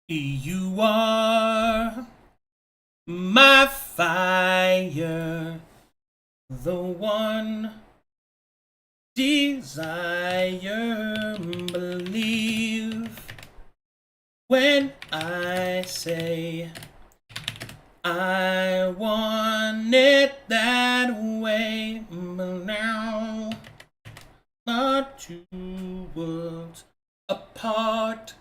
You are my fire, the one desire. Believe when I say I want it that way. But now, not two worlds apart.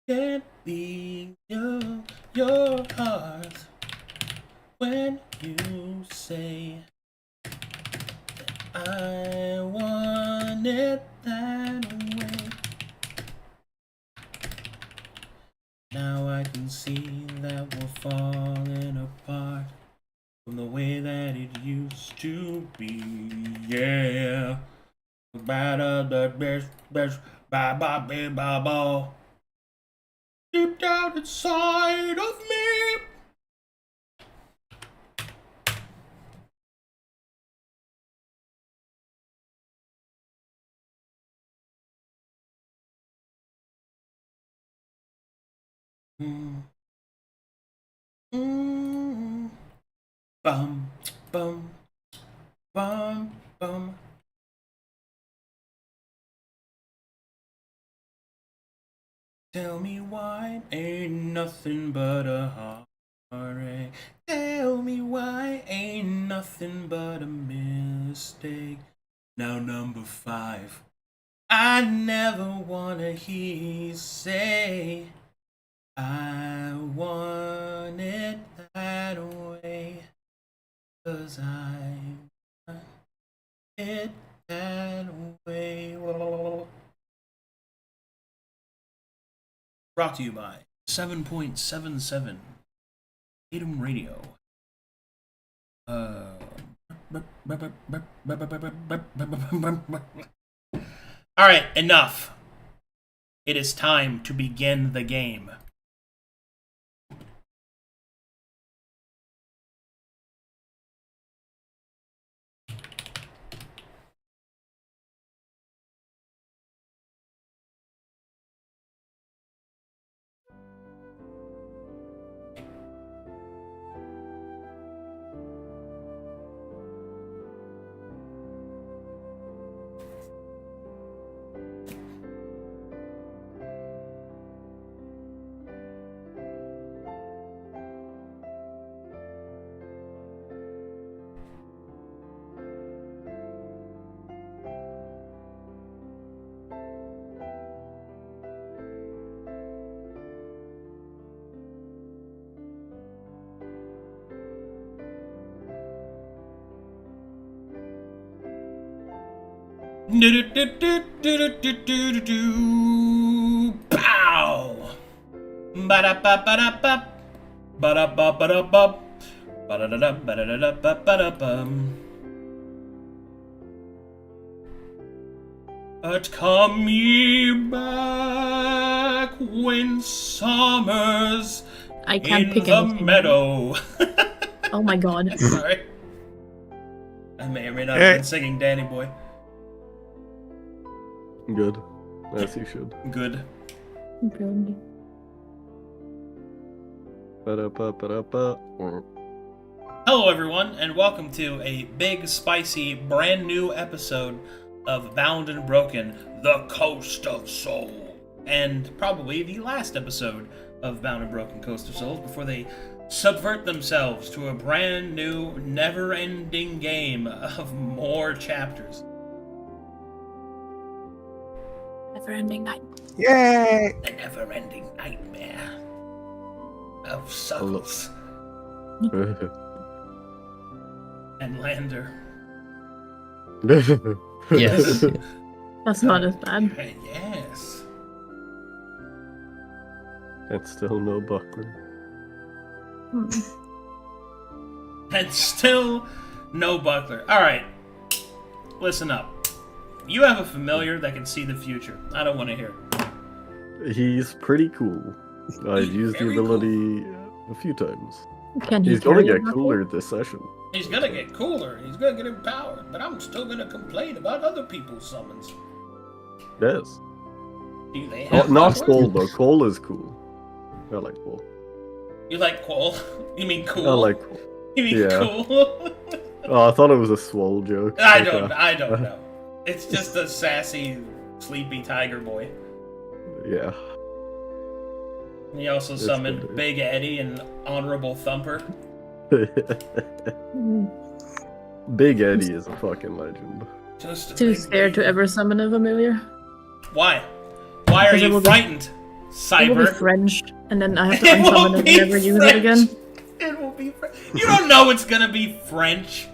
Can't be your heart when you say I want it that way. Now I can see that we're falling apart from the way that it used to be. Yeah. Bada the best, bye bye bye bye bye. Deep down inside of me. Bum, bum, bum, bum. Tell me why ain't nothing but a heartache. Tell me why ain't nothing but a mistake. Now number 5. I never wanna hear you say I want it that way. 'Cause I want it that way. Brought to you by 7.77 Tatum Radio. Alright, enough. It is time to begin the game. Pow! Ba-da-ba-ba-da-ba. Ba-da-ba-ba-da-ba. Ba-da-da-da-ba-da-da-ba-da-bum. But come ye back when summer's I can't in pick the anything. meadow. Oh my god. Sorry. I may or may not have been singing Danny Boy. Good. As you should. Good. Good. Ba-da-ba-ba-da-ba. Hello, everyone, and welcome to a big, spicy, brand new episode of Bound and Broken, the Coast of Soul. And probably the last episode of Bound and Broken Coast of Souls before they subvert themselves to a brand new, never-ending game of more chapters. Never-ending night. Yay! The never-ending nightmare of Suckles and Lander. Yes. That's not as bad. Yes. It's still no Buckland. And still no Buckler. Alright. Listen up. You have a familiar that can see the future. I don't want to hear it. He's pretty cool. I've He's used the very ability a few times. Can he He's gonna carry get a cooler this session. He's gonna get cooler. He's gonna get empowered. But I'm still gonna complain about other people's summons. Yes. Do they have Not bucklers? Cole though. Cole is cool. I like cool. You like Quoll? You mean cool? I like cool. You mean yeah. cool? Oh, I thought it was a swole joke. I Okay. don't know. It's just a sassy, sleepy tiger boy. Yeah. And he also It's summoned good. Big Eddie and Honorable Thumper. Big Eddie is a fucking legend. Just a Too big scared to baby. ever summon a familiar. Why? Why are Because it you will be- frightened, It will be Cyber? French, and then I have to It will unsummon it be and never use it French. again. It will be French. You don't know it's gonna be French.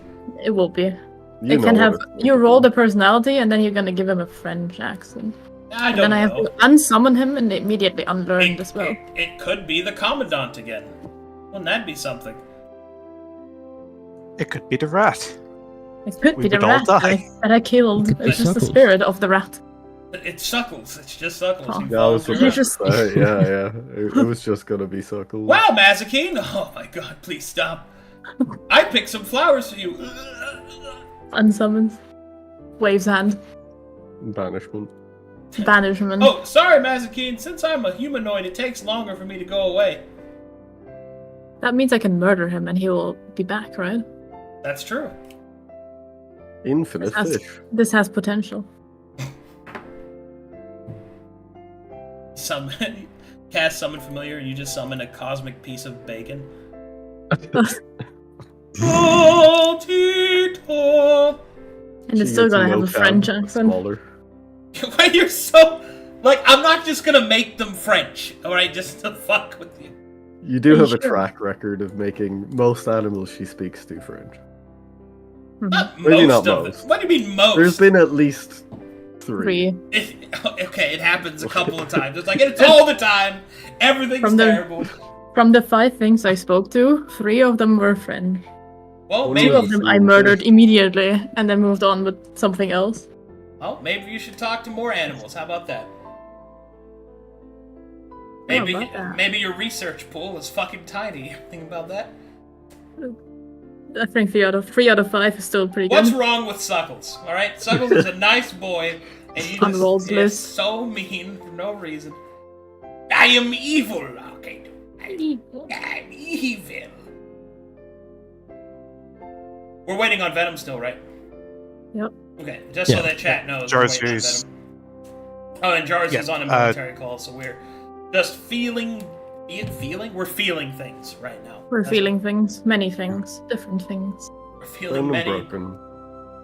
It will be. You It know can what have it's you gonna roll be. the personality, and then you're gonna give him a French accent. I And don't then I have know. to unsummon him and immediately unlearn the spell. It could be the Commandant again. Wouldn't that be something? It could be the rat. It could We be the would all rat die. that I killed. It could be It's just the Suckles. spirit of the rat. It's Suckles. It's just Suckles. Oh. He Yeah, I was follows You about you to around. just- say, yeah. It was just gonna be Suckles. Wow, Mazikeen! Oh my god, please stop. I picked some flowers for you. Unsummons. Waves hand. Banishment. Banishment. Oh, sorry, Mazikeen. Since I'm a humanoid, it takes longer for me to go away. That means I can murder him and he will be back, right? That's true. Infinite That's- fish. This has potential. Cast summon familiar, and you just summon a cosmic piece of bacon. Oh, Tito! And it's She still gets gonna have a vocab French accent. Smaller. Why you're so like? I'm not just gonna make them French, all right? Just to fuck with you. You do Are you have a sure? track record of making most animals she speaks to French. Not Maybe most not of most. them. What do you mean most? There's been at least three. Okay, it happens a couple of times. It's like it's all the time. Everything's From the- terrible. From the 5 things I spoke to, 3 of them were French. Well, One maybe. 2 of them I Same murdered thing. immediately and then moved on with something else. Well, maybe you should talk to more animals. How about that? How Maybe, about that? maybe your research pool is fucking tiny. Think about that. I think 3 out of 5 is still pretty What's good. wrong with Suckles? All right, Suckles is a nice boy, and you On Roll's just list. so mean for no reason. I am evil. Okay, I'm evil. We're waiting on Venom still, right? Yep. Okay, just so Yeah. that chat knows. Jar's we're waiting on is- Venom. Oh, and Jar's Yeah, is on a military call, so we're just feeling. We're feeling things right now. We're That's- feeling things, many things, different things. We're feeling Firm and many. broken.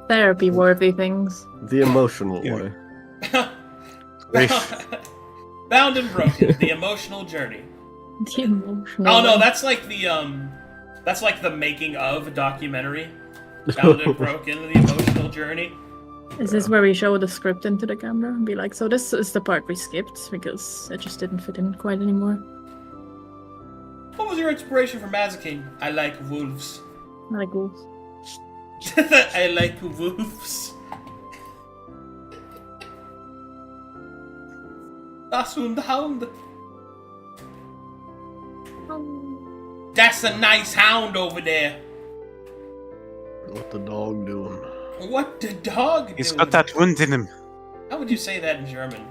Therapy worthy things. The emotional Yeah. way. Bound and broken, the emotional journey. The emotional. Oh no, one. that's like the making of documentary. Bound and broken, the emotional journey. Is this where we show the script into the camera and be like, so this is the part we skipped because it just didn't fit in quite anymore? What was your inspiration for Mazikeen? I like wolves. I like wolves. I like wolves. Das Hound. That's a nice hound over there. What the dog doing? What the dog He's doing? got that wound in him. How would you say that in German?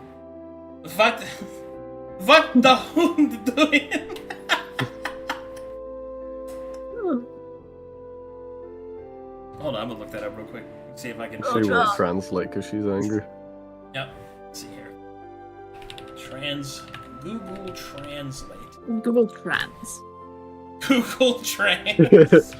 What the Hund doing? Hold on, I'm gonna look that up real quick. See if I can. She won't translate because she's angry. Yep. Let's see here. Google Translate. Google Trans. Google Trans.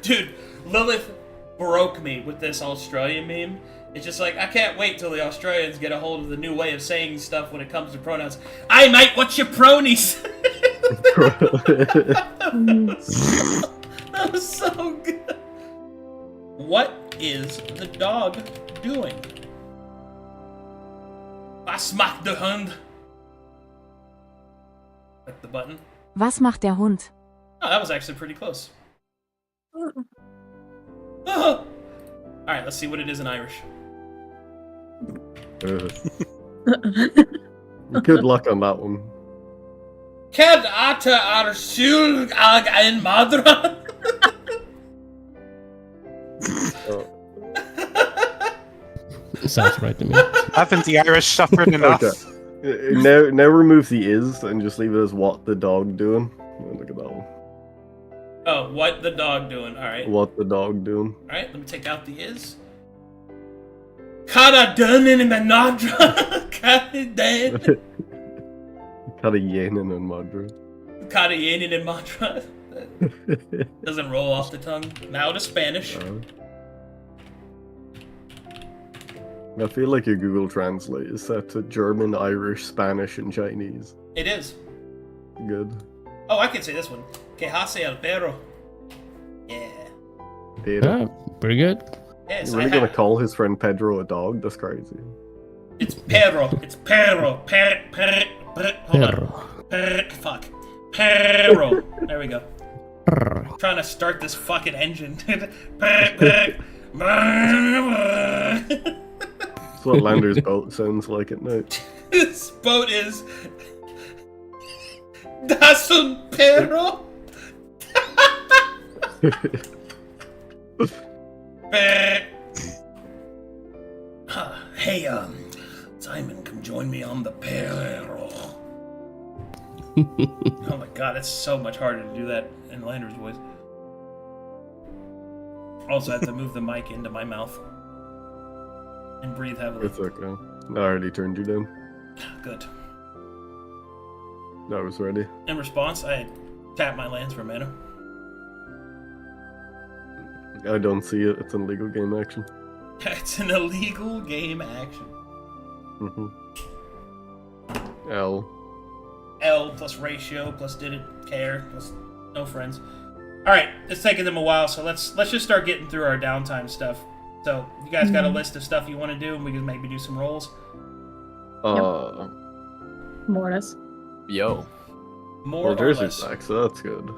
Dude, Lilith broke me with this Australian meme. It's just like, I can't wait till the Australians get a hold of the new way of saying stuff when it comes to pronouns. Hey mate, what's your pronies? That was so good. What is the dog doing? Was macht der Hund? Click the button. Was macht der Hund? Oh, that was actually pretty close. Oh. Alright, let's see what it is in Irish. Good luck on that one. Cad ata ar siúl ag ein madra? Oh, Sounds right to me. Haven't the Irish suffered enough? okay. Now remove the is and just leave it as what the dog doing. Oh, look at that one. Oh, what the dog doing? All right. What the dog doing. All right, let me take out the is. Kada done in the nadra. Kada dead. Kind of yenin and madra. Kada yenin in mantra. Doesn't roll off the tongue. Now to Spanish. I feel like your Google Translate is set to German, Irish, Spanish, and Chinese. It is. Good. Oh, I can say this one. Que hace el perro? Yeah. Pedro. Pretty good. Yes, You're really gonna call his friend Pedro a dog? That's crazy. It's perro. It's perro. Hold on. Fuck. Perro. There we go. I'm trying to start this fucking engine. That's what Lander's boat sounds like at night. This boat is. Das un perro? Hey, Simon, come join me on the perro. Oh my god, it's so much harder to do that in Lander's voice. Also, I have to move the mic into my mouth and breathe heavily. It's okay. I already turned you down. Good. I was ready. In response, I tapped my lands for mana. I don't see it. It's an illegal game action. It's an illegal game action. L. L plus ratio plus didn't care plus no friends. All right, it's taking them a while, so let's just start getting through our downtime stuff. So you guys got a list of stuff you want to do, and we can maybe do some rolls. More or less. Yo, More Well, or Jersey's less. back, so that's good.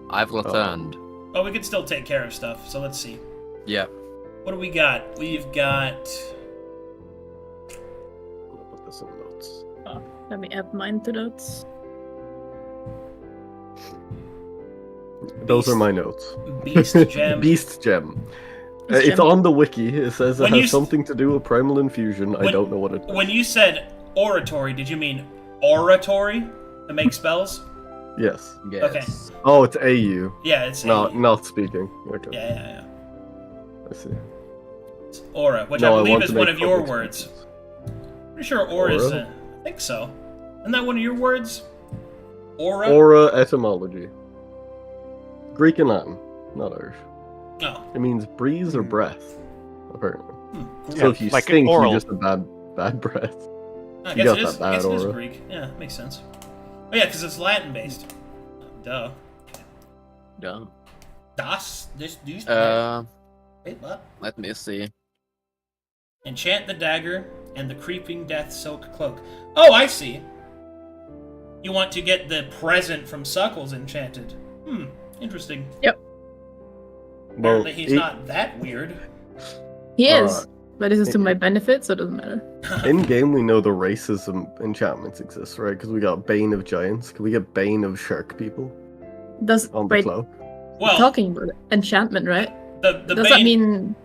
I've returned. Oh, we can still take care of stuff. So let's see. Yeah. What do we got? We've got. I'll put this in notes. Let me add mine to those. Those are my notes. Beast gem. Beast gem. Beast It's gem. on the wiki. It says it When you has something to do with primal infusion. I When- don't know what it is. When you said oratory, did you mean oratory to make spells? Yes. Yes. Okay. Oh, it's AU. Yeah, it's Not speaking. Okay. Yeah. I see. It's aura, which No, I believe want is to one make of your public words. speeches. Pretty sure aura is. Aura? I think so. Isn't that one of your words? Aura. Aura etymology. Greek and Latin, not Irish. Oh. It means breeze or breath, apparently. Cool. So if you like an stink, oral. you're just a bad breath. I You guess got it is. that I guess bad it is aura. Greek. Yeah, makes sense. Oh yeah, because it's Latin based. Duh. Yeah. Das. This. These. Wait, what? Let me see. Enchant the dagger and the creeping death soak cloak. Oh, I see. You want to get the present from Suckles enchanted. Interesting. Well, Apparently he's not that weird. He is, but this is to my benefit, so it doesn't matter. in game we know the racism enchantments exist, right? Because we got Bane of Giants. Can we get Bane of Shark People Does on the wait, cloak? Well, talking about enchantment, right? the Does that bane- mean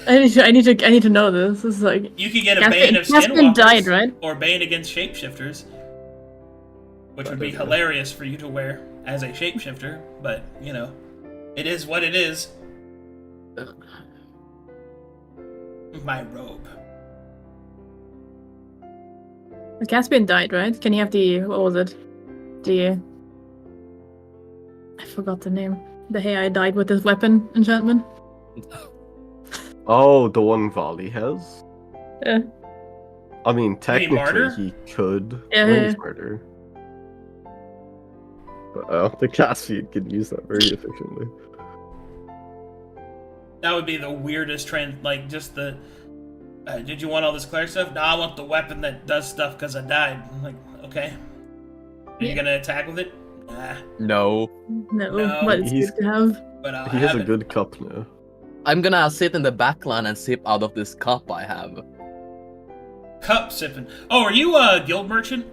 I need to know this? This is like you could get a Bane of Caspian Skinwalkers, died, right? or Bane against Shapeshifters, which would be hilarious for you to wear as a shapeshifter, but, you know, it is what it is. My robe. Caspian died, right? Can you have the what was it? I forgot the name. The AI died with his weapon enchantment. Oh, the one Volley has? Yeah. I mean, technically Martyr? he could. Yeah, I think yeah. he's Martyr. But the Caspian can use that very efficiently. That would be the weirdest trend, like, just the... did you want all this cleric stuff? No, I want the weapon that does stuff because I died. I'm like, okay. Are you gonna attack with it? Nah, No. No, but it's he's- good to have. but I'll He has have a it. good cup now. I'm gonna sit in the backline and sip out of this cup I have. Cup sipping. Oh, are you a guild merchant,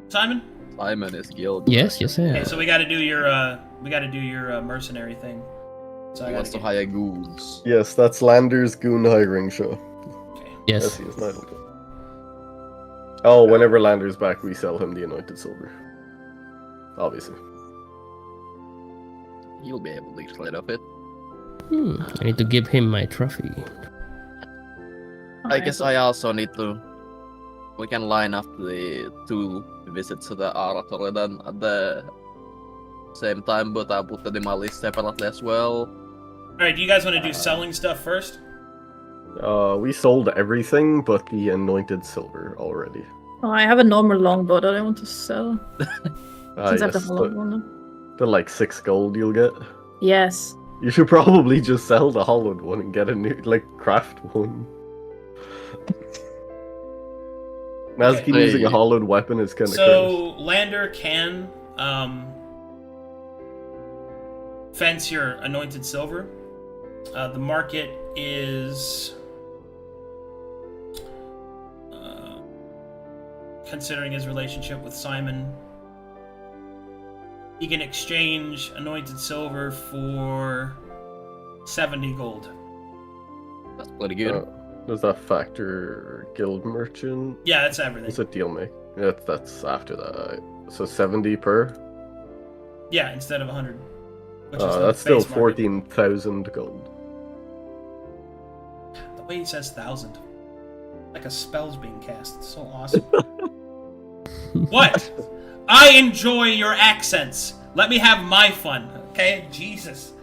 Simon? Simon is guild. Yes, yes, Okay, yeah. so we got to do your mercenary thing. So I He gotta wants to get... hire goons. Yes, that's Lander's goon hiring show. Okay. Yes, Yes. he is not. Oh, whenever Lander's back, we sell him the anointed silver. Obviously. You'll be able to get rid of it. I need to give him my trophy. I guess I also need to. We can line up the 2 visits to the oratory then at the same time, but I'll put that in my list separately as well. Alright, do you guys want to do selling stuff first? We sold everything but the anointed silver already. Oh, I have a normal longbow that I want to sell. Since I have the Yes, hollow one. the like 6 gold you'll get. Yes. You should probably just sell the hollowed one and get a new, like, craft one. Nazkin Okay. using a hollowed weapon is kind of So, Lander can fence your anointed silver. The market is, considering his relationship with Simon, he can exchange anointed silver for 70 gold. That's pretty good. Does that factor guild merchant? Yeah, that's everything. What's a deal make? That's after that. So 70 per? Yeah, instead of 100. Which is the That's still base market. 14,000 gold. The way he says 1,000. Like a spell's being cast. It's so awesome. What? I enjoy your accents. Let me have my fun, okay? Jesus.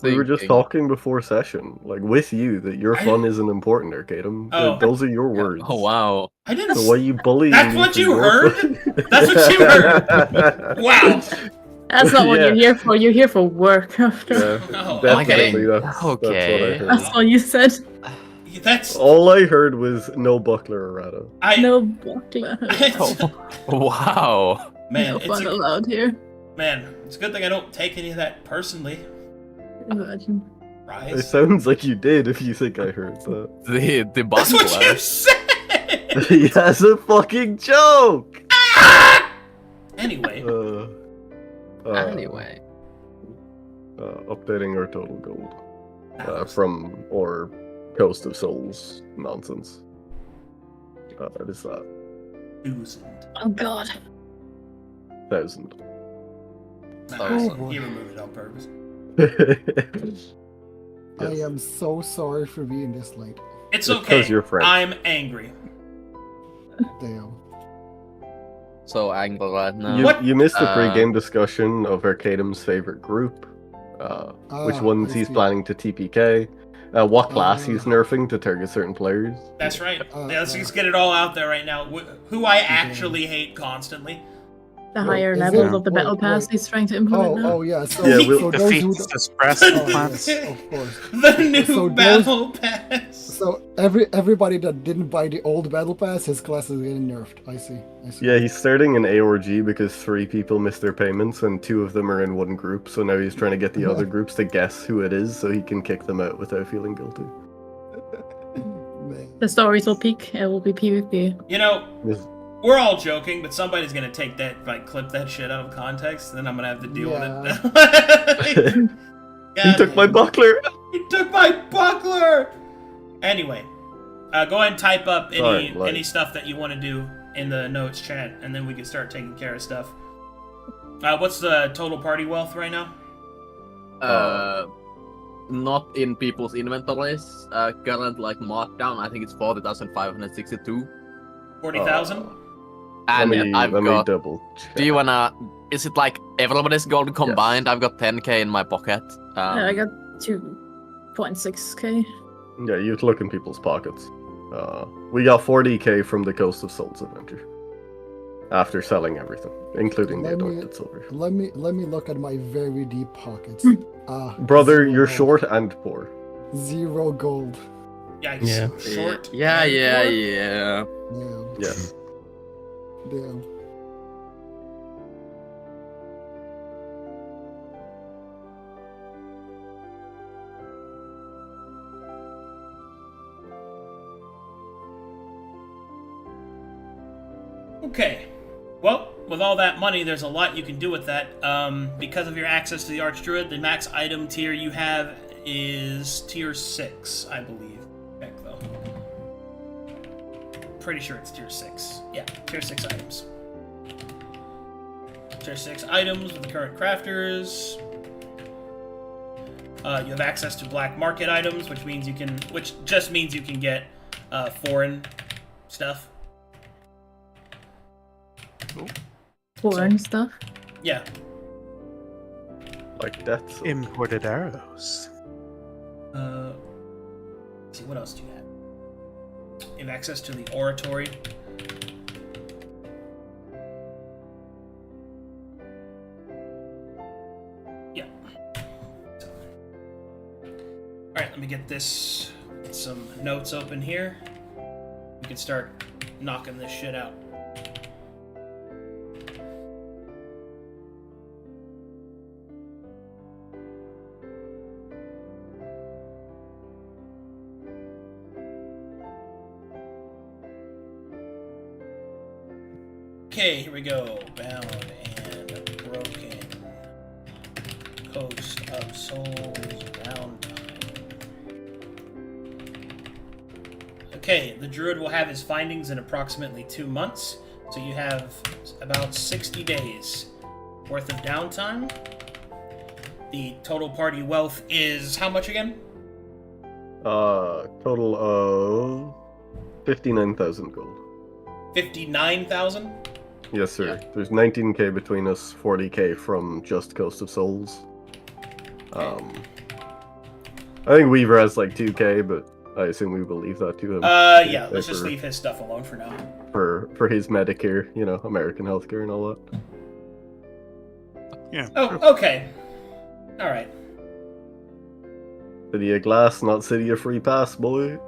We were just talking before session, like with you, that your fun isn't important, Arcadum. Oh. Those are your words. Oh wow. I didn't. So why are you bullying That's me what for you your heard? fun? That's what you heard. Wow. That's not what Yeah. you're here for. You're here for work after. Yeah, Oh, definitely. okay. That's Okay. what I heard. That's all you said. That's. All I heard was no buckler errata. No buckler. Wow. Man, No it's fun a, allowed here. man, it's a good thing I don't take any of that personally. Imagine. It Rise. sounds like you did if you think I heard that. The That's what you butler. said. That's a fucking joke! Anyway, Anyway. Updating our total gold. From our Coast of Souls nonsense. What is that? 2,000. Oh god. 1,000. No, he removed it on purpose. I am so sorry for being this late. It's It's okay. 'cause you're French. I'm angry. Damn. So angry right now. You missed the Uh, pre-game discussion of Arcadum's favorite group. Which ones I he's see. planning to TPK. What class he's nerfing to target certain players. That's right. Yeah, let's just get it all out there right now. Who I actually hate constantly. The Wait, higher is levels it- of the battle wait, pass wait. he's trying to implement now. Oh yeah. So, Yeah, so those who Defeats the suppressed Oh, plants. yes, of course. The new So those- battle pass. So everybody that didn't buy the old battle pass, his class is getting nerfed. I see. Yeah, he's starting an AORG because 3 people missed their payments and 2 of them are in one group, so now he's trying to get the other groups to guess who it is so he can kick them out without feeling guilty. Man. The stories will peak. It will be PvP. You know, Yes. we're all joking, but somebody's gonna take that, like, clip that shit out of context, and then I'm gonna have to deal with it. He took my buckler! He took my buckler. Anyway, go ahead and type up any Sorry, like- any stuff that you want to do in the notes chat, and then we can start taking care of stuff. What's the total party wealth right now? Not in people's inventories. Current like markdown, I think it's 40,562. 40,000. And let me I've got. double check. Do you wanna? Is it like everybody's gold combined? I've got 10k in my pocket. I got 2.6k. Yeah, you look in people's pockets. We got 40k from the Coast of Souls adventure. After selling everything, including the Let me- anointed silver. Let me look at my very deep pockets. Brother, 0 you're gold. short and poor. 0 gold. Yikes. Yeah. Short. Yeah. Yeah. Yes. Damn. Okay. Well, with all that money, there's a lot you can do with that. Because of your access to the Archdruid, the max item tier you have is tier 6, I believe. Check though. pretty sure it's tier 6. Yeah, tier 6 items. Tier 6 items with the current crafters. You have access to black market items, which just means you can get foreign stuff. Foreign stuff. Yeah. Like that's Imported arrows. Let's see, what else do you have? You have access to the oratory. Yeah. Alright, let me get some notes open here. We can start knocking this shit out. Okay, here we go. Bound and broken. Coast of Souls. Downtime. Okay, the druid will have his findings in approximately 2 months, so you have about 60 days worth of downtime. The total party wealth is how much again? Total of 59,000 gold. 59,000? Yes, sir. Yeah. There's 19k between us, 40k from just Coast of Souls. I think Weaver has like 2k, but I assume we will leave that to him. Yeah, let's just for- leave his stuff alone for now. for his Medicare, you know, American healthcare and all that. Yeah. Oh, okay. Alright. City of Glass, not City of Free Pass, boy.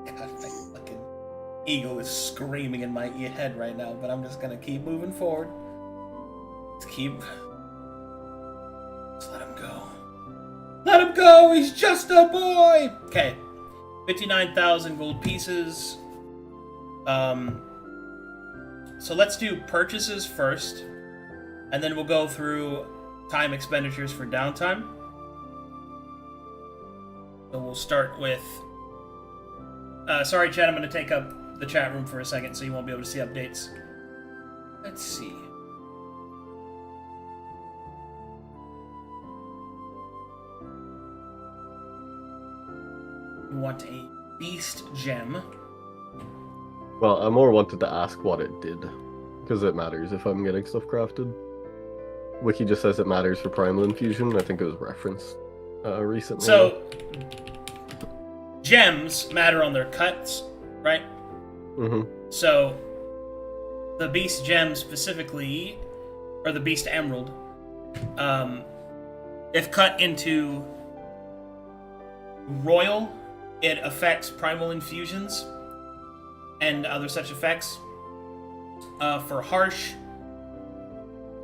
God, my fucking ego is screaming in my head right now, but I'm just gonna keep moving forward. Just let him go. Let him go! He's just a boy! Okay. 59,000 gold pieces. So let's do purchases first, and then we'll go through time expenditures for downtime. So we'll start with... sorry, chat, I'm going to take up the chat room for a second, so you won't be able to see updates. Let's see. You want a beast gem. Well, I more wanted to ask what it did, because it matters if I'm getting stuff crafted. Wiki just says it matters for Primal Infusion. I think it was referenced recently. So, gems matter on their cuts, right? Mm-hmm. So, the beast gem specifically, or the beast emerald, if cut into royal, it affects primal infusions and other such effects. For harsh,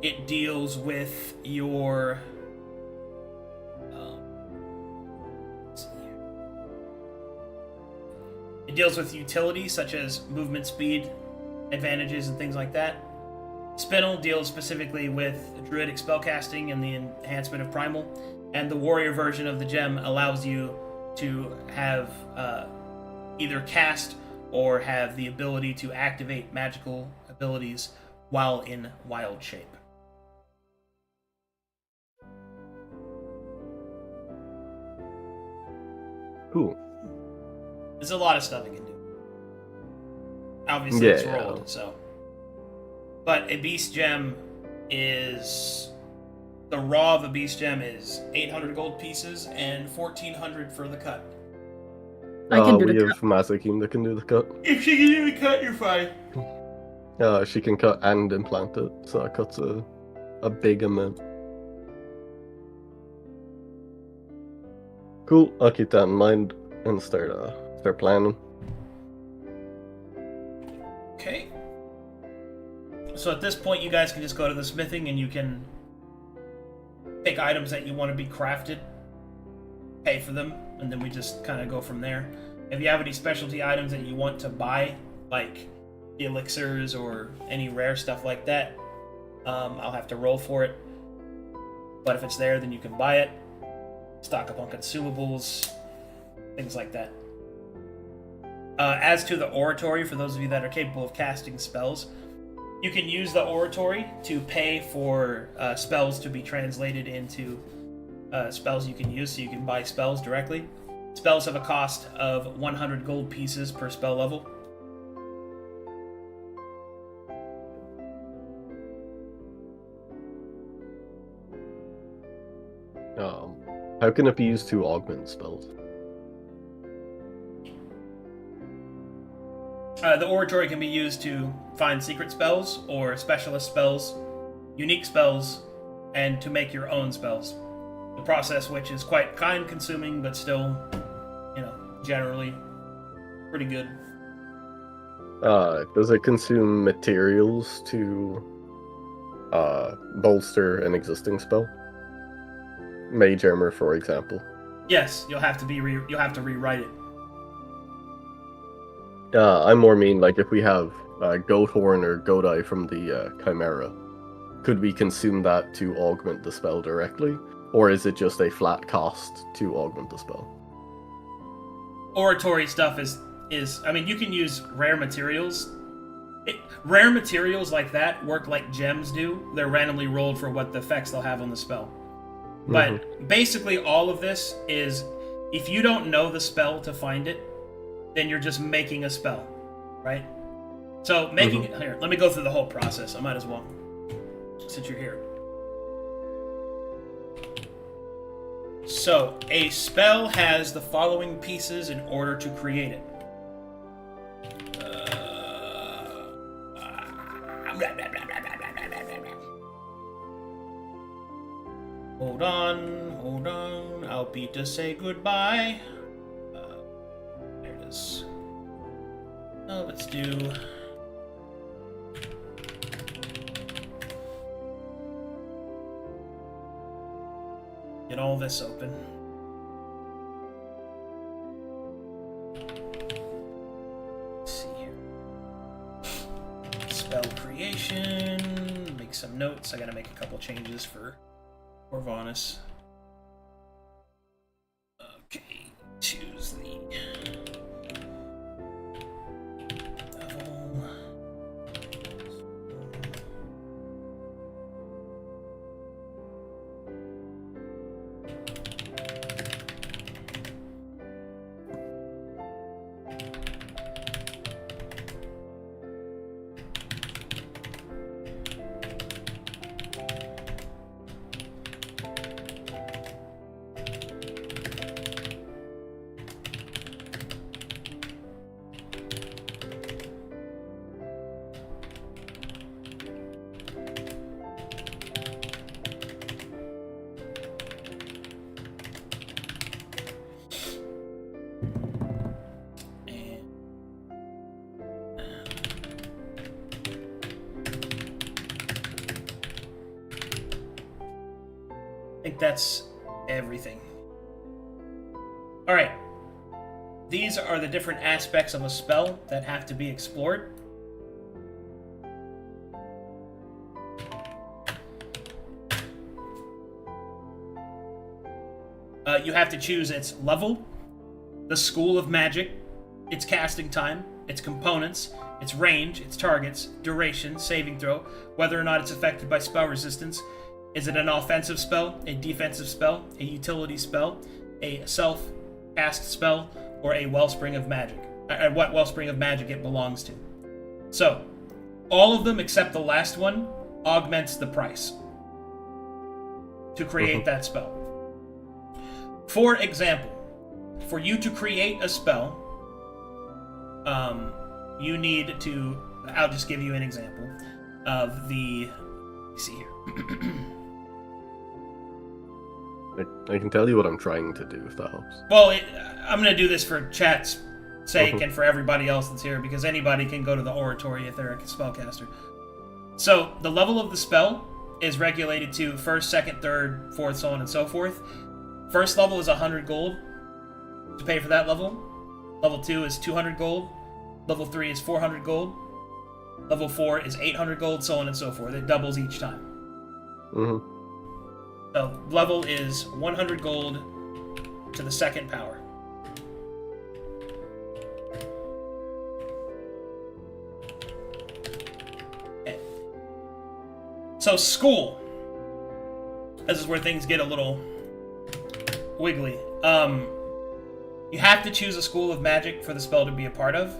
it deals with your... let's see here. It deals with utilities such as movement speed, advantages, and things like that. Spinel deals specifically with druidic spellcasting and the enhancement of primal. And the warrior version of the gem allows you to have either cast or have the ability to activate magical abilities while in wild shape. Cool. There's a lot of stuff it can do. Obviously, it's Yeah. rolled, so. But a beast gem is... The raw of a beast gem is 800 gold pieces and 1,400 for the cut. I can do we the have Masakim that can do the cut. If she can do the cut, you're fine. She can cut and implant it, so that cuts a big amount. Cool, I'll keep that in mind and start planning. Okay. So at this point, you guys can just go to the smithing and you can pick items that you want to be crafted, pay for them, and then we just kind of go from there. If you have any specialty items that you want to buy, like the elixirs or any rare stuff like that, I'll have to roll for it. But if it's there, then you can buy it. Stock up on consumables, things like that. As to the oratory, for those of you that are capable of casting spells, you can use the oratory to pay for spells to be translated into spells you can use, so you can buy spells directly. Spells have a cost of 100 gold pieces per spell level. How can it be used to augment spells? The oratory can be used to find secret spells or specialist spells, unique spells, and to make your own spells. The process, which is quite time-consuming, but still, generally pretty good. Does it consume materials to bolster an existing spell? Mage armor, for example. Yes, you'll have to rewrite it. I more mean like if we have goat horn or goat eye from the chimera, could we consume that to augment the spell directly, or is it just a flat cost to augment the spell? Oratory stuff is I mean, you can use rare materials. Rare materials like that work like gems do. They're randomly rolled for what the effects they'll have on the spell. But basically all of this is, if you don't know the spell to find it, then you're just making a spell, right? So making it here, let me go through the whole process. I might as well, since you're here. So a spell has the following pieces in order to create it. Hold on. I'll be to say goodbye. There it is. Oh, let's do. Get all this open. Let's see here. Spell creation. Make some notes. I gotta make a couple changes for Corvanus. Okay, choose the level. I think that's everything. Alright. These are the different aspects of a spell that have to be explored. You have to choose its level, the school of magic, its casting time, its components, its range, its targets, duration, saving throw, whether or not it's affected by spell resistance. Is it an offensive spell, a defensive spell, a utility spell, a self-cast spell, or a wellspring of magic? What wellspring of magic it belongs to. So, all of them except the last one augments the price to create that spell. For example, for you to create a spell, you need to... I'll just give you an example of the... Let's see here. I can tell you what I'm trying to do, if that helps. Well, I'm going to do this for chat's sake and for everybody else that's here, because anybody can go to the oratory if they're a spellcaster. So, the level of the spell is regulated to first, second, third, fourth, so on and so forth. First level is 100 gold to pay for that level. Level 2 is 200 gold. Level 3 is 400 gold. Level 4 is 800 gold, so on and so forth. It doubles each time. So, level is 100 gold to the second power. So school. This is where things get a little wiggly. You have to choose a school of magic for the spell to be a part of.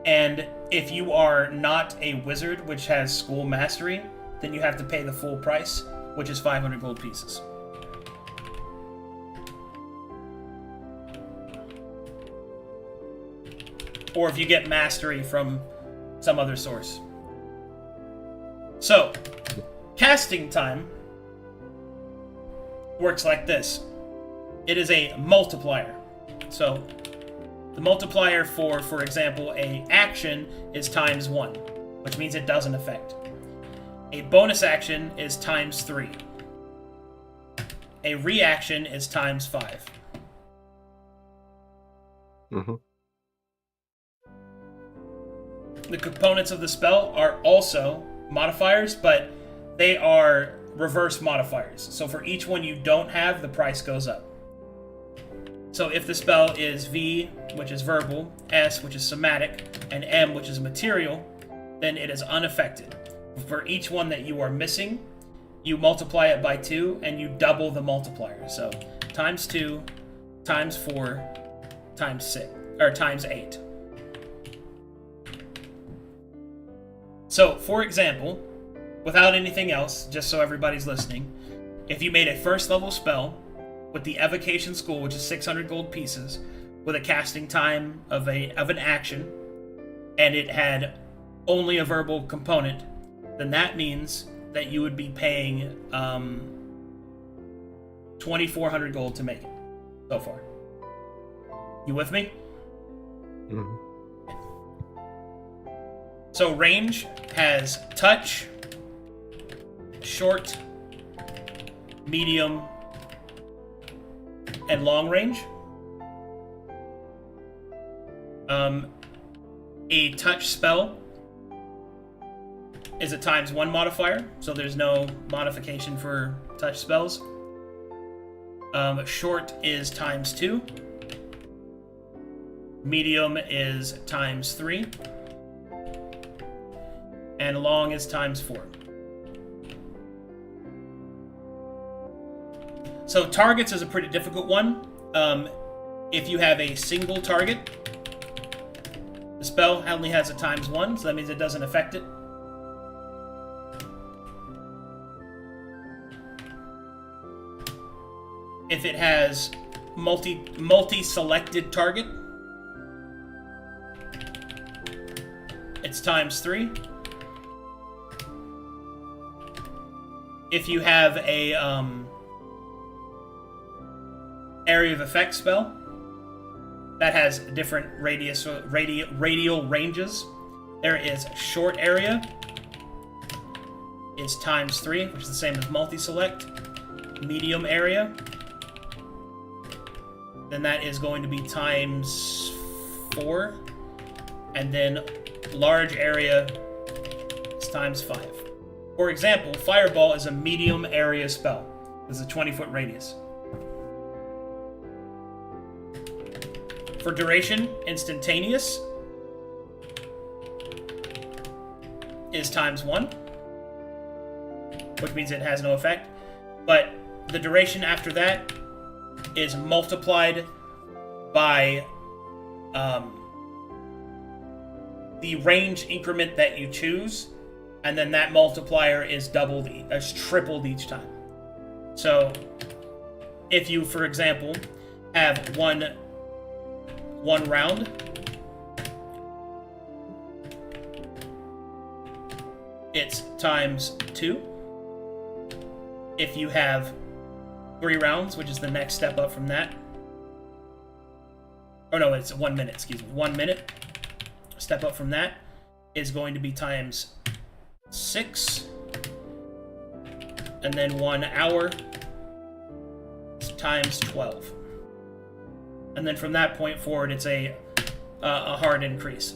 And if you are not a wizard, which has school mastery, then you have to pay the full price, which is 500 gold pieces. Or if you get mastery from some other source. So, casting time works like this. It is a multiplier. So, the multiplier for example, a action is times 1, which means it doesn't affect. A bonus action is times 3. A reaction is times 5. Mm-hmm. The components of the spell are also modifiers, but they are reverse modifiers. So for each one you don't have, the price goes up. So if the spell is V, which is verbal, S, which is somatic, and M, which is material, then it is unaffected. For each one that you are missing, you multiply it by 2, and you double the multiplier. So times 2, times 4, times 6, or times 8. So, for example, without anything else, just so everybody's listening, if you made a first level spell with the evocation school, which is 600 gold pieces, with a casting time of an action, and it had only a verbal component, then that means that you would be paying 2,400 gold to make it so far. You with me? Mm-hmm. So range has touch, short, medium, and long range. A touch spell is a times 1 modifier, so there's no modification for touch spells. Short is times 2. Medium is times 3. And long is times 4. So targets is a pretty difficult one. If you have a single target, the spell only has a times 1, so that means it doesn't affect it. If it has multi-selected target, it's times 3. If you have a area of effect spell that has different radial ranges, there is short area is times 3, which is the same as multi-select. Medium area, then that is going to be times 4, and then large area is times 5. For example, Fireball is a medium area spell. It's a 20-foot radius. For duration, Instantaneous is times 1, which means it has no effect. But the duration after that is multiplied by the range increment that you choose, and then that multiplier is tripled each time. So, if you, for example, have one round, it's times 2. If you have 3 rounds, which is the next step up from that. Oh no, it's 1 minute, excuse me. 1 minute. Step up from that is going to be times 6. And then 1 hour is times 12. And then from that point forward, it's a hard increase.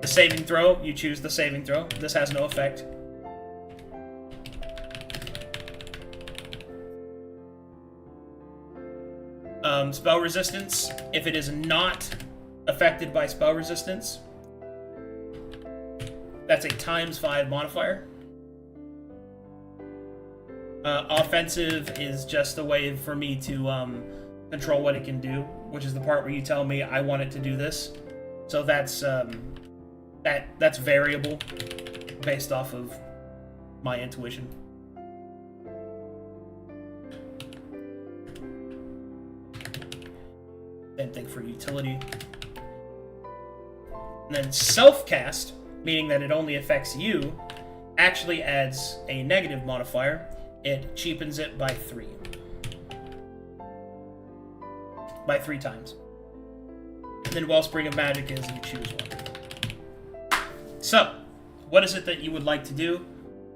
The saving throw, you choose the saving throw. This has no effect. Spell resistance, if it is not affected by spell resistance, That's a ×5 modifier. Offensive is just a way for me to control what it can do, which is the part where you tell me I want it to do this. So that's that's variable based off of my intuition. Same thing for utility. And then self-cast, meaning that it only affects you, actually adds a negative modifier. It cheapens it by 3. By 3 times. And then Wellspring of Magic is you choose one. So, what is it that you would like to do?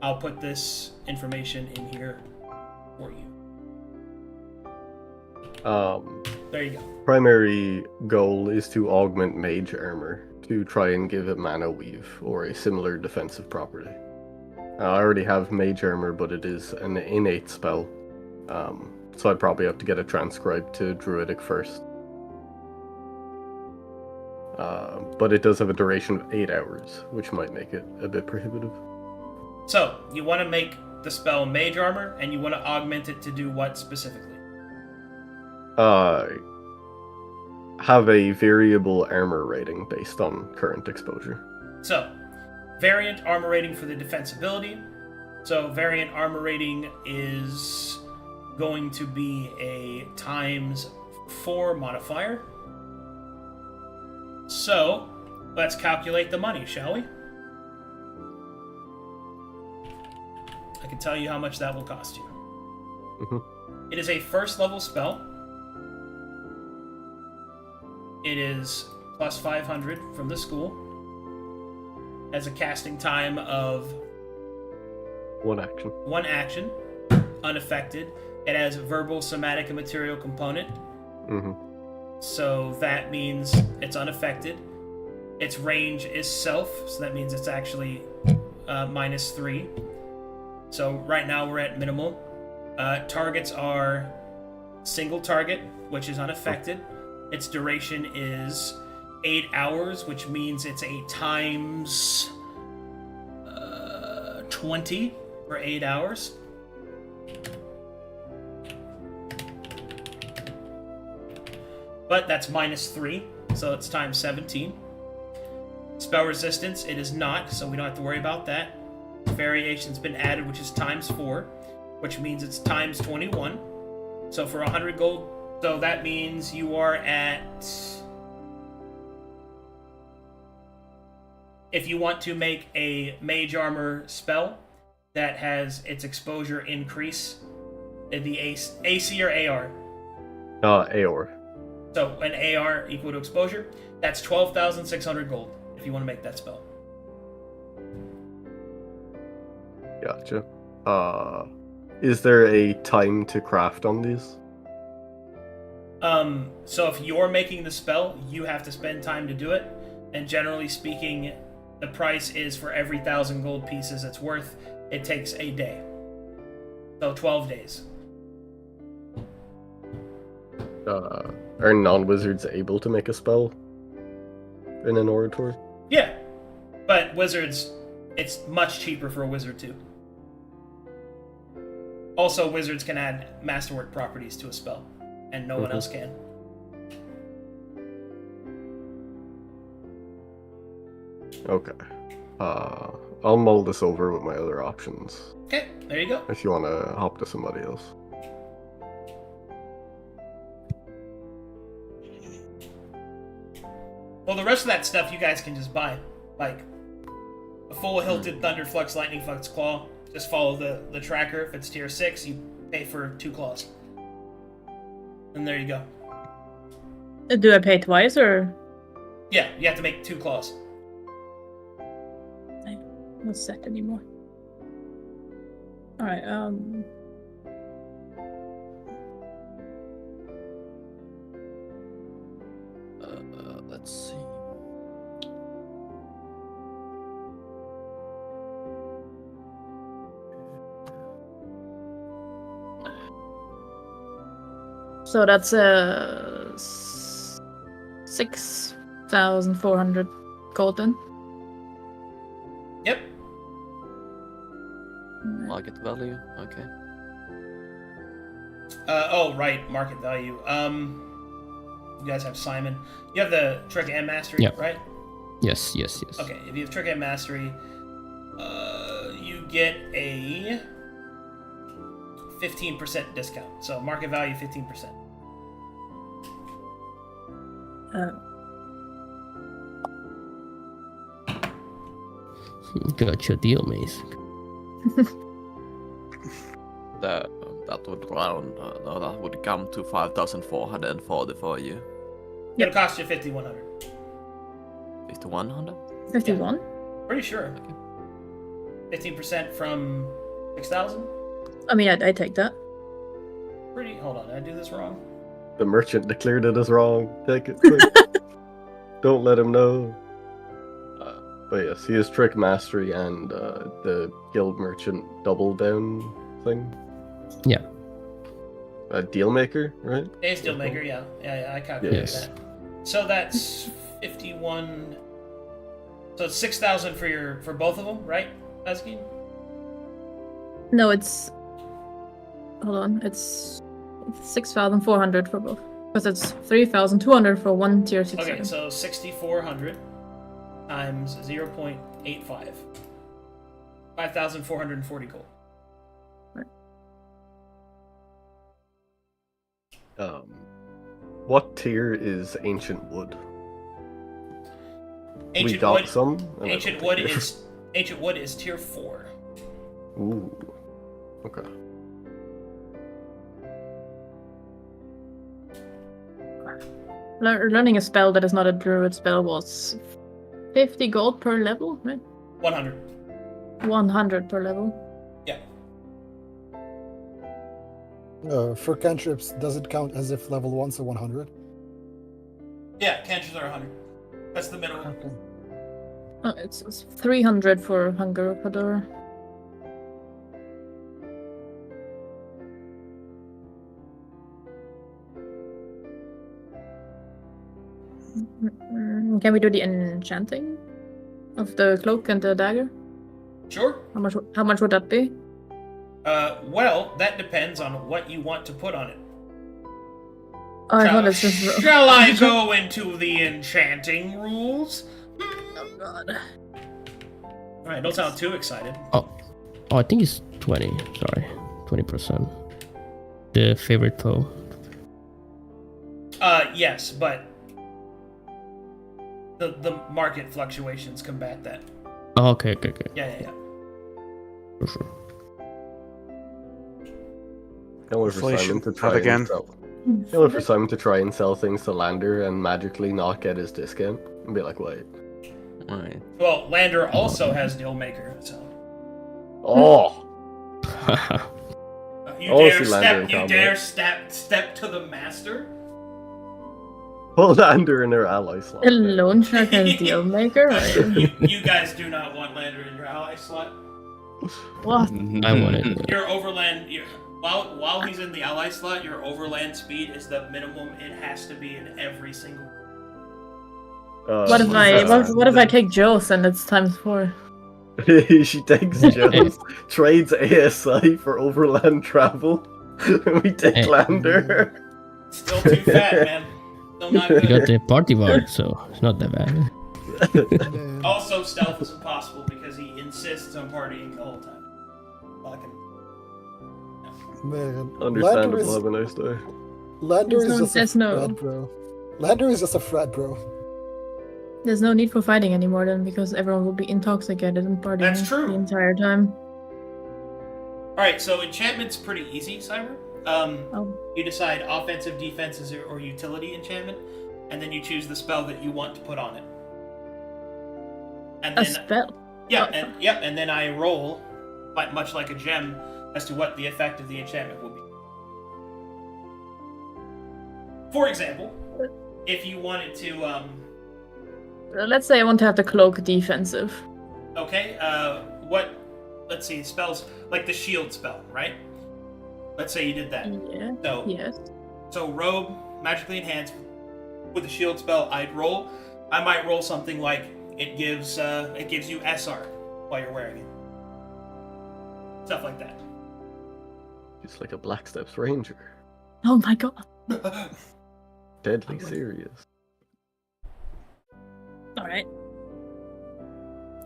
I'll put this information in here for you. There you go. Primary goal is to augment Mage Armor to try and give it Mana Weave or a similar defensive property. I already have Mage Armor, but it is an innate spell, so I'd probably have to get it transcribed to Druidic first. But it does have a duration of 8 hours, which might make it a bit prohibitive. So, you want to make the spell Mage Armor, and you want to augment it to do what specifically? Have a variable armor rating based on current exposure. So, variant armor rating for the defensibility. So, variant armor rating is going to be a ×4 modifier. So, let's calculate the money, shall we? I can tell you how much that will cost you. Mm-hmm. It is a first level spell. It is plus 500 from the school. Has a casting time of 1 action. 1 action, unaffected. It has verbal, somatic, and material component. Mm-hmm. So that means it's unaffected. Its range is self, so that means it's actually -3. So right now we're at minimal. Targets are single target, which is unaffected. Its duration is 8 hours, which means it's a times 20 for 8 hours. But that's -3, so it's times 17. Spell resistance, it is not, so we don't have to worry about that. Variation's been added, which is ×4, which means it's times 21. So for 100 gold, so that means you are at... If you want to make a Mage Armor spell that has its exposure increase, the AC or AR? AOR. So an AR equal to exposure, that's 12,600 gold if you want to make that spell. Gotcha. Is there a time to craft on these? So if you're making the spell, you have to spend time to do it, and generally speaking, the price is for every 1,000 gold pieces it's worth, it takes a day. So 12 days. Are non-wizards able to make a spell in an oratory? Yeah, but wizards, it's much cheaper for a wizard too. Also, wizards can add masterwork properties to a spell, and no one else can. Okay. I'll mull this over with my other options. Okay, there you go. If you want to hop to somebody else. Well, the rest of that stuff you guys can just buy. Like, a full hilted Thunderflux, Lightning Flux Claw. Just follow the tracker. If it's tier 6, you pay for 2 claws. And there you go. Do I pay twice or? Yeah, you have to make 2 claws. Not set anymore. Alright, Let's see. so that's 6,400 gold then. Yep. Market value. Okay. Oh, right, market value. You guys have Simon. You have the trick and mastery, Yep. right? Yes. Okay, if you have trick and mastery, you get a 15% discount. So market value 15%. Got your deal, Mace. That would come to 5,440 for you. It'll cost you 5,100. 5,100? 51? Pretty sure. 15% from 6,000. I mean, I take that. Pretty. Hold on, did I do this wrong? The merchant declared it as wrong. Take it quick. Don't let him know. But yes, he has trick mastery and the guild merchant double down thing. Yeah. Deal maker, right? Days deal maker, yeah, I calculated Yes. that. So that's 51. So it's 6,000 for both of them, right, Askin? No, it's. Hold on, it's 6,400 for both. Because it's 3,200 for one tier 6. Okay, so 6,400 times 0.85. 5,440 gold. What tier is ancient wood? We Ancient got wood. some. and I Ancient don't wood think is ancient wood is tier 4. Ooh. Okay. Learning a spell that is not a druid spell was 50 gold per level, right? 100. 100 per level. Yeah. For cantrips, does it count as if level 1's a 100? Yeah, cantrips are 100. That's the minimum. Okay. Oh, it's 300 for Hunger Fedora. Can we do the enchanting of the cloak and the dagger? Sure. How much would that be? Well, that depends on what you want to put on it. Oh, I thought it's just. Shall I go into the enchanting rules? Oh god. Alright, don't sound too excited. Oh, I think it's 20. Sorry, 20%. The favorite foe. Yes, but the market fluctuations combat that. Oh, okay. Yeah. For sure. Can't wait for Simon Inflation. to try Not again. and sell. Can't wait for Simon to try and sell things to Lander and magically not get his discount and be like, wait. Right. Well, Lander also has Dealmaker, so Oh! you Oh, dare see Lander in step, you combat. dare step to the master. Put Lander in their ally slot. A loan shark and deal maker? you guys do not want Lander in your ally slot. What? I want it. Your overland, while he's in the ally slot, your overland speed is the minimum it has to be in every single. What if I take Joe's and it's ×4? She takes Joe's, trades ASI for overland travel, and we take Hey. Lander. Still too fat, man. Still not You got good. the party ward, so it's not that bad. And, Also, stealth is impossible because he insists on partying the whole time. Fucking. man, Understandable, have a nice day. Lander is just a There's no- frat bro. Lander is just a frat bro. There's no need for fighting anymore then, because everyone will be intoxicated and partying That's true. the entire time. Alright, so enchantment's pretty easy, Cyber. Oh. You decide offensive, defensive, or utility enchantment, and then you choose the spell that you want to put on it. And A then, spell? yeah, Oh. and then I roll, much like a gem, as to what the effect of the enchantment will be. For example, if you wanted to, Let's say I want to have the cloak defensive. okay, let's see, spells, like the shield spell, right? Let's say you did that. Yeah. So, Yes. so robe, magically enhanced, with the shield spell, I might roll something like it gives you SR, while you're wearing it. Stuff like that. Just like a Black Steps Ranger. Oh my god. Deadly serious. Alright.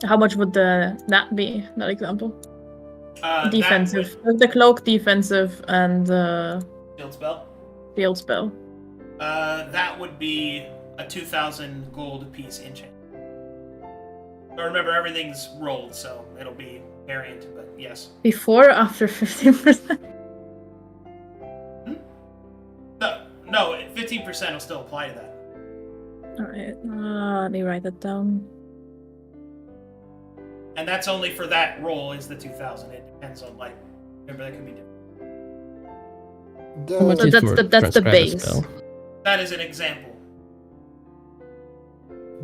How much would that be, that example? Defensive. The cloak defensive and Field spell. field spell. That would be a 2,000 gold piece enchant. But remember, everything's rolled, so it'll be variant, but yes. Before or after 15%? No, 15% will still apply to that. Alright, let me write that down. And that's only for that roll is the 2,000. It depends on, like, remember, that could be different. How much The, is that's for the transcribe base. spell? That is an example.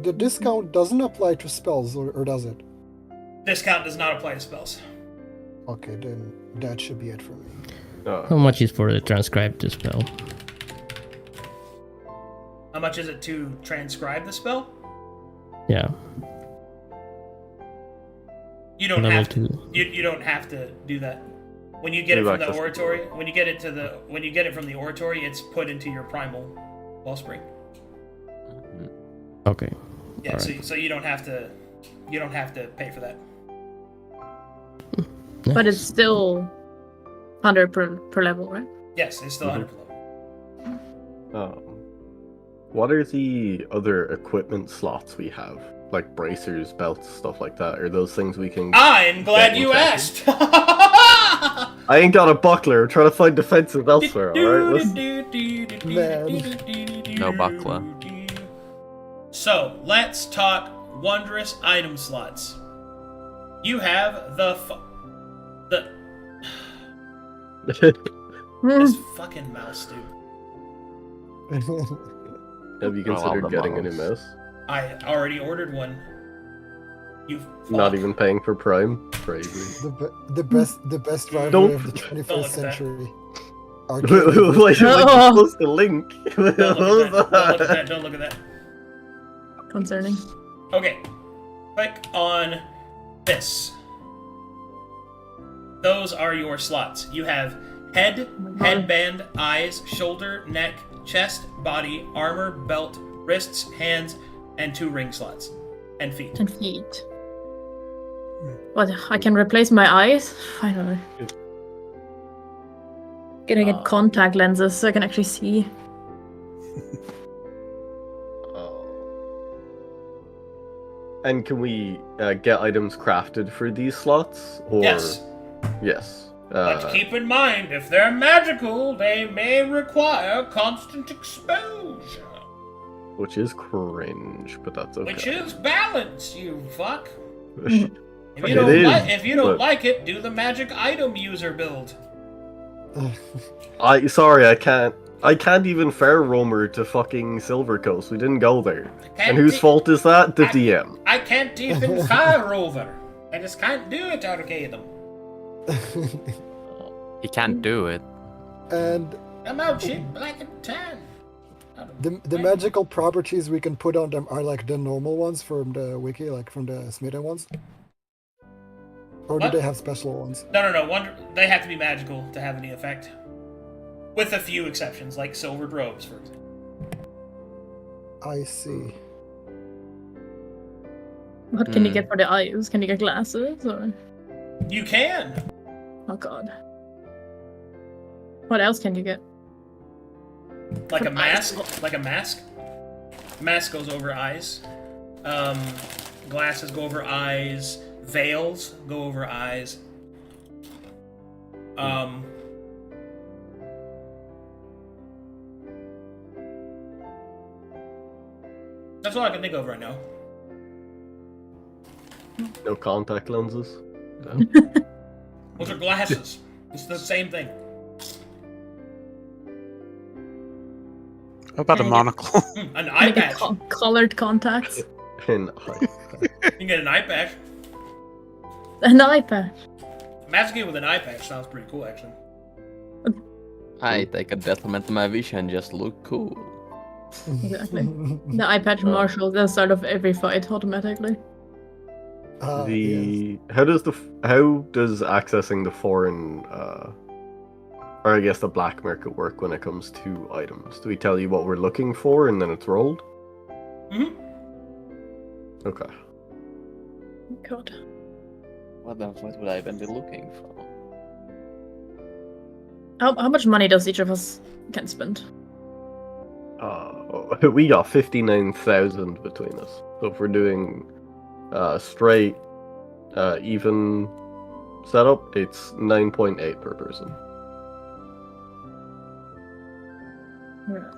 the discount doesn't apply to spells, or does it? Discount does not apply to spells. Okay, then that should be it for me. How much is for the transcribed spell? How much is it to transcribe the spell? Yeah. You don't Level have to. 2. You don't have to do that. When you get it You from the access the oratory, when you get it from the oratory, it's put into your primal wellspring. Okay. Yeah, Alright. so you don't have to pay for that. But it's Nice. still 100 per level, right? Yes, it's still 100 level. What are the other equipment slots we have? Like bracers, belts, stuff like that? Are those things we can... I'm glad you enchanted? asked. I ain't got a buckler. I'm trying to find defenses elsewhere, alright? No buckler. So, let's talk wondrous item slots. You have this fucking mouse, dude. Have you Oh, considered the getting a new mouse. mouse? I already ordered one. You Not fuck. even paying for Prime? Crazy. The best rivalry Don't- of the Don't 21st look at that. century. Like, Arcade. you're Oh. supposed to link. Don't look at that. Don't look at that. Concerning. Okay. Click on this. Those are your slots. You have head, headband, eyes, shoulder, neck, chest, body, armor, belt, wrists, hands, and 2 ring slots. And feet. And feet. What? I can replace my eyes? Finally. Gonna get contact lenses so I can actually see. And can we get items crafted for these slots? Or... Yes. Yes. But keep in mind, if they're magical, they may require constant exposure. Which is cringe, but that's okay. Which is balance, you fuck. It If you don't, is, if you don't but- like it, do the magic item user build. I can't even fair roamer to fucking Silver Coast. We didn't go there. And whose fault is that? The DM. I can't even fire over. I just can't do it, Arcadum. He can't do it. And I'm out shit black and tan. the magical properties we can put on them are like the normal ones from the wiki, like from the Smitten ones? Or What? do they have special ones? No. They have to be magical to have any effect. With a few exceptions, like silvered robes, for example. I see. What can you get for the eyes? Can you get glasses or? You can. Oh god. What else can you get? Like a For mask. eyes. Like a mask. Mask goes over eyes. Glasses go over eyes. Veils go over eyes. That's all I can think of right now. No contact lenses. Those are glasses. It's the same thing. How about a Can you get- monocle? An eye Can you get patch. colored contacts? And You can get an eye patch. An eye patch. Masking with an eye patch sounds pretty cool, actually. I take a detriment to my vision, just look cool. Exactly. The eye patch marshals the start of every fight automatically. The how does accessing the foreign or I guess the black market work when it comes to items? Do we tell you what we're looking for and then it's rolled? Mm-hmm. Okay. God. What the fuck would I even be looking for? How much money does each of us can spend? We got 59,000 between us. So if we're doing straight even setup, it's 9.8 per person.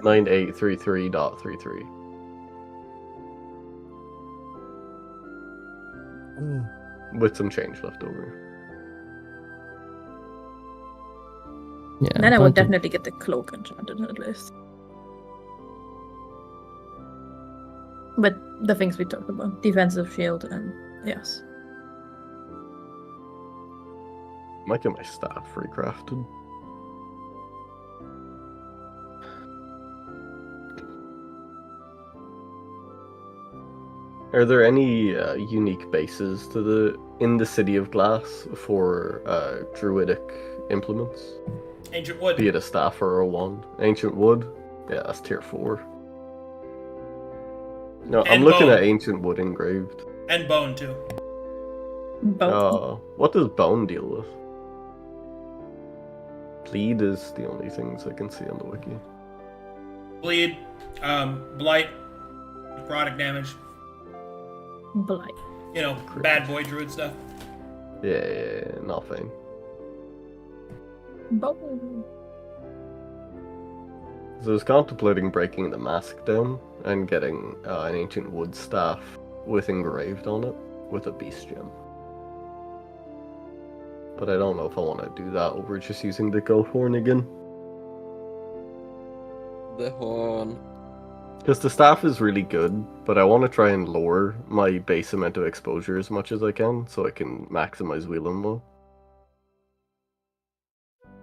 9833.33. With some change left over. Yeah. Then I I'm would trying to- definitely get the cloak enchanted at least. But the things we talked about, defensive shield and yes. Might get my staff recrafted. Are there any unique bases in the City of Glass for druidic implements? Ancient wood. Be it a staff or a wand. Ancient wood? Yeah, that's tier 4. No, I'm And looking bone. at ancient wood engraved. And bone, too. Both. What does bone deal with? Bleed is the only things I can see on the wiki. Bleed, blight, necrotic damage. Blight. You know, bad boy druid stuff. Yeah, nothing. Bone. So I was contemplating breaking the mask down and getting an ancient wood staff with engraved on it with a beast gem. But I don't know if I want to do that over just using the goat horn again. The horn. Because the staff is really good, but I want to try and lower my base amount of exposure as much as I can so I can maximize wheeling more.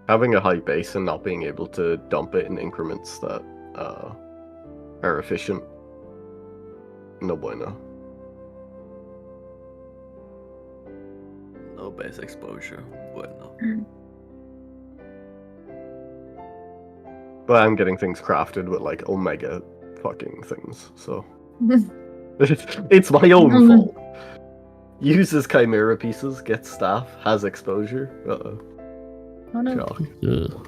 Having a high base and not being able to dump it in increments that are efficient. No bueno. No base exposure. Bueno. But I'm getting things crafted with like omega fucking things, so it's my own fault. Uses chimera pieces, gets staff, has exposure. Oh no. Shock. Ugh.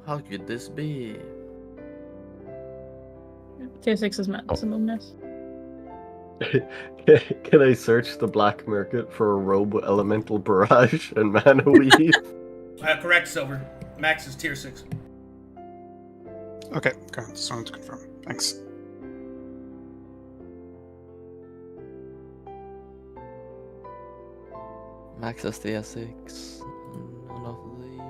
How could this be? Tier 6 is maximum, yes. Can I search the black market for a robe with elemental barrage and mana weave? Correct, Silver. Max is tier 6. Okay, just wanted to confirm. Thanks. Max is tier 6. None of these.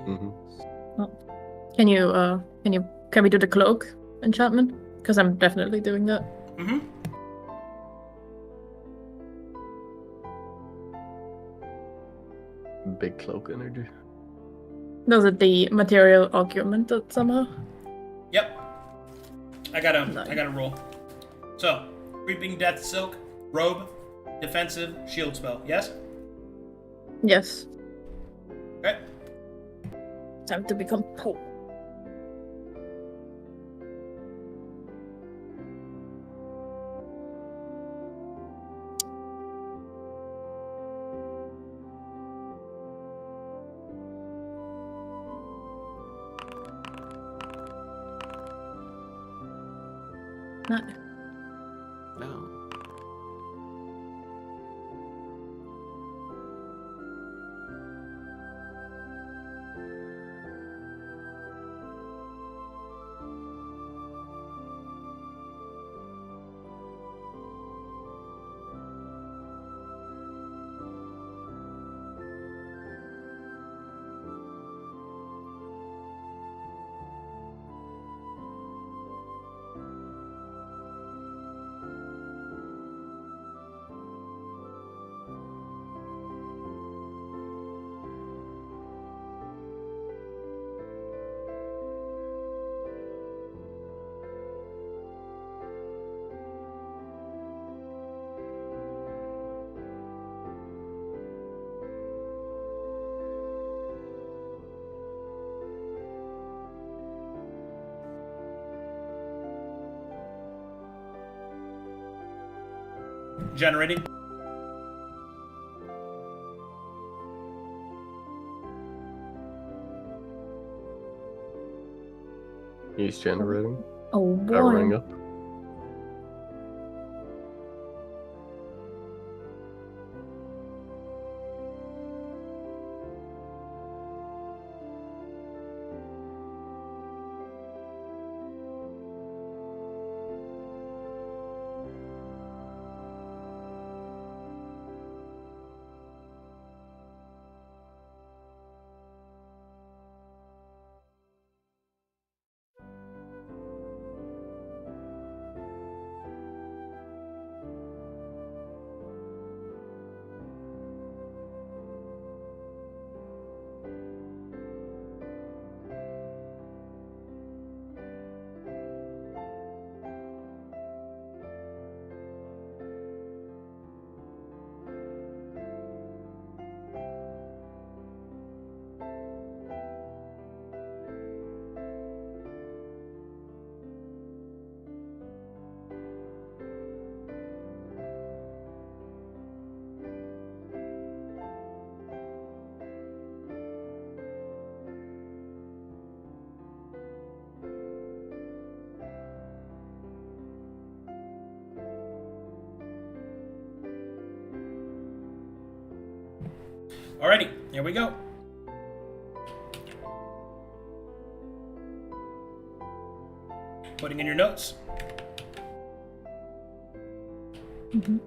Can we do the cloak enchantment? Because I'm definitely doing that. Mm-hmm. Big cloak energy. Does it the material augmented somehow? Yep. I gotta Nice. roll. So, Creeping Death Silk, Robe, Defensive, Shield spell. Yes? Yes. Okay. Time to become Pope. No. No. Generating. He's generating. Oh Powering boy. up. Alrighty, here we go. Putting in your notes. Mhm.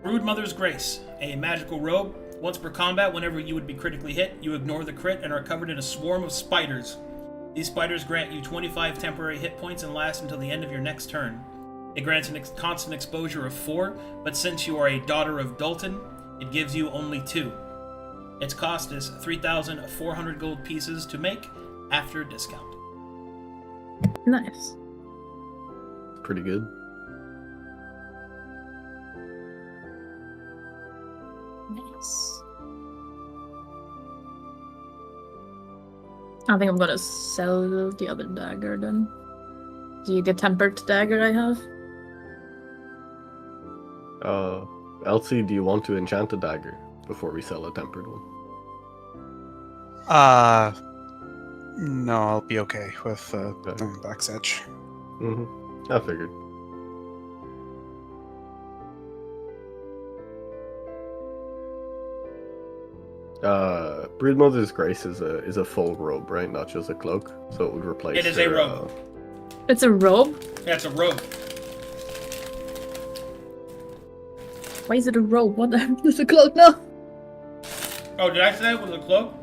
Broodmother's Grace, a magical robe. Once per combat, whenever you would be critically hit, you ignore the crit and are covered in a swarm of spiders. These spiders grant you 25 temporary hit points and last until the end of your next turn. It grants a constant exposure of 4, but since you are a daughter of Dalton, it gives you only 2. Its cost is 3,400 gold pieces to make after discount. Nice. Pretty good. Nice. I think I'm gonna sell the other dagger then. The tempered dagger I have. Elsie, do you want to enchant a dagger before we sell a tempered one? No, I'll be okay with the Black's Edge. Mm-hmm. I figured. Broodmother's Grace is a full robe, right? Not just a cloak. So it would replace. It is a robe. It's a robe? Yeah, it's a robe. Why is it a robe? What the hell is a cloak now? Oh, did I say it was a cloak?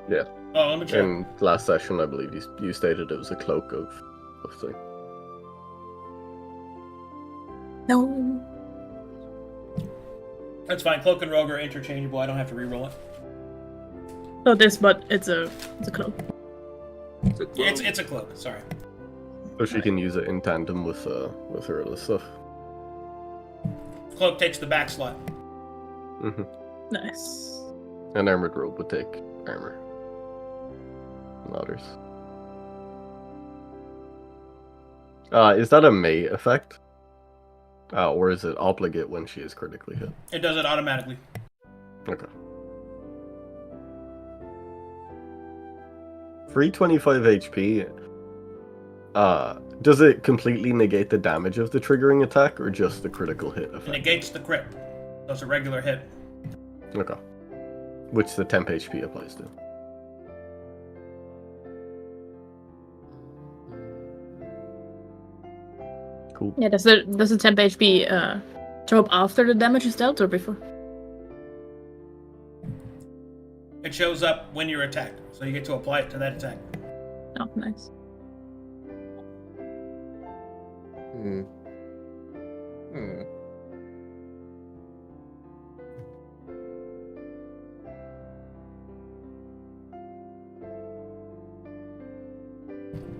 Yeah. Oh, let me check. In last session, I believe you stated it was a cloak of thing. No. That's fine. Cloak and rogue are interchangeable. I don't have to reroll it. Oh, but it's a cloak. It's a cloak. Sorry. So she can use it in tandem with her other stuff. Cloak takes the back slot. Mm-hmm. Nice. An armored robe would take armor. And others. Is that a May effect? Or is it obligate when she is critically hit? It does it automatically. Okay. 325 HP. Does it completely negate the damage of the triggering attack, or just the critical hit It effect? negates the crit. So it's a regular hit. Okay. Which the temp HP applies to. Cool. Yeah, does the temp HP show up after the damage is dealt or before? It shows up when you're attacked. So you get to apply it to that attack. Oh, nice.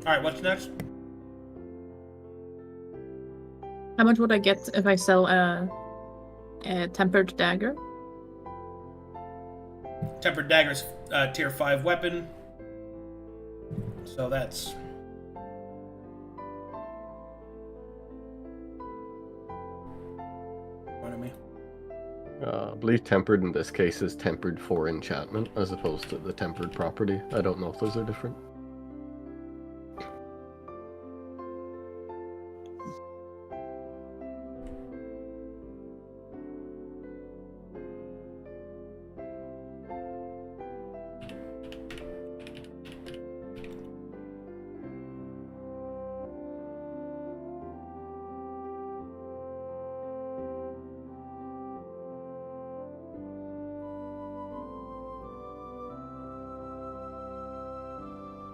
Alright, what's next? How much would I get if I sell a tempered dagger? Tempered Dagger's tier 5 weapon. So that's... What me? I believe tempered in this case is tempered for enchantment as opposed to the tempered property. I don't know if those are different.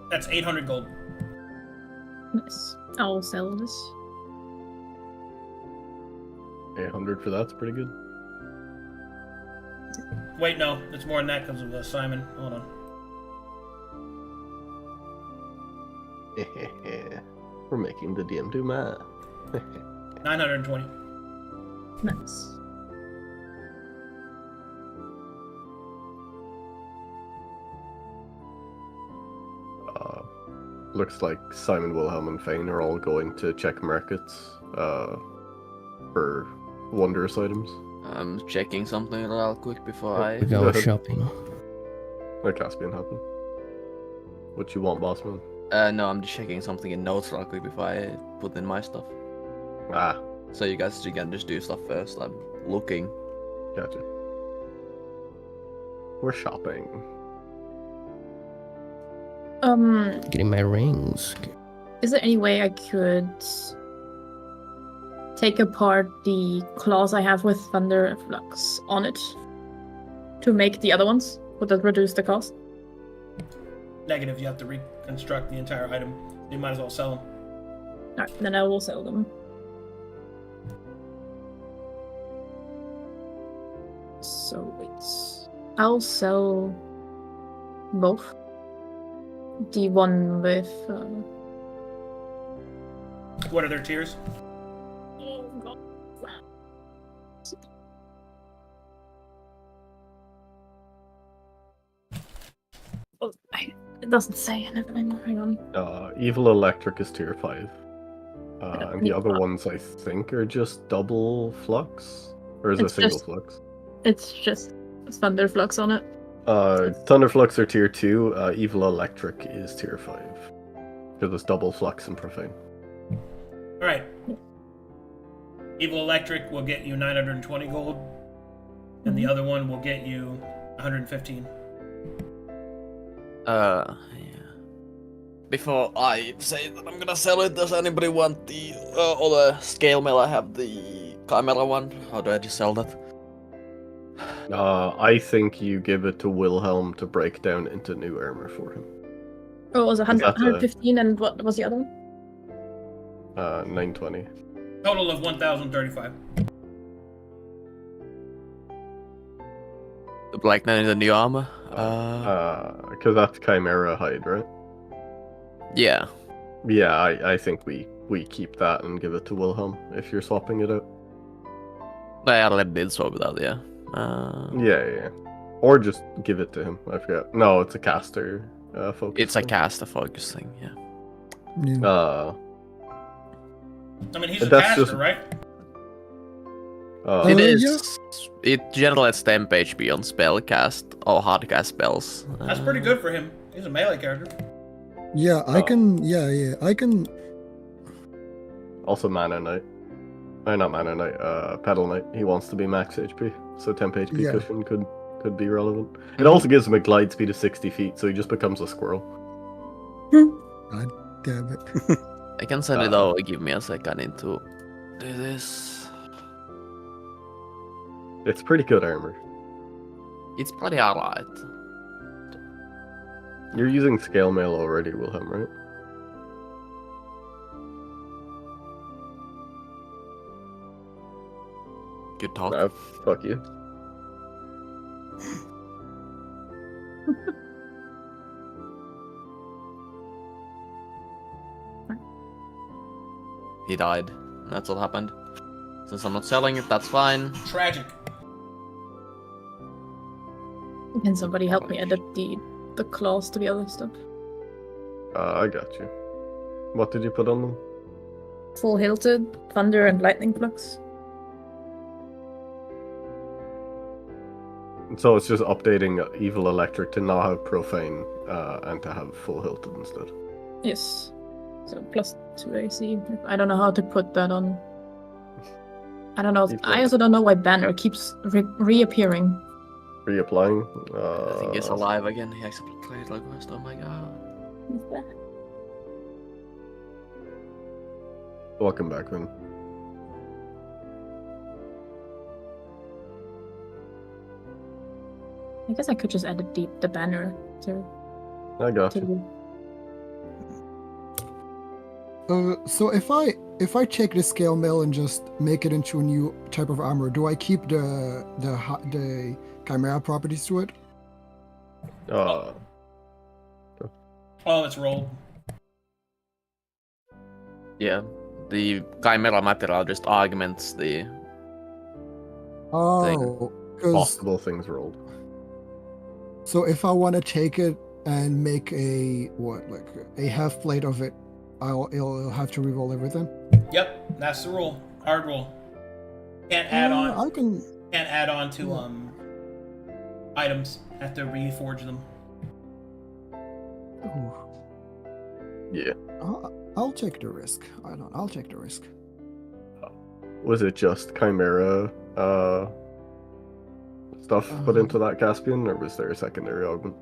That's 800 gold. Nice. I'll sell this. 800 for that's pretty good. Wait, no, it's more than that because of Simon. Hold on. We're making the DM do math. 920. Nice. Looks like Simon, Wilhelm, and Fane are all going to check markets for wondrous items. I'm checking something real quick before I... We go shopping. Let Caspian happen. What you want, boss man? No, I'm just checking something in notes real quick before I put in my stuff. Ah, So you guys can just do stuff first. I'm looking. gotcha. We're shopping. Getting my rings. Is there any way I could take apart the claws I have with Thunder Flux on it to make the other ones? Would that reduce the cost? Negative, you have to reconstruct the entire item. You might as well sell them. Alright, then I will sell them. So it's... I'll sell both. The one with... What are their tiers? Oh, God. Oh, it doesn't say anything. Hang on. Evil Electric is tier 5. And the other ones I think are just double flux? Or is it It's single just- flux? It's just Thunder Flux on it. Thunderflux are tier 2, Evil Electric is tier 5. Because it's double flux and profane. Alright. Evil Electric will get you 920 gold. And the other one will get you 115. Yeah. Before I say that I'm gonna sell it, does anybody want the other scale mail? I have the Chimera one. How do I just sell that? I think you give it to Wilhelm to break down into new armor for him. Oh, it was 100, That's a- 115, and what was the other one? 920. Total of 1,035. The Black Knight in the new armor? Because that's Chimera hide, right? Yeah. Yeah, I think we keep that and give it to Wilhelm if you're swapping it out. I already did swap it out, yeah. Yeah. Or just give it to him. I forget. No, it's a caster focus. It's a thing. caster focus thing, yeah. Yeah. I mean, he's a That's caster, just- right? It yeah. is. It generally has temp HP on spell cast or hard cast spells. That's pretty good for him. He's a melee character. Yeah, I Oh. can. Yeah, I can. Also Mana Knight. Not Mana Knight, Pedal Knight. He wants to be max HP, so temp HP Yeah. cushion could be relevant. It also gives him a glide speed of 60 feet, so he just becomes a squirrel. God damn it. I can send it over. Give me a second into do this. It's pretty good armor. It's pretty alright. You're using scale mail already, Wilhelm, right? Good talk. Nah, fuck you. he died. That's what happened. Since I'm not selling it, that's fine. Tragic. Can somebody help me edit the claws to the other stuff? I got you. What did you put on them? Full hilted, thunder, and lightning flux. So it's just updating Evil Electric to not have Profane and to have Full Hilted instead. Yes. So +2 AC. I don't know how to put that on. I don't know. I also don't know why Banner keeps reappearing. Reapplying? I think he's alive again. He actually played like West. Oh my god. Welcome back then. I guess I could just edit the banner to. I got you. So if I take the scale mail and just make it into a new type of armor, do I keep the chimera properties to it? Oh, it's rolled. Yeah, the chimera material just augments the Oh, 'cause- Possible things rolled. so if I want to take it and make a half plate of it, I'll have to reroll everything. Yep, that's the rule. Hard rule. Can't add on. I can. Can't add on to items. Have to reforge them. Ooh, Yeah. I'll take the risk. I'll take the risk. Was it just Chimera stuff put into that Caspian, or was there a secondary augment?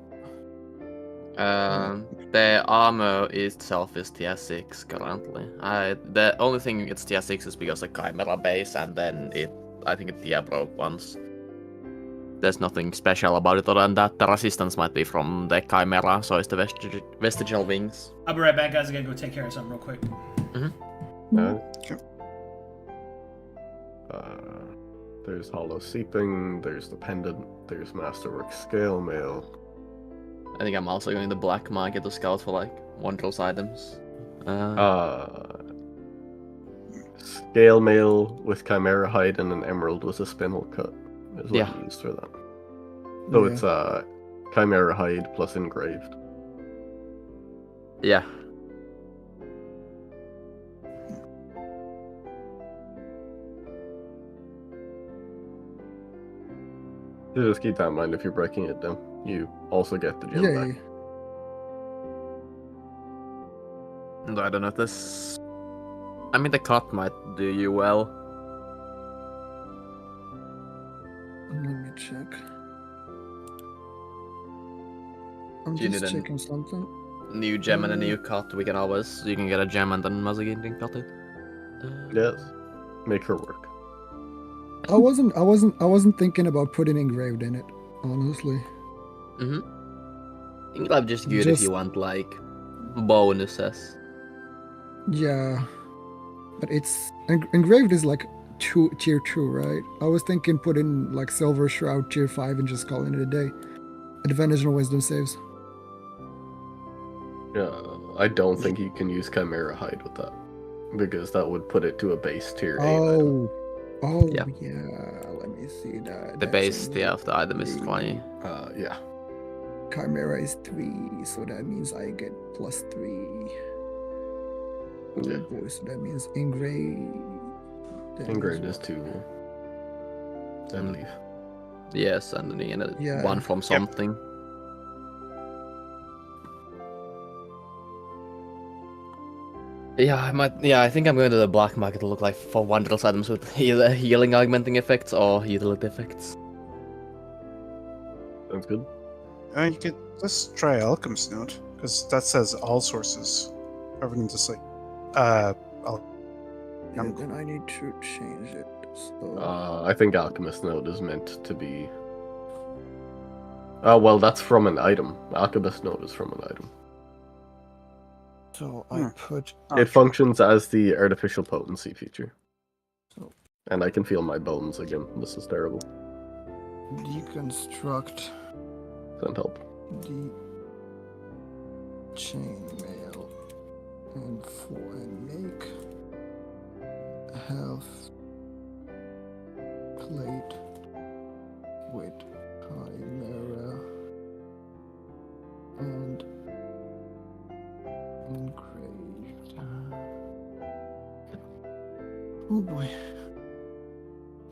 The armor itself is tier 6 currently. The only thing it's tier 6 is because the chimera base, and then I think it tier broke once. There's nothing special about it other than that. The resistance might be from the chimera, so it's the vestigial wings. I'll be right back, guys. I gotta go take care of something real quick. Sure. There's Hollow Seeping, there's the Pendant, there's Masterwork Scale Mail. I think I'm also going to black market to scout for like wondrous items. Scale Mail with Chimera Hide and an Emerald with a Spinel Cut is what you used for that. So Yeah. it's Chimera Hide plus Engraved. Yeah. So just keep that in mind if you're breaking it down. You also get the gem Yeah. back. And I don't know if this. I mean, the cut might do you well. Let me check. I'm You just didn't- checking something. New gem and a new cut. We can always. You can get a gem and then Mazagin can cut it. Yes. Make her work. I wasn't thinking about putting engraved in it, honestly. Engraved just good if Just- you want like bonuses. Yeah, but it's engraved is like tier 2, right? I was thinking put in like Silver Shroud tier 5 and just calling it a day. Advantage on wisdom saves. Yeah, I don't think you can use Chimera Hide with that. Because that would put it to a base tier 8 item. Oh Yeah. yeah. Let me see that. The That's base in tier of the item is 20. Yeah. Chimera is 3, so that means I get +3. Yeah. Oh boy, so that means engraved. That Engraved means is 2, I believe. Yes, and then you get Yeah. one from something. Yeah, I might. Yeah, I think I'm going to the black market to look like for wondrous items with either healing augmenting effects or utility effects. Sounds good. You could just try Alchemist Note, because that says all sources. Rather than just like, Yeah, then I need to change it. So I think Alchemist Note is meant to be... well, that's from an item. Alchemist Note is from an item. I put It functions as the artificial potency feature. So- And I can feel my bones again. This is terrible. deconstruct Doesn't help. the chain mail and make health plate with Chimera and engraved. Oh boy.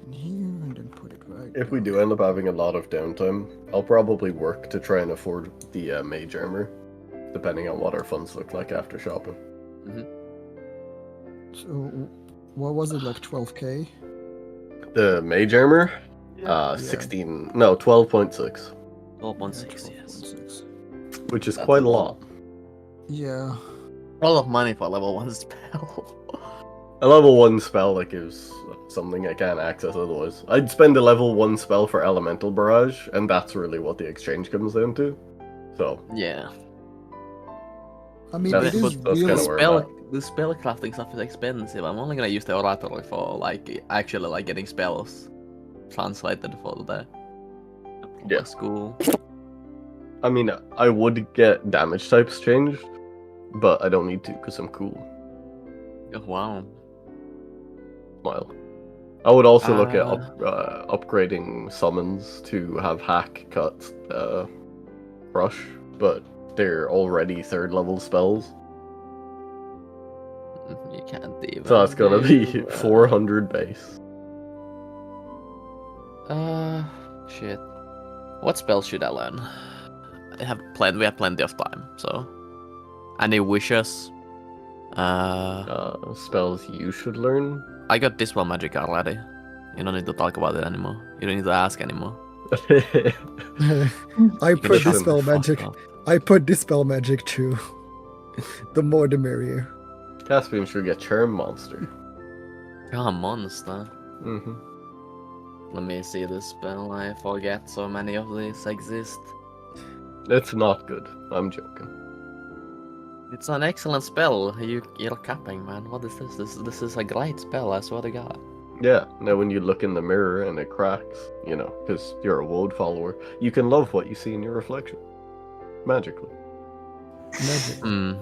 In here and then put it right. If we down. do end up having a lot of downtime, I'll probably work to try and afford the mage armor, depending on what our funds look like after shopping. So, what was it, like 12k? The mage armor, Yeah. 16, no, 12.6, 12.6, yes. 12.6. which is That's quite a a lot. lot. Yeah. A lot of money for a level 1 spell. A level 1 spell that gives something I can't access otherwise. I'd spend a level 1 spell for Elemental Barrage, and that's really what the exchange comes down to. So, Yeah. I mean, That's- it is that's really. kinda where I'm at. The spell crafting stuff is expensive. I'm only gonna use the oratory for actually getting spells translated for the Yeah. school. I mean, I would get damage types changed, but I don't need to because I'm cool. Oh, wow. Smile. I would also look at upgrading summons to have hack, cut, crush, but they're already 3rd level spells. You can't even. So that's gonna do, be 400 base. Shit. What spells should I learn? We have plenty of time, so. Any wishes? Spells you should learn. I got Dispel Magic already. You don't need to talk about it anymore. You don't need to ask anymore. I You can put just Dispel fuck Magic. off. I put Dispel Magic too. The more the merrier. Caspian should get Charm Monster. Ah, monster. Mm-hmm. Let me see this spell. I forget so many of these exist. It's not good. I'm joking. It's an excellent spell. You're capping, man. What is this? This is a great spell. I swear to God. Yeah, now when you look in the mirror and it cracks, you know, because you're a Woad follower, you can love what you see in your reflection. Magically. Magic. Hmm.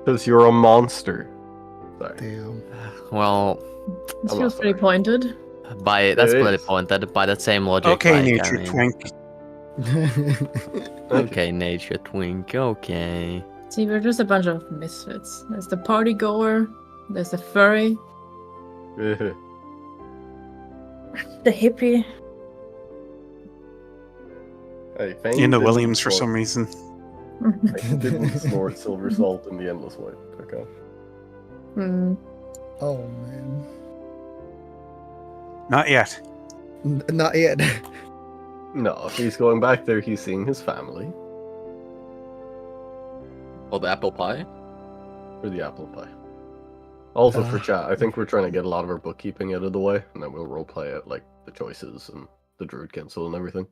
Because you're a monster. Sorry. Damn. Well, This I'm feels not pretty sorry. pointed. that's It pretty is. pointed. By that same logic. Okay, like, nature I mean- twink. Okay, nature twink. Okay. See, we're just a bunch of misfits. There's the party goer, there's the furry, the hippie. Hey, Fang You know didn't Williams for snort- some reason. Fang didn't snort silver salt in the Endless Void. Okay. Hmm. Oh man. Not yet. Not yet. No, if he's going back there, he's seeing his family. Or the apple pie. For the apple pie. Also for Uh. chat, I think we're trying to get a lot of our bookkeeping out of the way, and then we'll roleplay it, like the choices and the Druid Council and everything.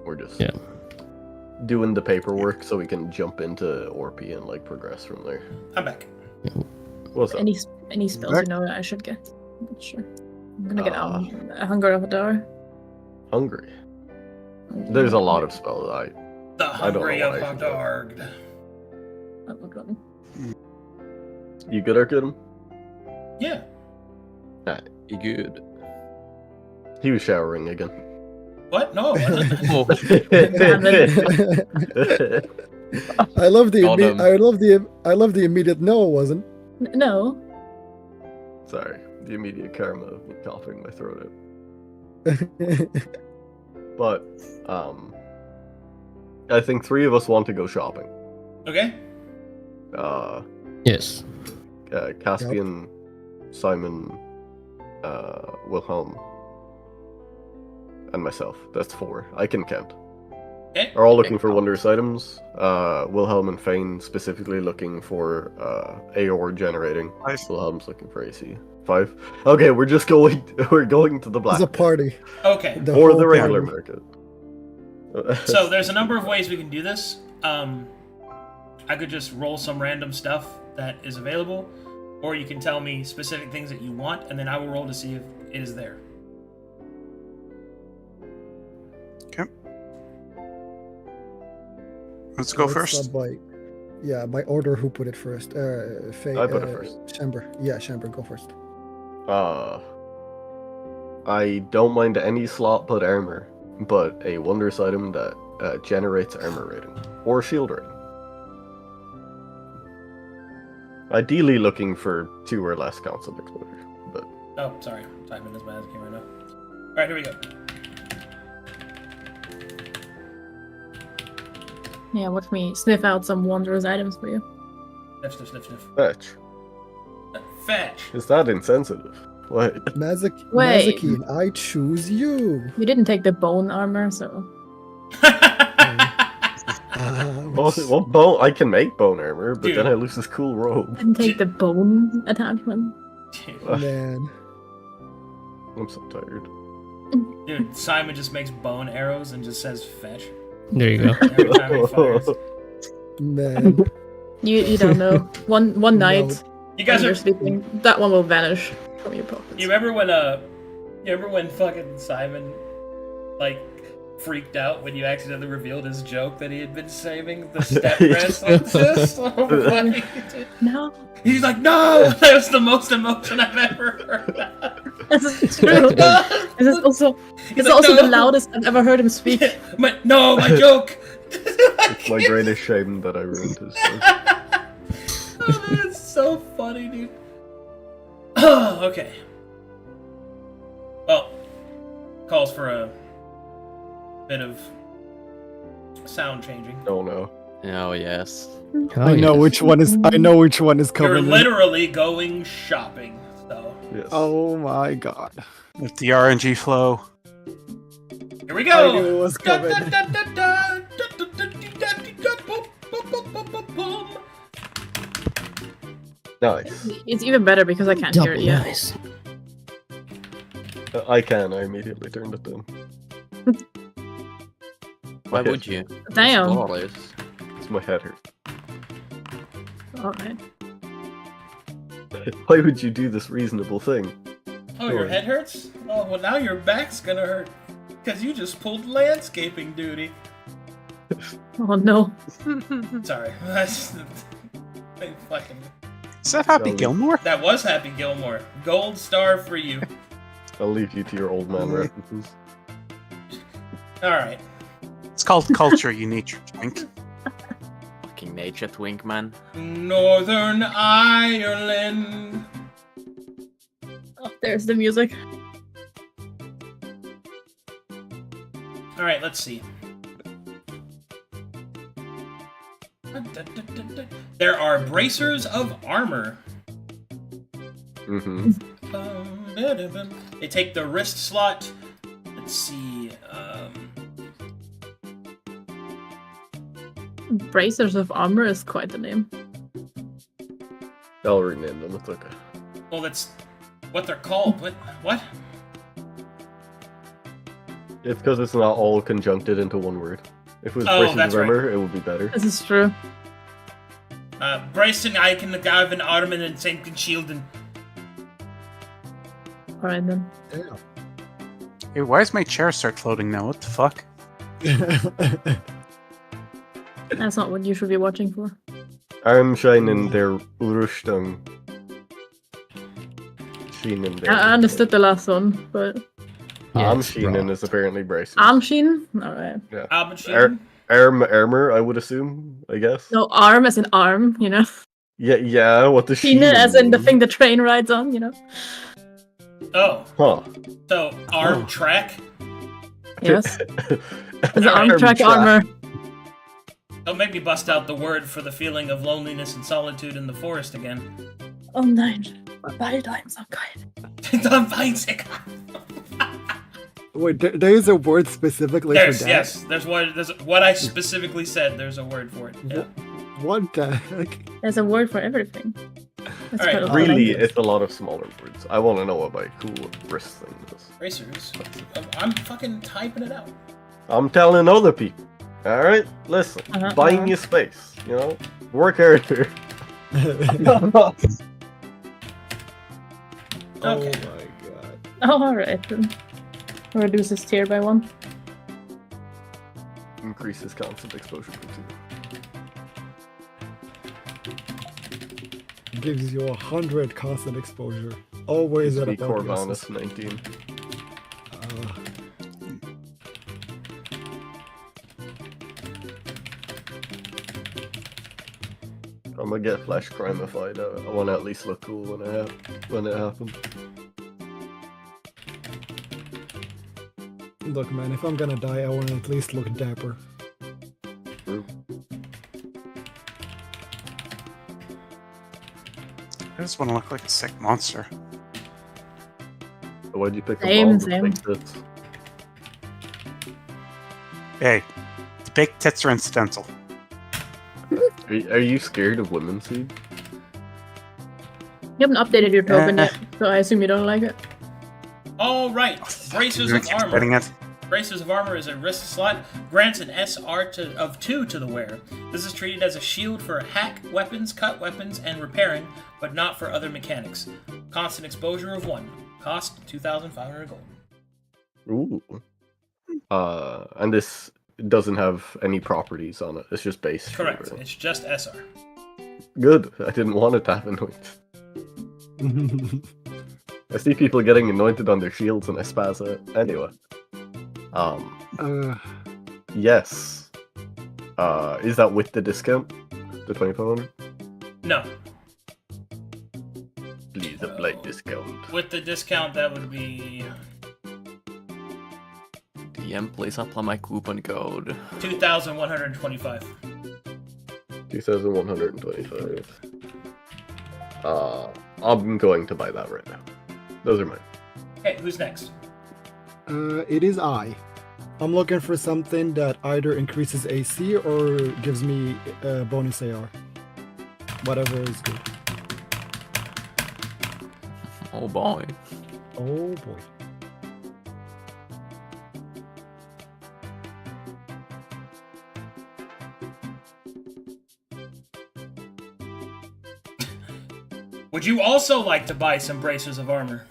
We're just Yeah. doing the paperwork so we can jump into Orpy and like progress from there. I'm back. What's up? Any spells Back. you know that I should get? I'm not sure. I'm gonna get Uh, a Hunger of a Dar. Hungry. There's a lot of spells I The I don't Hungry know of what I should do. Hadargd. You good, Arcadum? Yeah. You good. He was showering again. What? No, it wasn't. Oh, I love the Got him. I love the immediate no, it wasn't. No. Sorry, the immediate karma of me coughing my throat out. But I think 3 of us want to go shopping. Okay. Yes. Caspian, Simon, Wilhelm, and myself. That's 4. I can count. Okay. Are all looking for wondrous items. Wilhelm and Fane specifically looking for AOR generating. Five. Wilhelm's looking for AC. 5. Okay, we're just going. We're going to the black It's a party. Okay. or whole the regular party. market. So there's a number of ways we can do this. I could just roll some random stuff that is available, or you can tell me specific things that you want, and then I will roll to see if it is there. Okay. Let's go Let's first. start by order. Who put it first? I put it first. Chamber. Yeah, Chamber, go first. I don't mind any slot but armor, but a wondrous item that generates armor rating or shield rating. Ideally looking for 2 or less constant exposure, but Oh, sorry. Typing as bad as I can right now. Alright, here we go. Yeah, watch me sniff out some wondrous items for you. Sniff, sniff, sniff, sniff. fetch. Fetch! Is that insensitive? What? Wait. Mazakine, I choose you. You didn't take the bone armor, so. Well, bone. I can make bone armor, but Dude. then I lose this cool robe. Didn't take the bone attachment. Man. I'm so tired. Dude, Simon just makes bone arrows and just says fetch There you go. every time he fires. Man. You don't know. One night You guys when are. you're sleeping, that one will vanish from your pockets. You remember when fucking Simon like freaked out when you accidentally revealed his joke that he had been saving the step rest? That's so funny, dude. No, He's like, no! That was the most emotion I've ever heard. this is true. This is also, He's it's like, also no. the loudest I've ever heard him speak. my joke! It's my greatest shame that I ruined his joke. Oh, that's so funny, dude. Okay. Well, calls for a bit of sound changing. Oh no. Oh yes. Oh, I know yes. which one is. I know which one is You're coming. in. literally going shopping, so Yes. Oh my god. With the RNG flow. here we I go. knew it was coming. Nice. It's even better because I can't hear Double it yet. nice. I can. I immediately turned it down. Why Okay. would you? Damn. Flawless. It's my head hurt. Alright. Why would you do this reasonable thing? Oh, your head hurts? Oh, well, now your back's gonna hurt. Because you just pulled landscaping duty. Oh no. Sorry. Fucking... Is that Happy No. Gilmore? That was Happy Gilmore. Gold star for you. I'll leave you to your old man references. Alright. It's called Culture, you nature twink. Fucking nature twink, man. Northern Ireland. Oh, there's the music. Alright, let's see. There are bracers of armor. Mm-hmm. They take the wrist slot. Let's see. Bracers of armor is quite the name. I'll rename them. It's okay. Well, that's what they're called. What? It's because it's not all conjuncted into one word. If it was Oh, braces that's of right. armor, it would be better. This is true. Bracing Icon, the Gavin, Ottoman, and Saint Shieldin. Alright then. Hey, why does my chair start floating now? What the fuck? That's not what you should be watching for. Armscheinen der Rüstung. Schienen der I understood the last one, but Armschienen is apparently braces. Armschienen? Alright. Abendschieldin. Armor, I would assume, I guess. No, arm as in arm, you know? Yeah, what the Schiene as in the thing the train rides on, you know? Oh, Huh. so arm track. Yes. It's arm track armor. Don't make me bust out the word for the feeling of loneliness and solitude in the forest again. Oh nein. Beide Einsamkeit. I'm fine, sick. Wait, there is a word specifically for that. Yes, there's what I specifically said. There's a word for it. Yeah. What the heck? There's a word for everything. That's Alright, quite a lot. Really, it's a lot of smaller words. I want to know what my cool wrist thing is. Racers. I'm fucking typing it out. I'm telling other people. Alright? Listen. Buying your space. You know? Work harder. Oh Okay. my god. Oh, alright then. Reduce this tier by 1. Increases constant exposure for 2. Gives you 100 constant exposure. always at Be about Corvanus 19. I'm gonna get flesh crimified. I want to at least look cool when it happens. Look, man, if I'm gonna die, I want to at least look dapper. True. I just want to look like a sick monster. Why'd you pick Same, a ball same. with big tits? Hey, the big tits are incidental. Are you scared of women, Seed? You haven't updated your token Eh. yet, so I assume you don't like it. All right, Bracers You're of keep spreading Armor. it. Bracers of Armor is a wrist slot, grants an SR of 2 to the wearer. This is treated as a shield for hack weapons, cut weapons, and repairing, but not for other mechanics. Constant exposure of 1. Cost 2,500 gold. Ooh. And this doesn't have any properties on it. It's just base. Correct. shield, right? It's just SR. Good. I didn't want it to have anoint. I see people getting anointed on their shields and I spaz it. Anyway. Yes. Is that with the discount? The 2,500? No. Please apply discount. With the discount, that would be DM, please apply my coupon code. 2,125. 2,125. I'm going to buy that right now. Those are mine. Okay, who's next? It is I. I'm looking for something that either increases AC or gives me bonus AR. Whatever is good. Oh boy. Oh boy. Would you also like to buy some Bracers of Armor?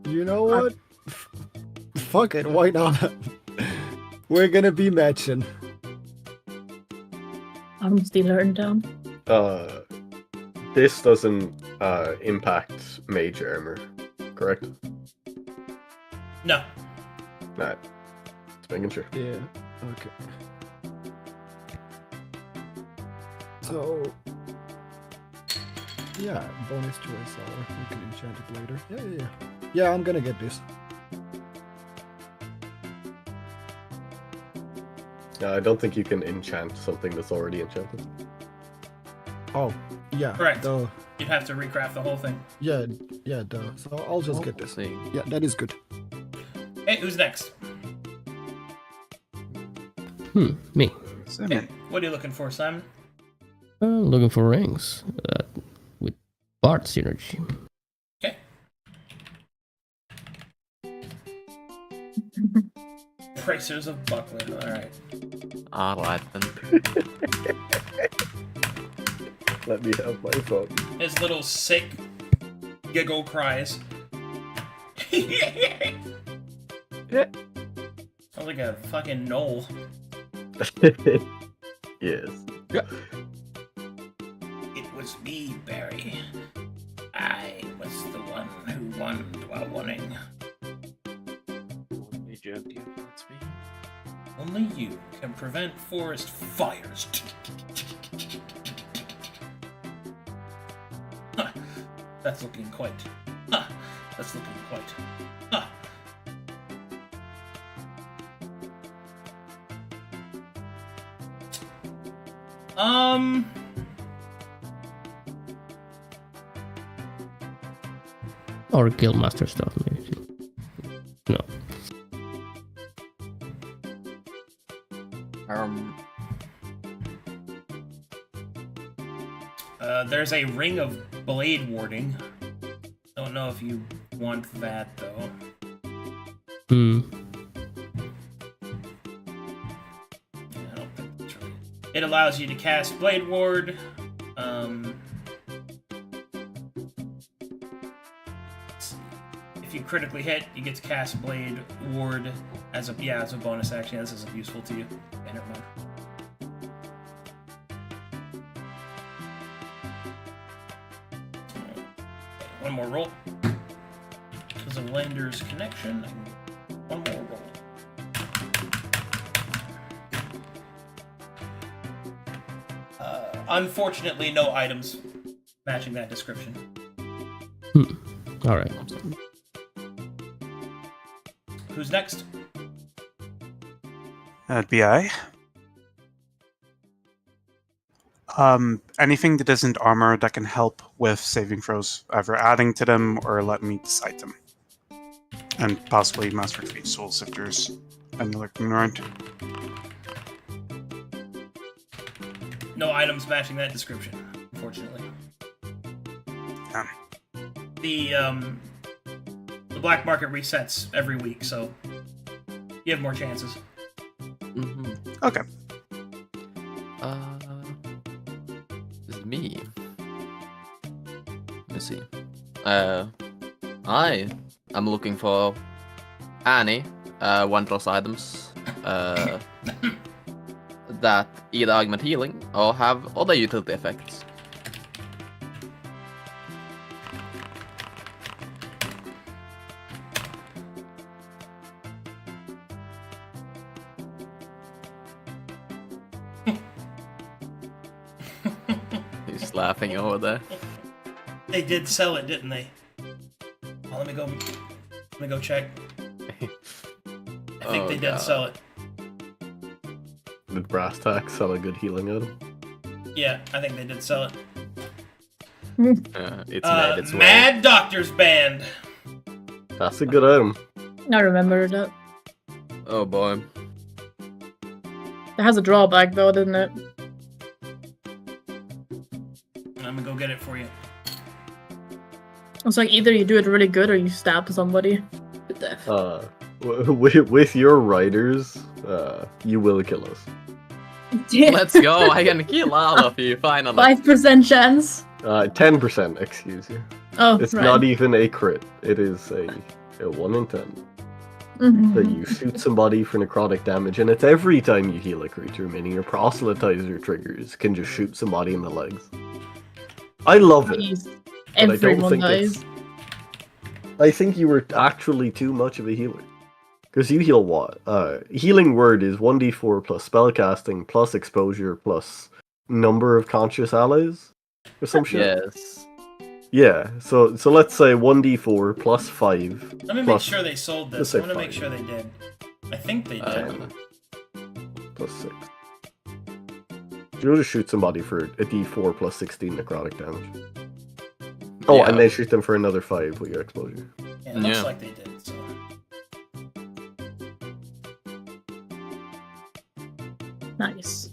You know what? Fuck it, why not? We're gonna be matching. I'm still hurting down. This doesn't impact mage armor, correct? No. Nah. Just making sure. Yeah, okay. So, yeah, bonus to SR. We can enchant it later. Yeah. Yeah, I'm gonna get this. I don't think you can enchant something that's already enchanted. Oh, yeah. Correct. Duh. You'd have to recraft the whole thing. Yeah, duh. So I'll just get this. See. Yeah, that is good. Hey, who's next? Me. Okay. What are you looking for, Simon? Looking for rings with Bard synergy. Okay. Bracers of Buckler. Alright. Alright then. Let me have my phone. His little sick giggle cries. Sounds like a fucking knoll. Yes. It was me, Barry. I was the one who won while winning. Only you can prevent forest fires. Huh. That's looking quite. Huh. That's looking quite. Huh. Or Guildmaster stuff, maybe. No. There's a ring of blade warding. Don't know if you want that though. Hmm. Yeah, I don't think that's right. It allows you to cast blade ward. If you critically hit, you get to cast blade ward as a bonus action. This isn't useful to you. Okay, never mind. more roll. Because of Lander's connection. One more roll. Unfortunately, no items matching that description. All right. Who's next? BI. Anything that isn't armor that can help with saving throws, either adding to them or letting me decide them. And possibly Master Feat Souls if there's any lurking around. No items matching that description, unfortunately. Damn. The black market resets every week, so you have more chances. Okay. This is me. Let's see. I am looking for any one of those items that either augment healing or have other utility effects. He's laughing over there. They did sell it, didn't they? Oh, let me go check. I think they did sell it. Did Brass Tack sell a good healing item? Yeah, I think they did sell it. It's made its way. Mad Doctor's Band. That's a good item. I remember that. Oh boy. It has a drawback though, doesn't it? I'm gonna go get it for you. It's like either you do it really good or you stab somebody to death. With your riders, you will kill us. Let's go! I can kill all of you finally. 5% chance. 10%, excuse you. Oh, It's right. not even a crit. It is a 1 in 10. Mhm. That you shoot somebody for necrotic damage, and it's every time you heal a creature, meaning your proselytizer triggers can just shoot somebody in the legs. I love it. Jeez. but I don't Everyone think dies. I think you were actually too much of a healer. Because you heal what? Healing word is 1d4 plus spellcasting plus exposure plus number of conscious allies? Or some shit? Yes. Yeah, so let's say 1d4 plus 5. Let me make plus, sure they sold let's this. say I want to make 5. sure they did. I think they did. Plus 6. You'll just shoot somebody for a d4 plus 16 necrotic damage. Oh, Yeah. and then shoot them for another 5 with your exposure. Yeah, it looks Yeah. like they did. So. Nice.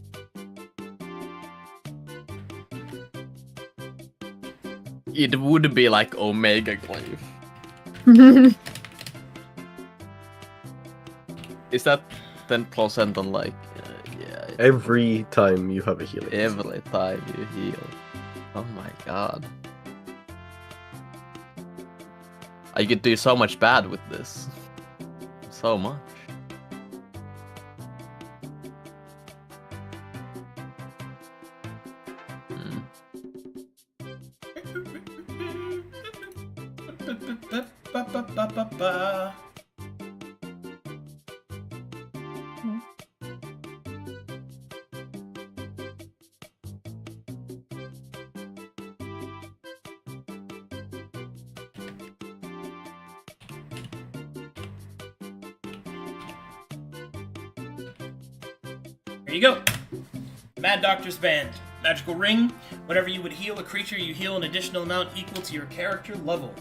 It would be like Omega Glaive. Is that 10% on like... yeah. Every time you have a healing. Every time you heal. Oh my god. I could do so much bad with this. So much. Here you go. Mad Doctor's Band. Magical ring. Whenever you would heal a creature, you heal an additional amount equal to your character level.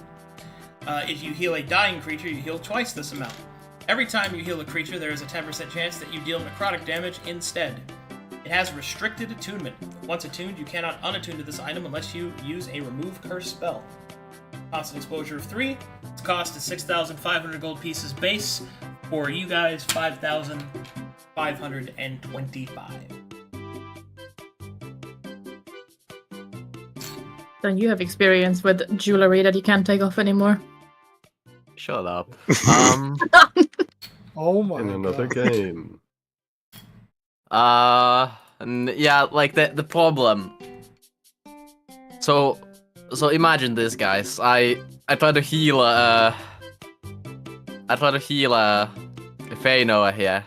If you heal a dying creature, you heal twice this amount. Every time you heal a creature, there is a 10% chance that you deal necrotic damage instead. It has restricted attunement. Once attuned, you cannot unattune to this item unless you use a remove curse spell. Constant exposure of 3. Its cost is 6,500 gold pieces base. For you guys, 5,525. Then you have experience with jewelry that you can't take off anymore. Shut up. Oh my In another god. game. Yeah, like the problem. So imagine this, guys. I I try to heal. I try to heal Feinoa here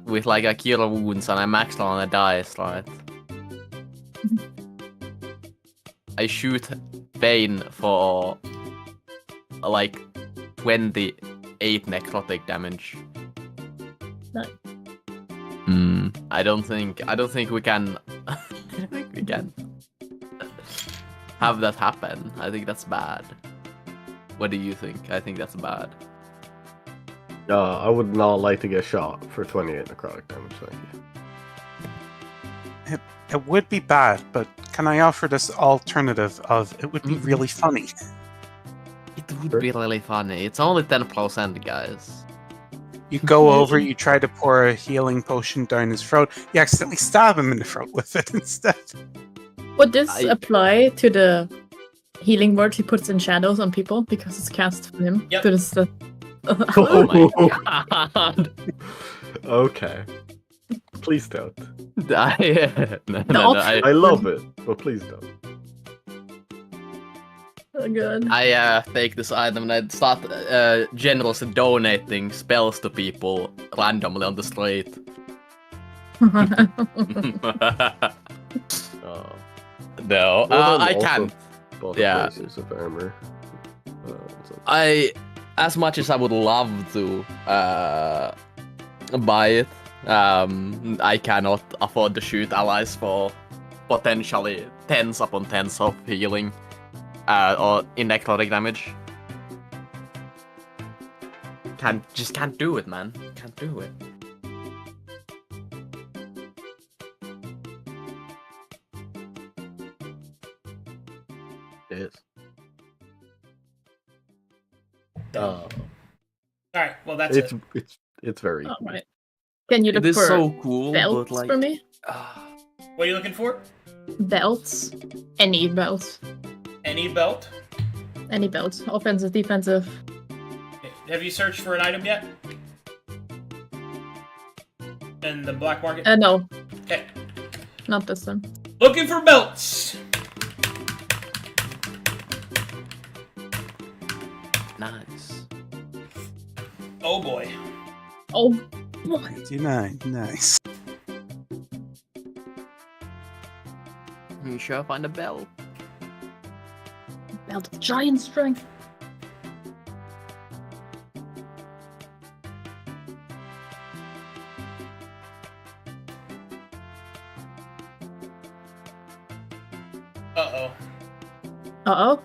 with like a cure wounds, and I max on a dice, right? I shoot Bane for like 28 necrotic damage. Nice. I don't think we can. I don't think we can have that happen. I think that's bad. What do you think? I think that's bad. I would not like to get shot for 28 necrotic damage, thank you. It would be bad, but can I offer this alternative of it would be really funny? It would be really funny. It's only 10%, guys. You go over, you try to pour a healing potion down his throat, you accidentally stab him in the throat with it instead. Would this apply to the healing word he puts in shadows on people because it's cast from him? Yep. So this, Oh my god. Okay. Please don't. No, I love it, but please don't. Oh, good. I take this item and I start generously donating spells to people randomly on the street. No, I can't. Yeah. Of armor. As much as I would love to buy it, I cannot afford to shoot allies for potentially tens upon tens of healing or in necrotic damage. Just can't do it, man. Can't do it. It is. Alright, well that's It's it. it's very All cool. right. Can you look It is for so cool, belts but like, for me? What are you looking for? Belts. Any belts. Any belt? Any belts. Offensive, defensive. Okay. Have you searched for an item yet? In the black market? No, Okay. not this one. Looking for belts! nice. Oh boy. Oh, boy. 99, nice. You sure find a bell? Belt of giant strength. Uh-oh. Uh-oh.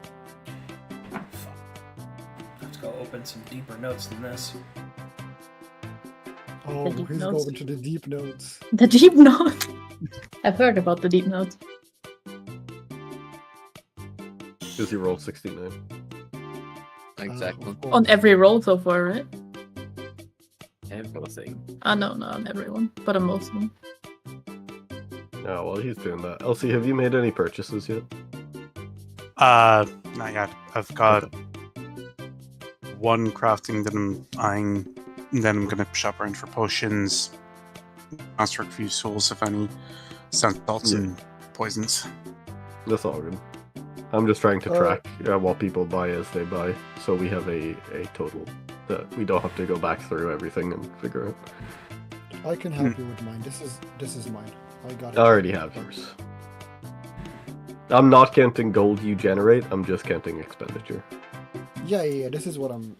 Let's go open some deeper notes than this. Oh, deep he's notes. going to the deep notes. The deep note. I've heard about the deep note. Because he rolled 69. Exactly. Of course. On every roll so far, right? Everything. No, not on everyone, but on most of them. Oh, well, he's doing that. Elsie, have you made any purchases yet? Not yet. I've got one crafting that I'm eyeing, and then I'm gonna shop around for potions, master a few souls if any, scent salts and poisons. That's all good. I'm just trying to track what people buy as they buy, so we have a total that we don't have to go back through everything and figure out. I can help you with mine. This is mine. I got it. I already have yours. I'm not counting gold you generate, I'm just counting expenditure. Yeah. This is what I'm.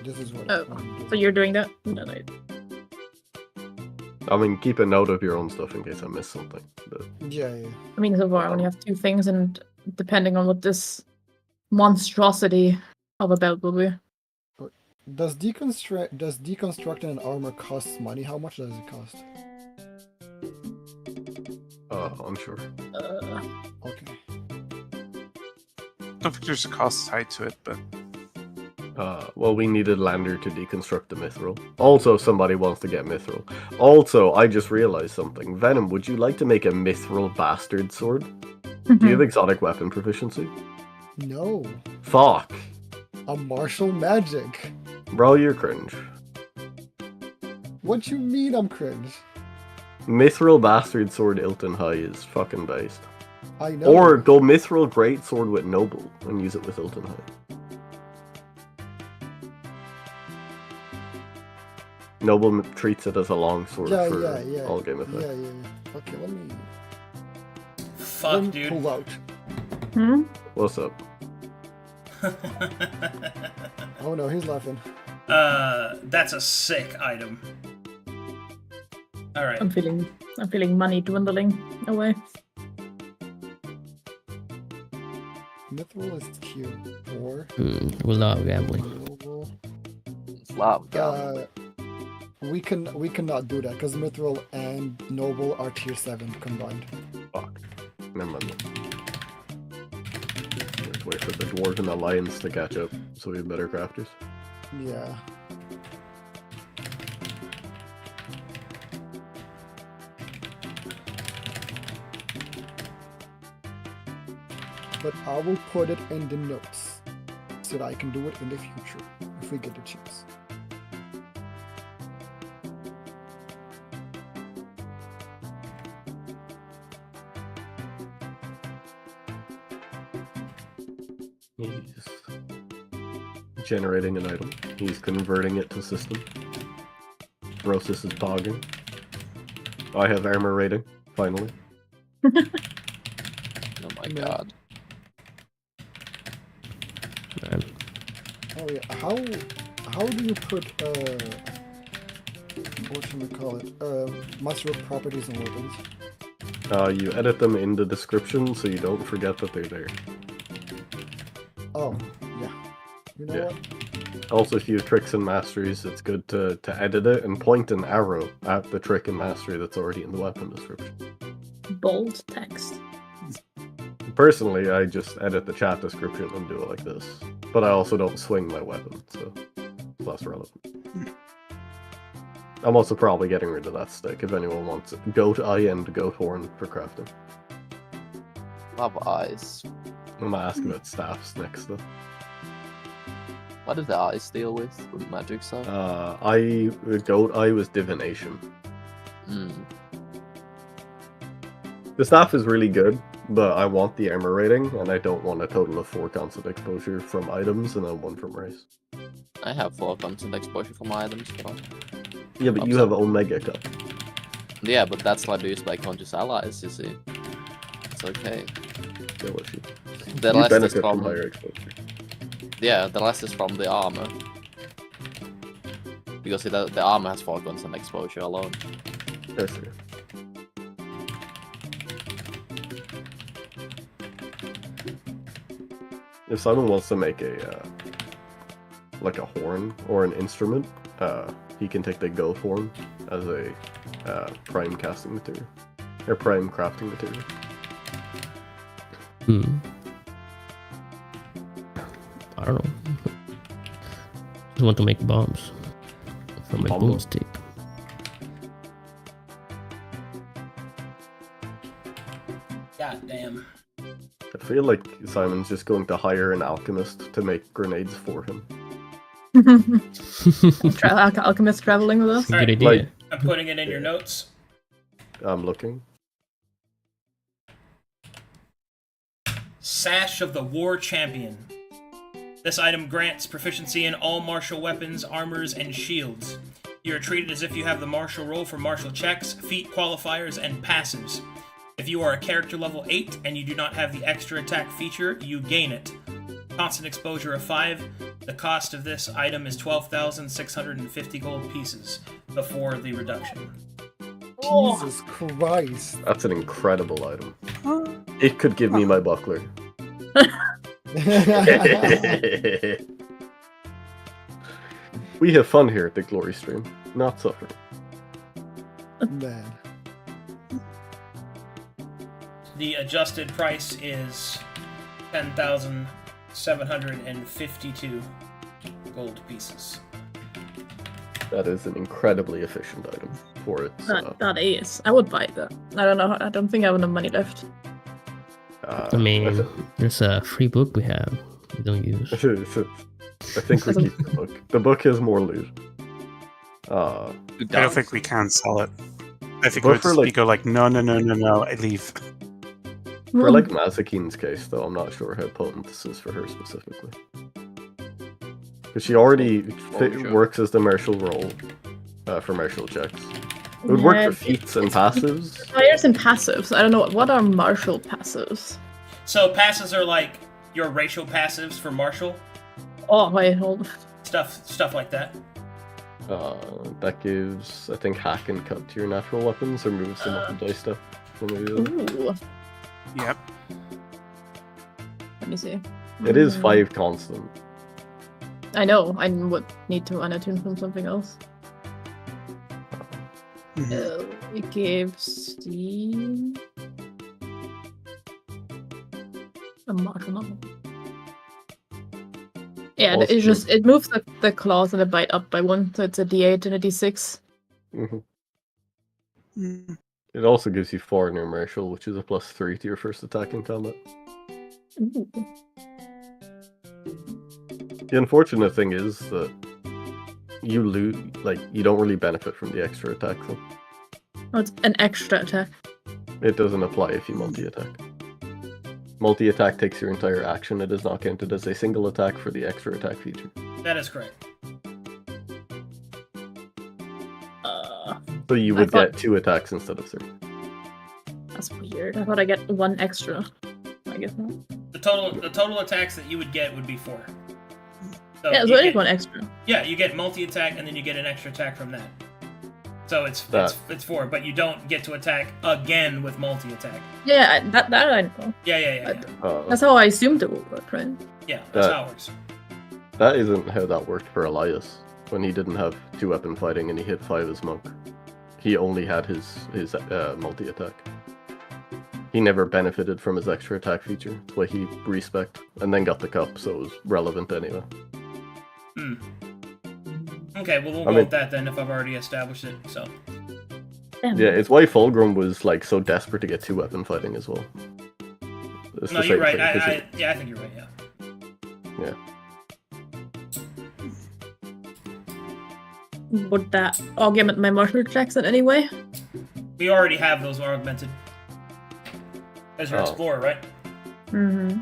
This is what. Oh, I'm doing. So you're doing that? No, no. I mean, keep a note of your own stuff in case I miss something. But Yeah. I mean, so far I only have 2 things, and depending on what this monstrosity of a belt will be. Does deconstructing an armor cost money? How much does it cost? I'm sure. Okay. I don't think there's a cost tied to it, but Well, we needed Lander to deconstruct the mithril. Also, somebody wants to get mithril. Also, I just realized something. Venom, would you like to make a mithril bastard sword? Do you have exotic weapon proficiency? No. Fuck. A martial magic. Bro, you're cringe. What you mean I'm cringe? Mithril bastard sword Ilton High is fucking based. I know. Or go mithril great sword with noble and use it with Ilton High. Noble treats it as a longsword Yeah, for yeah. all game effects. Yeah. Okay, let me Fuck, dude. pull out. Hmm? What's up? Oh no, he's laughing. That's a sick item. All right. I'm feeling money dwindling away. Mithril is tier 4. We love gambling. Noble. It's love, yeah. We cannot do that because Mithril and Noble are tier 7 combined. Fuck. Never mind. Let's wait for the Dwarven Alliance to catch up, so we have better crafters. Yeah. But I will put it in the notes so that I can do it in the future if we get the chance. He's generating an item. He's converting it to system. Rosis is pogging. I have armor rating, finally. Oh my god. Man. Oh yeah, how do you put what should we call it? Master of properties and weapons? You edit them in the description so you don't forget that they're there. Oh, yeah. You know Yeah. what? Also, if you have tricks and masteries, it's good to edit it and point an arrow at the trick and mastery that's already in the weapon description. Bold text. Personally, I just edit the chat description and do it like this. But I also don't swing my weapon, so it's less relevant. I'm also probably getting rid of that stick if anyone wants it. Goat eye and goat horn for crafting. Love eyes. I'm gonna ask about staffs next though. What did the eyes deal with magic stuff? Goat eye was divination. Hmm. The staff is really good, but I want the armor rating, and I don't want a total of 4 constant exposure from items and then 1 from race. I have 4 constant exposure for my items, but... Yeah, but you have Omega Cup. Yeah, but that's reduced by conscious allies, you see. It's okay. Yeah, what you? The You rest is benefit from from... higher exposure. Yeah, the rest is from the armor. Because the armor has 4 constant exposure alone. I see. If someone wants to make a like a horn or an instrument, he can take the goat horn as a prime casting material or prime crafting material. I don't know. Just want to make bombs from my Bomb? boomstick. God damn. I feel like Simon's just going to hire an alchemist to make grenades for him. Alchemist traveling with us. Good Alright, idea. like- I'm putting it in your notes. I'm looking. Sash of the War Champion. This item grants proficiency in all martial weapons, armors, and shields. You are treated as if you have the martial roll for martial checks, feat qualifiers, and passives. If you are a character level 8 and you do not have the extra attack feature, you gain it. Constant exposure of 5. The cost of this item is 12,650 gold pieces before the reduction. Jesus Christ. That's an incredible item. It could give me my buckler. We have fun here at the Glory Stream, not suffering. Man. The adjusted price is 10,752 gold pieces. That is an incredibly efficient item for its. That is. I would buy that. I don't know. I don't think I have enough money left. I mean, there's a free book we have. We don't use. I think we keep the book. The book has more loot. I don't think we can sell it. I think But we'll for, just like- go like, no, I leave. For like Mazakine's case, though, I'm not sure how potent this is for her specifically. Because she already sure. works as the martial role, for martial checks. It would work for feats and passives. Fires and passives. I don't know what are martial passives. So passives are like your racial passives for martial. Oh wait, hold. Stuff like that. That gives, I think, hack and cut to your natural weapons, or moves some of the dice stuff. Ooh. Yep. Let me see. It is 5 constant. I know. I would need to unattune from something else. It gives the a martial novel. Yeah, it moves the claws and the bite up by 1, so it's a D8 and a D6. Mm-hmm. It also gives you foreigner martial, which is a +3 to your first attack in combat. Ooh. The unfortunate thing is that you lose, you don't really benefit from the extra attack, though. Oh, it's an extra attack. It doesn't apply if you multi-attack. Multi-attack takes your entire action. It is not counted as a single attack for the extra attack feature. That is correct. So you would get 2 attacks instead of 3. That's weird. I thought I get 1 extra. I guess not. The total attacks that you would get would be 4. So yeah, so it is 1 extra. Yeah, you get multi-attack and then you get an extra attack from that. So it's 4, but you don't get to attack again with multi-attack. Yeah, that I know. Yeah. That's how I assumed it would work, right? Yeah, that's how it works. That isn't how that worked for Elias when he didn't have 2-weapon fighting and he hit 5 as monk. He only had his multi-attack. He never benefited from his extra attack feature. That's why he respec and then got the cup, so it was relevant anyway. Okay, well we'll go with that then if I've already established it. So. Yeah, it's why Fulgrim was so desperate to get 2-weapon fighting as well. It's no, you're right. I think you're right. Yeah. Would that augment my martial checks in any way? We already have those augmented. As your explorer, right? Mm-hmm.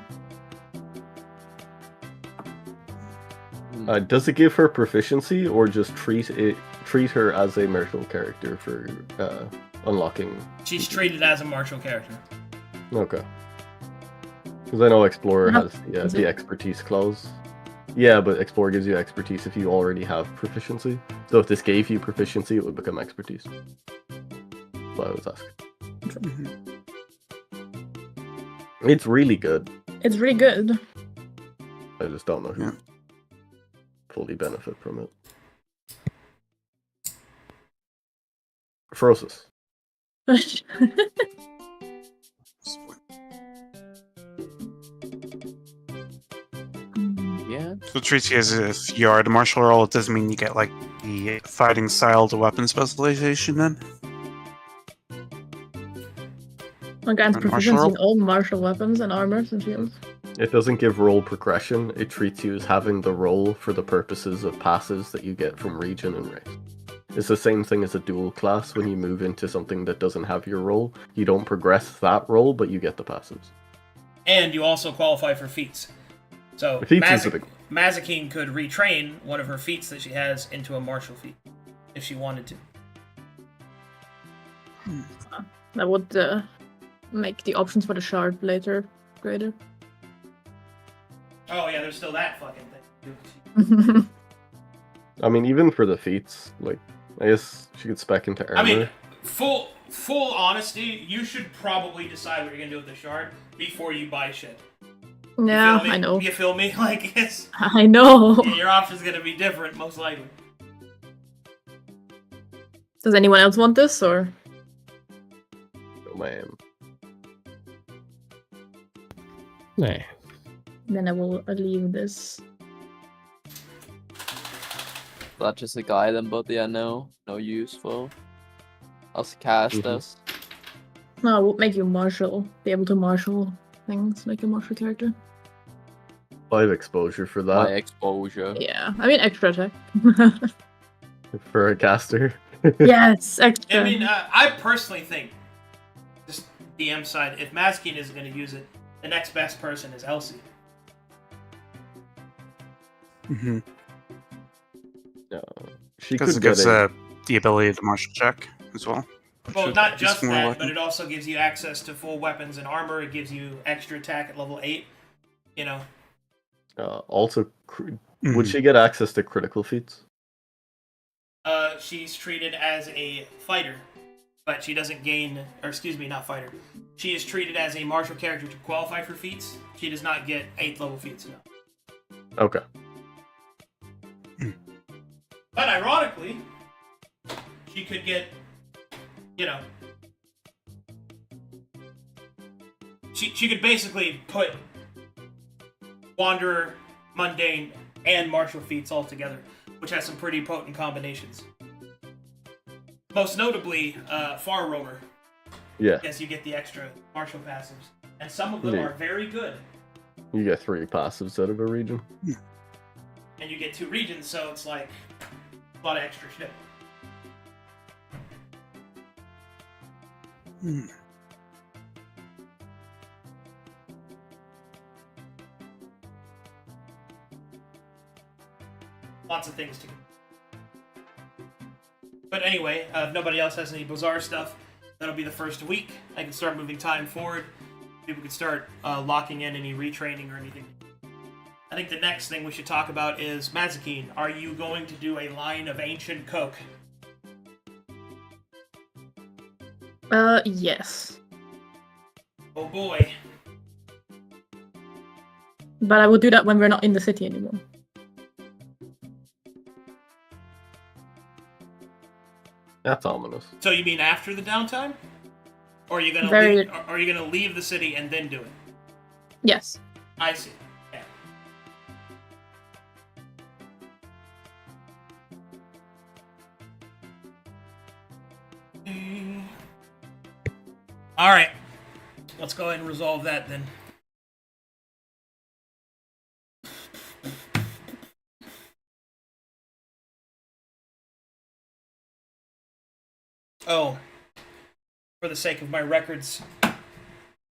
Does it give her proficiency, or just treat her as a martial character for unlocking? She's treated as a martial character. Okay. Because I know Explorer has the expertise clause. Yeah, but Explorer gives you expertise if you already have proficiency. So if this gave you proficiency, it would become expertise. That's what I was asking. It's really good. It's really good. I just don't know who fully benefit from it. Ferocious. Yeah. So it treats you as if you are the martial role. It doesn't mean you get the fighting style, the weapon specialization then. Grants proficiency in all martial weapons and armors and shields. It doesn't give role progression. It treats you as having the role for the purposes of passes that you get from region and race. It's the same thing as a dual class. When you move into something that doesn't have your role, you don't progress that role, but you get the passives. And you also qualify for feats. So Mazikeen could retrain one of her feats that she has into a martial feat, if she wanted to. That would make the options for the shard later greater. Oh yeah, there's still that fucking thing. I mean, even for the feats, I guess she could spec into armor. I mean, full honesty, you should probably decide what you're gonna do with the shard before you buy shit. Yeah, I know. You feel me? I know. Your option's gonna be different, most likely. Does anyone else want this, or? Oh man. Nah. Then I will leave this. That's just a guide, but yeah, no use for us casters. No, it would make you be able to marshal things, like a martial character. 5 exposure for that. My exposure. Yeah, I mean extra attack. For a caster. Yes, extra. I mean, I personally think, just DM side, if Mazikeen isn't going to use it, the next best person is Elsie. No, she because could it gives get a the ability to martial check as well. which Well, would not be just more that, lucky. but it also gives you access to full weapons and armor. It gives you extra attack at level 8. You know. Also, Mhm. would she get access to critical feats? She's treated as a fighter, but she doesn't gain, or excuse me, not fighter. She is treated as a martial character to qualify for feats. She does not get 8th level feats, no. Okay. But ironically, she could get, you know, she could basically put Wanderer, Mundane, and Martial feats all together, which has some pretty potent combinations. Most notably, Far Roamer. Yeah. Yes, you get the extra martial passives, and some of them Indeed. are very good. You get 3 passives out of a region. And you get 2 regions, so it's like a lot of extra shit. Lots of things to. But anyway, if nobody else has any bizarre stuff, that'll be the first week. I can start moving time forward. People can start locking in any retraining or anything. I think the next thing we should talk about is Mazikeen. Are you going to do a line of ancient coke? Yes. Oh boy. But I will do that when we're not in the city anymore. That's ominous. So you mean after the downtime? Or are you gonna are you gonna leave the city and then do it? Yes. I see. Yeah. All right. Let's go ahead and resolve that then. Oh, for the sake of my records,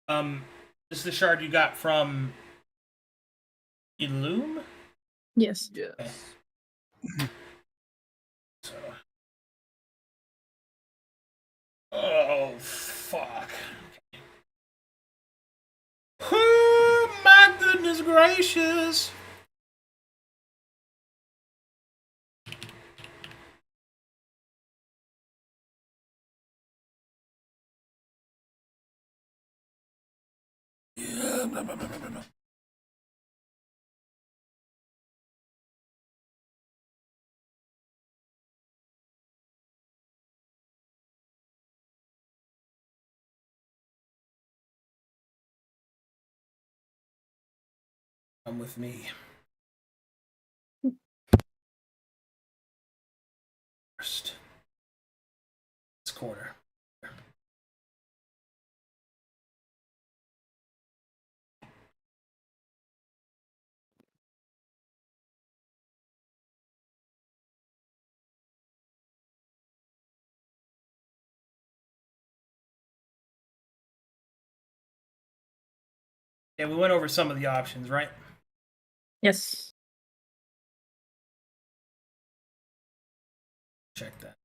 this is the shard you got from Illume? Yes. Yes. So. Oh, fuck. Oh, my goodness gracious. Yeah, blah, blah, blah, blah, blah. Come with me. First. This corner. Yeah, we went over some of the options, right? Yes. Check that.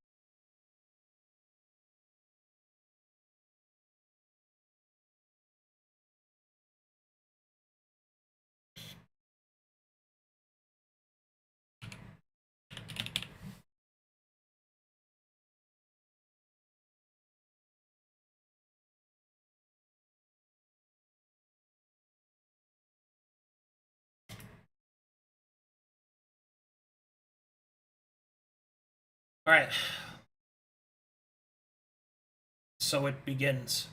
All right. So it begins.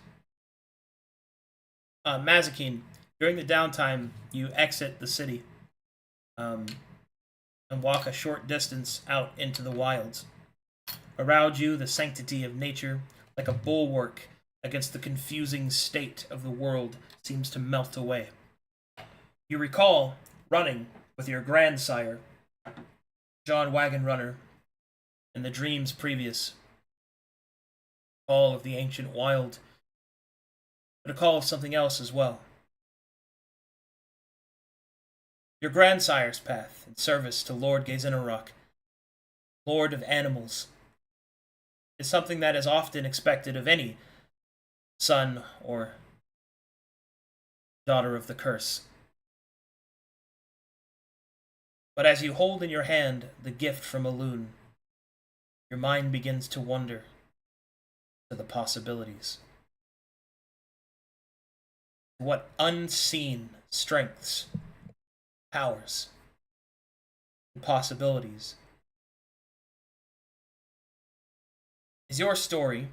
Mazikeen, during the downtime, you exit the city and walk a short distance out into the wilds. Around you, the sanctity of nature, like a bulwark against the confusing state of the world, seems to melt away. You recall running with your grandsire, John Wagon Runner, in the dreams previous. Call of the ancient wild, but a call of something else as well. Your grandsire's path in service to Lord Gazinarok, Lord of Animals, is something that is often expected of any son or daughter of the curse. But as you hold in your hand the gift from Elune, your mind begins to wander to the possibilities. What unseen strengths, powers, and possibilities. Is your story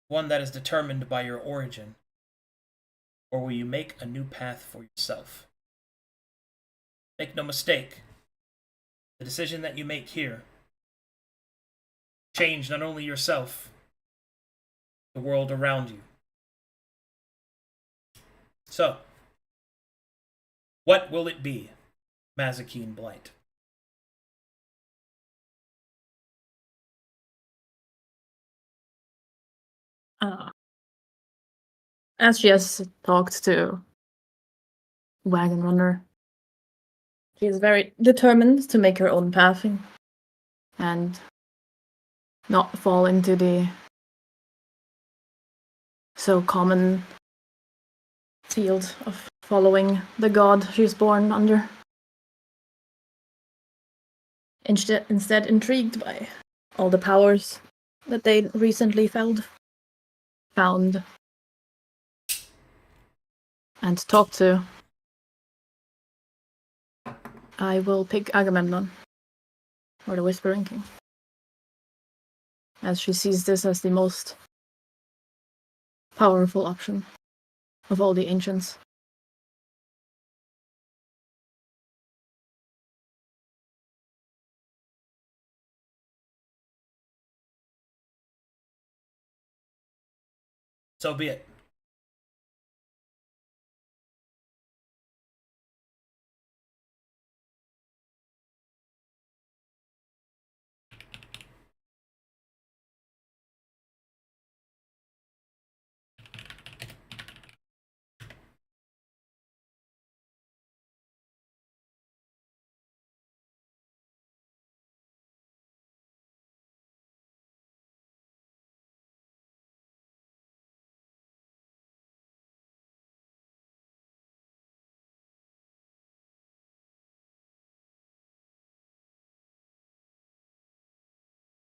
one that is determined by your origin, or will you make a new path for yourself? Make no mistake, the decision that you make here change not only yourself, the world around you. So, what will it be, Mazikeen Blight? As she has talked to Wagon Runner, she is very determined to make her own path and not fall into the so common field of following the god she's born under. Instead intrigued by all the powers that they recently found and talked to, I will pick Agamemnon, or the Whispering King, as she sees this as the most powerful option of all the ancients. So be it.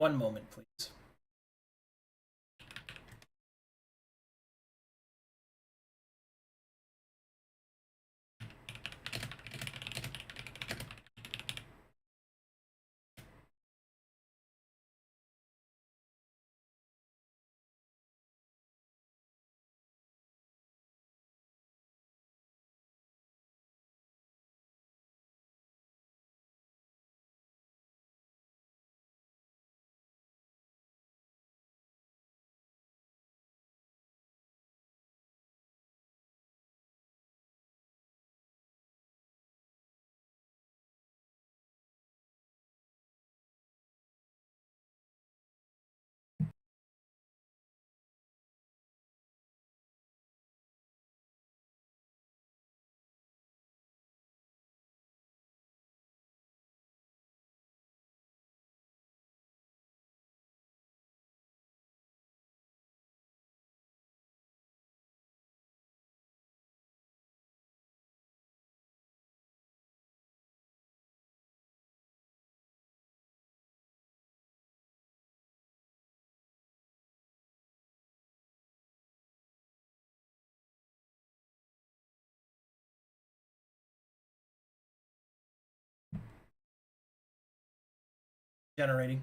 One moment, please. Generating.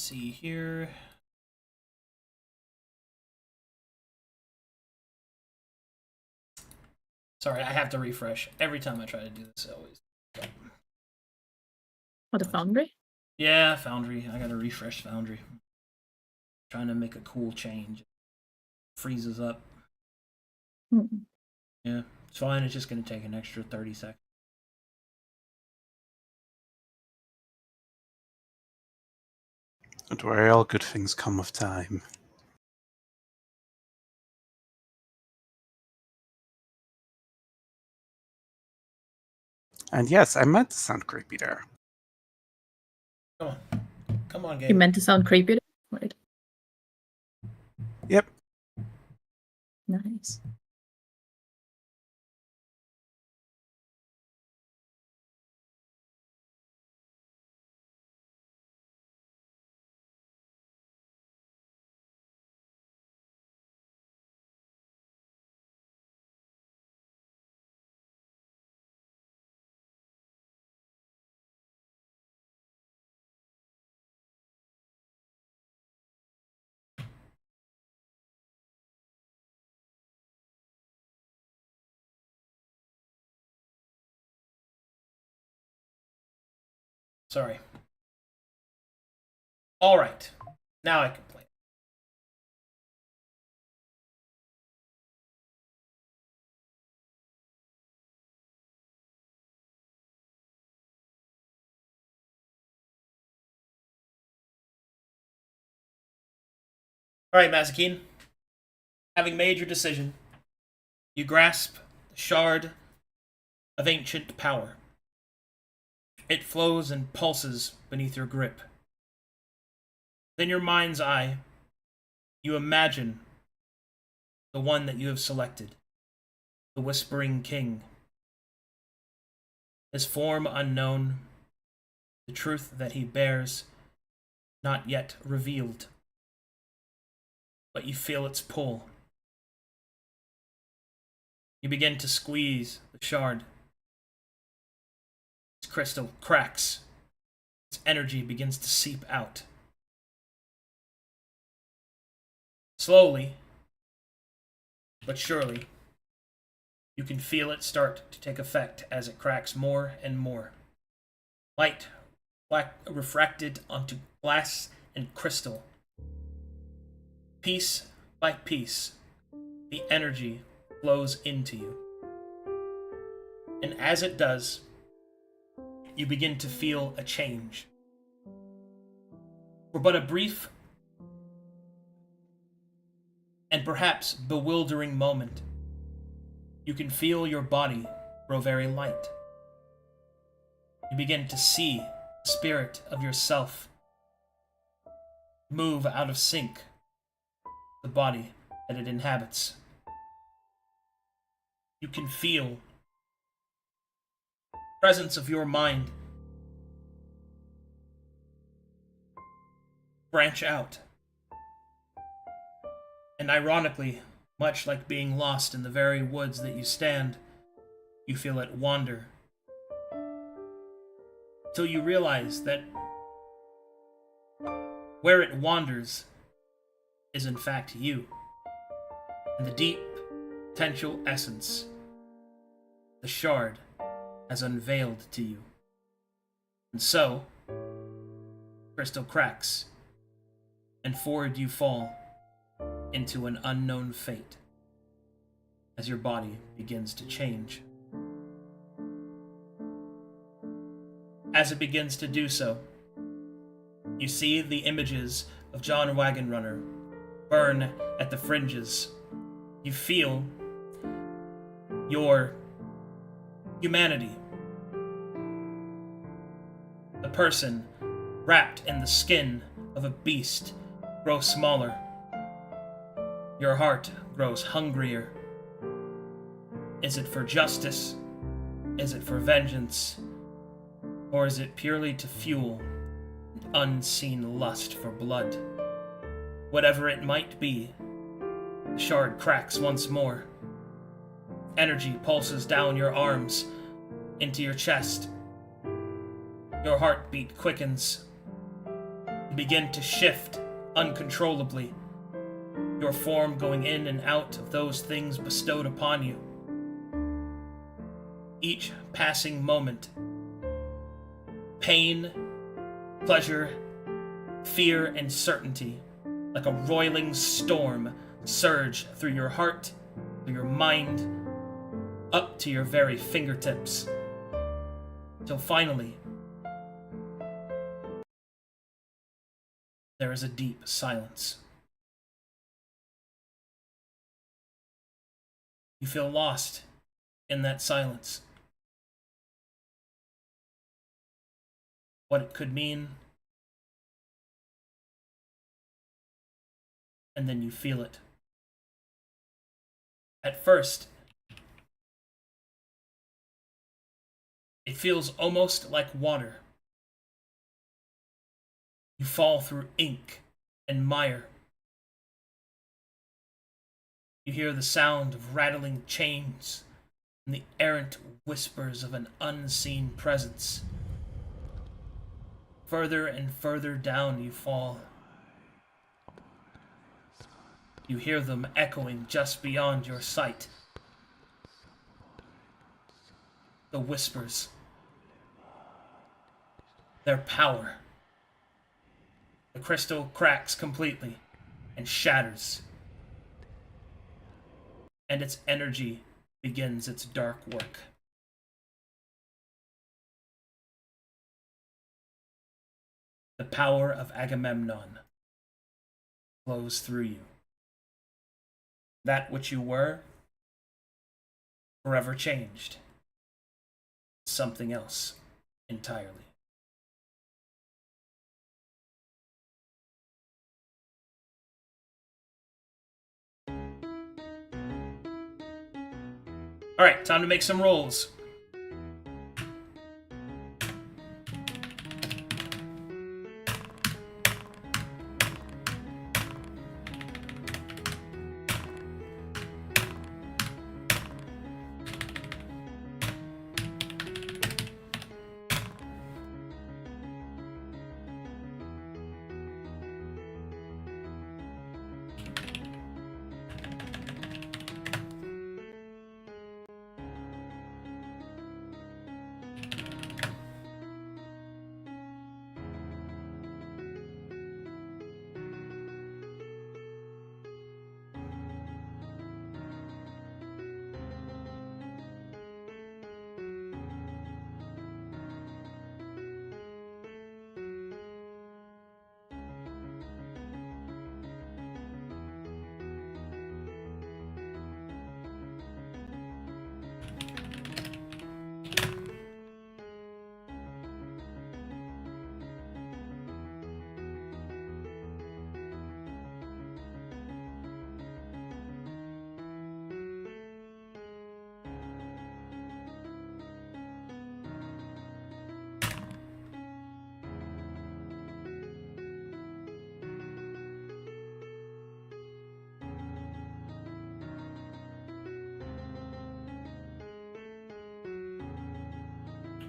see here. Sorry, I have to refresh every time I try to do this. Always. What, a foundry? Yeah, Foundry. I gotta refresh Foundry. Trying to make a cool change. Freezes up. Hmm. Yeah, it's fine. It's just gonna take an extra 30 seconds. Don't worry, all good things come with time. And yes, I meant to sound creepy there. Come on. Come on, You game. meant to sound creepy? Right. Yep. Nice. Sorry. All right. Now I can play. All right, Mazikeen. Having made your decision, you grasp the shard of ancient power. It flows and pulses beneath your grip. In your mind's eye, you imagine the one that you have selected, the Whispering King. His form unknown, the truth that he bears not yet revealed. But you feel its pull. You begin to squeeze the shard. Its crystal cracks. Its energy begins to seep out. Slowly, but surely, you can feel it start to take effect as it cracks more and more. Light refracted onto glass and crystal. Piece by piece, the energy flows into you. And as it does, you begin to feel a change. For but a brief and perhaps bewildering moment, you can feel your body grow very light. You begin to see the spirit of yourself move out of sync with the body that it inhabits. You can feel the presence of your mind branch out. And ironically, much like being lost in the very woods that you stand, you feel it wander. Till you realize that where it wanders is in fact you. And the deep potential essence, the shard, has unveiled to you. And so, crystal cracks, and forward you fall into an unknown fate as your body begins to change. As it begins to do so, you see the images of John Wagonrunner burn at the fringes. You feel your humanity. The person wrapped in the skin of a beast grow smaller. Your heart grows hungrier. Is it for justice? Is it for vengeance? Or is it purely to fuel an unseen lust for blood? Whatever it might be, the shard cracks once more. Energy pulses down your arms into your chest. Your heartbeat quickens. You begin to shift uncontrollably, your form going in and out of those things bestowed upon you. Each passing moment, pain, pleasure, fear, and certainty, like a roiling storm, surge through your heart, through your mind, up to your very fingertips, till finally there is a deep silence. You feel lost in that silence. What it could mean, and then you feel it. At first, it feels almost like water. You fall through ink and mire. You hear the sound of rattling chains and the errant whispers of an unseen presence. Further and further down you fall. You hear them echoing just beyond your sight. The whispers. Their power. The crystal cracks completely and shatters. And its energy begins its dark work. The power of Agamemnon flows through you. That which you were, forever changed. Something else entirely. Alright, time to make some rolls.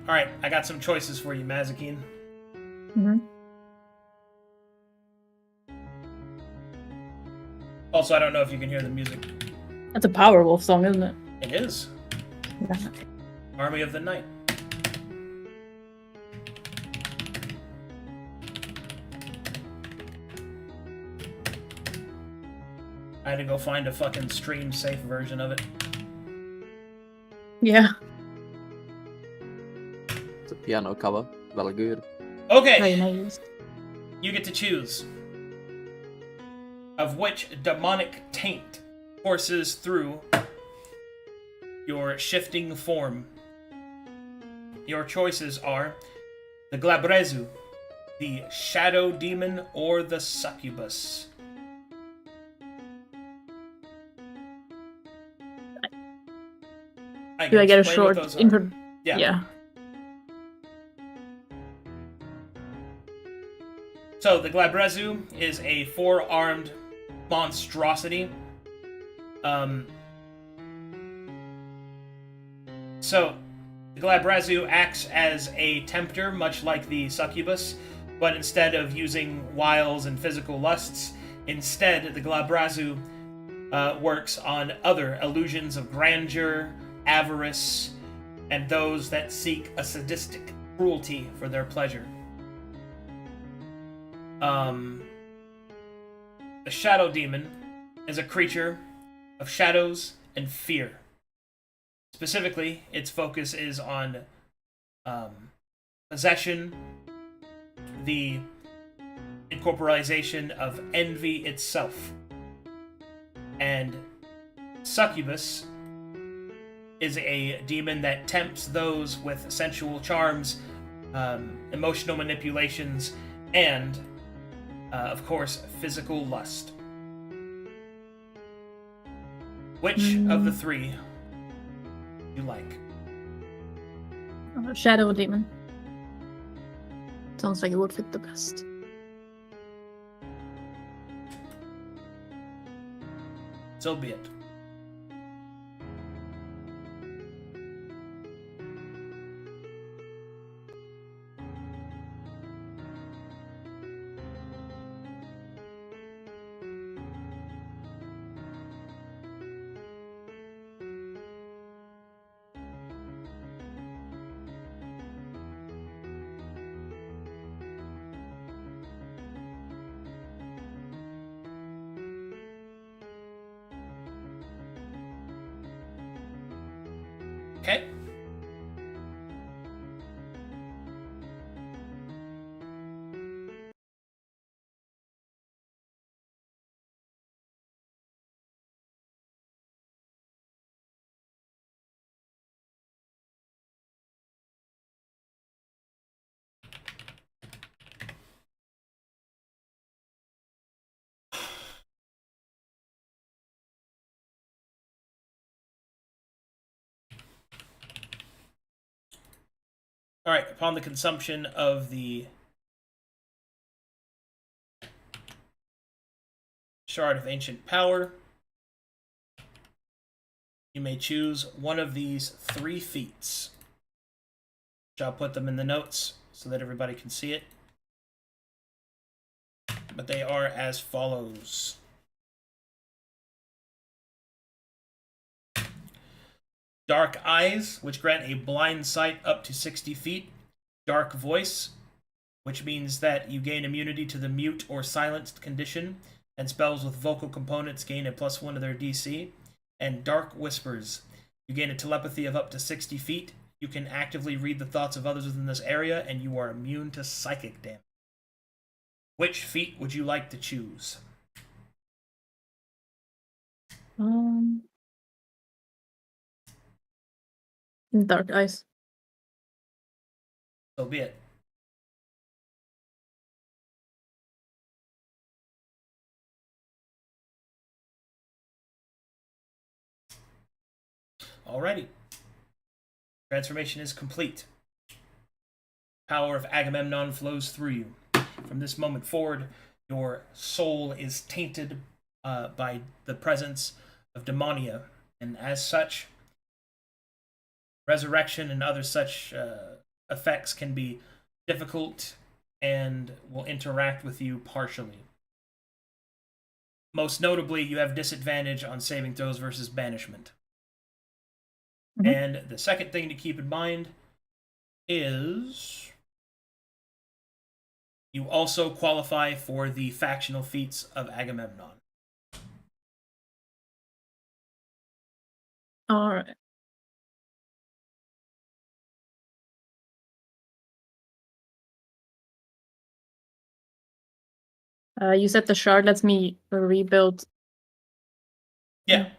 Alright, I got some choices for you, Mazikeen. Mm-hmm. Also, I don't know if you can hear the music. That's a Powerwolf song, isn't it? It is. Yeah. Army of the Night. I had to go find a fucking stream-safe version of it. Yeah. It's a piano cover. Very good. Okay, Very nice. you get to choose of which demonic taint courses through your shifting form. Your choices are the Glabrezu, the Shadow Demon, or the Succubus. Do I get a explain what short those are. intro? Yeah. So the Glabrezu is a 4-armed monstrosity. So the Glabrezu acts as a tempter, much like the Succubus, but instead of using wiles and physical lusts, instead the Glabrazu works on other illusions of grandeur, avarice, and those that seek a sadistic cruelty for their pleasure. The Shadow Demon is a creature of shadows and fear. Specifically, its focus is on possession, the incorporization of envy itself. And Succubus is a demon that tempts those with sensual charms, emotional manipulations, and, of course, physical lust. Which of the three you like? Shadow Demon. Sounds like it would fit the best. So be it. Okay. All right, upon the consumption of the Shard of Ancient Power, you may choose one of these 3 feats. I'll put them in the notes so that everybody can see it. But they are as follows. Dark Eyes, which grant a blind sight up to 60 feet. Dark Voice, which means that you gain immunity to the mute or silenced condition, and spells with vocal components gain a +1 to their DC. And Dark Whispers, you gain a telepathy of up to 60 feet. You can actively read the thoughts of others within this area, and you are immune to psychic damage. Which feat would you like to choose? Dark Eyes. So be it. Alrighty. Transformation is complete. Power of Agamemnon flows through you. From this moment forward, your soul is tainted by the presence of demonia, and as such, resurrection and other such effects can be difficult and will interact with you partially. Most notably, you have disadvantage on saving throws versus banishment. Mhm. And the second thing to keep in mind is you also qualify for the factional feats of Agamemnon. All right. You said the shard lets me rebuild Yeah,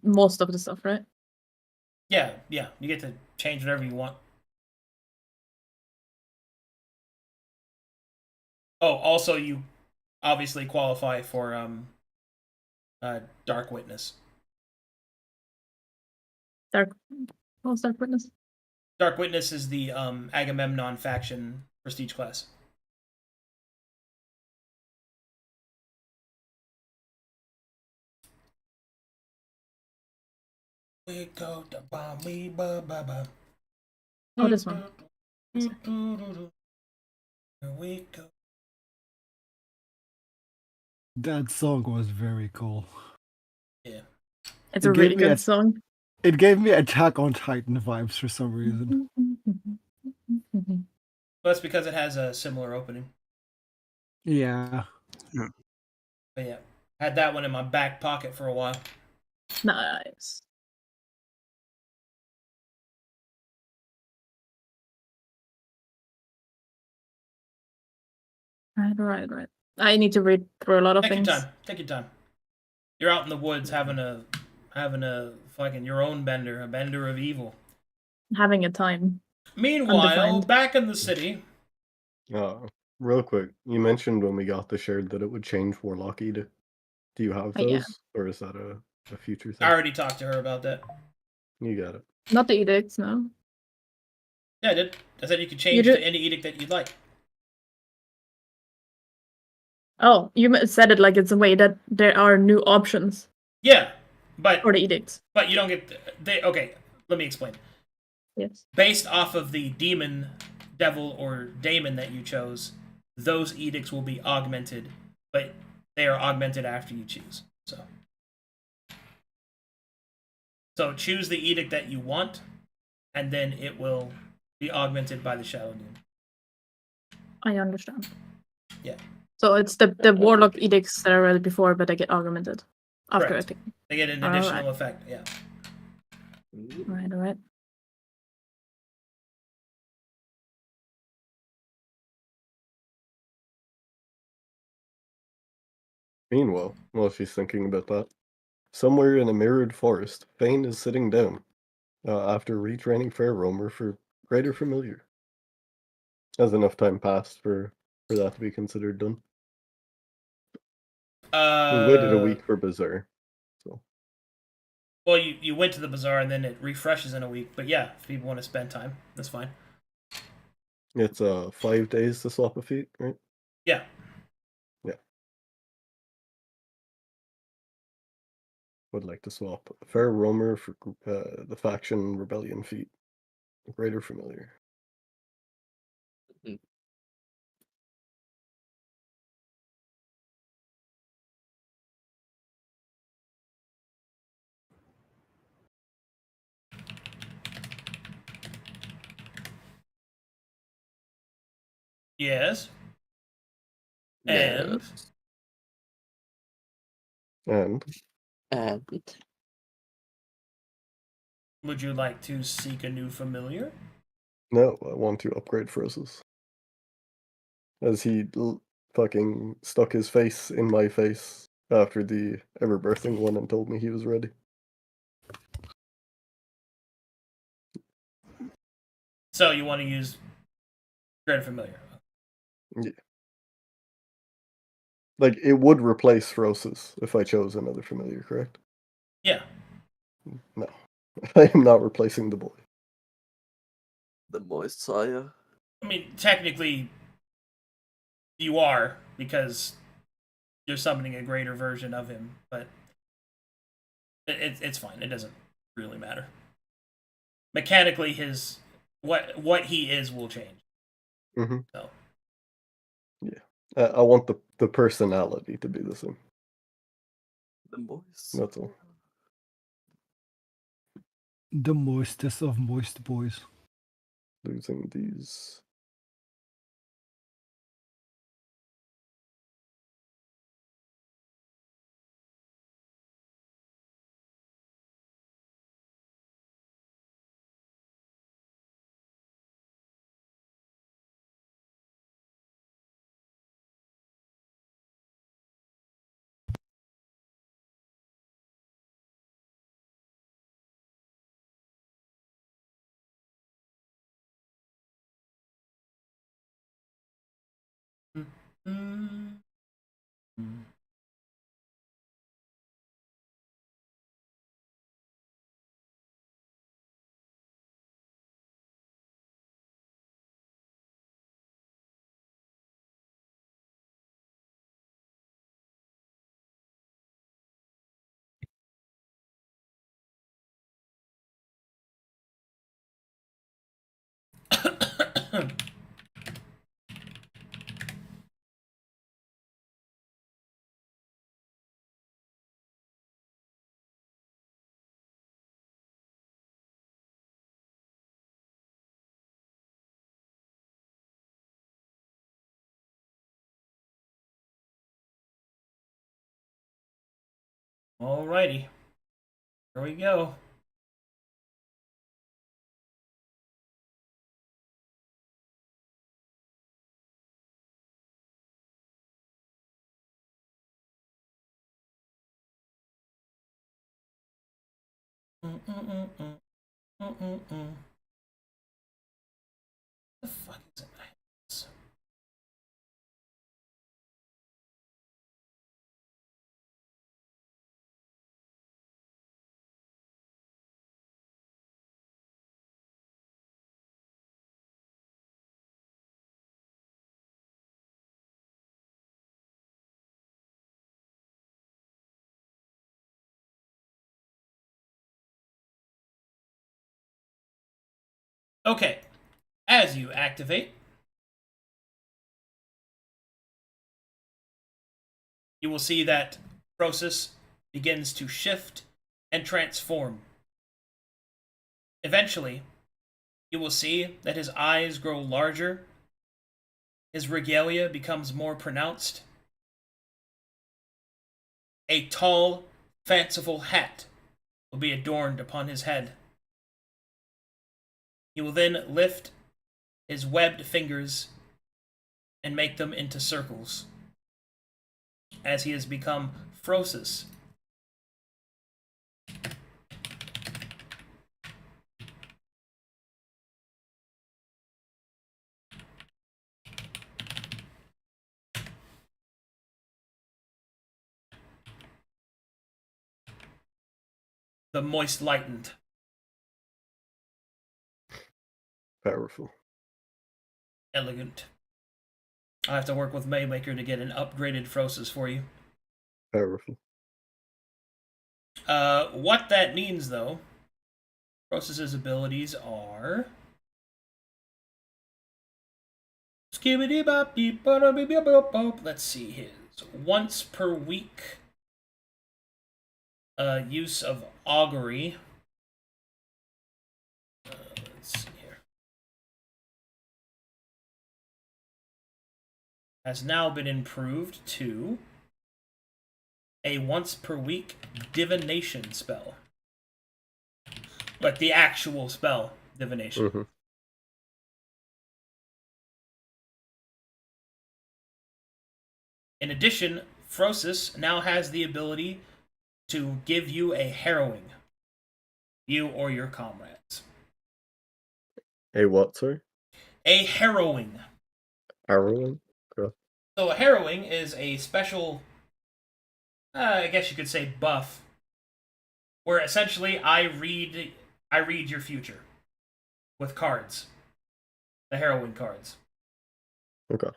most of the stuff, right? yeah. You get to change whatever you want. Oh, also you obviously qualify for Dark Witness. What was Dark Witness? Dark Witness is the Agamemnon faction prestige class. We go to bomb me ba ba ba. Oh, this one. Here we go. That song was very cool. Yeah. It's It a gave really me good song. It gave me Attack on Titan vibes for some reason. Well, that's because it has a similar opening. Yeah. But yeah, had that one in my back pocket for a while. Nice. Right. I need to read through a lot of Take things. your time. Take your time. You're out in the woods having a fucking your own bender, a bender of evil. Having a time. Meanwhile, Undefined. back in the city. Real quick, you mentioned when we got the shared that it would change Warlock Edict. Do you have Yeah. those, or is that a future I thing? already talked to her about that. You got it. Not the edicts, no. Yeah, I did. I said you could change You to did- any edict that you'd like. Oh, you said it like it's a way that there are new options Yeah, but for the edicts. but you don't get they. Okay, let me explain. Yes. Based off of the demon, devil, or daemon that you chose, those edicts will be augmented, but they are augmented after you choose. So choose the edict that you want, and then it will be augmented by the Shadow Demon. I understand. Yeah. So it's the warlock edicts that I read before, but they get augmented after Correct. I pick. They get an All additional right. effect, yeah. Right. Meanwhile, while she's thinking about that, somewhere in a mirrored forest, Fane is sitting down after retraining Fair Roamer for Greater Familiar. Has enough time passed for that to be considered done? We waited a week for Bazaar, so Well, you went to the bazaar and then it refreshes in a week. But yeah, if people want to spend time, that's fine. it's 5 days to swap a feat, right? Yeah. Would like to swap Fair Roamer for the Faction Rebellion feat, Greater Familiar. Yes. And And would you like to seek a new familiar? no, I want to upgrade Frozes. As he fucking stuck his face in my face after the ever birthing one and told me he was ready. So you want to use Greater Familiar? Yeah. Like, it would replace Frozes if I chose another familiar, correct? Yeah. No. I am not replacing the boy. The moist sire. I mean, technically, you are, because you're summoning a greater version of him, but it's fine. It doesn't really matter. Mechanically, his what he is will change. Mm-hmm. So Yeah. I want the personality to be the same. The moist. That's all. The moistest of moist boys. Losing these. Mm. Alrighty. Here we go. The fuck is in my hands? Okay, as you activate, you will see that process begins to shift and transform. Eventually, you will see that his eyes grow larger, his regalia becomes more pronounced. A tall, fanciful hat will be adorned upon his head. He will then lift his webbed fingers and make them into circles, as he has become Frosis. The moist lightened. Powerful. Elegant. I have to work with Maymaker to get an upgraded Frosis for you. Powerful. What that means, though, Frosis's abilities are... Let's see his. Once per week. Use of augury. Let's see here. Has now been improved to a once per week divination spell. Like the actual spell, divination. Mm-hmm. In addition, Frosis now has the ability to give you a harrowing. You or your comrades. A what, sorry? A harrowing. Harrowing? Okay. So a harrowing is a special, I guess you could say buff, where essentially I read your future with cards. The harrowing cards. Okay.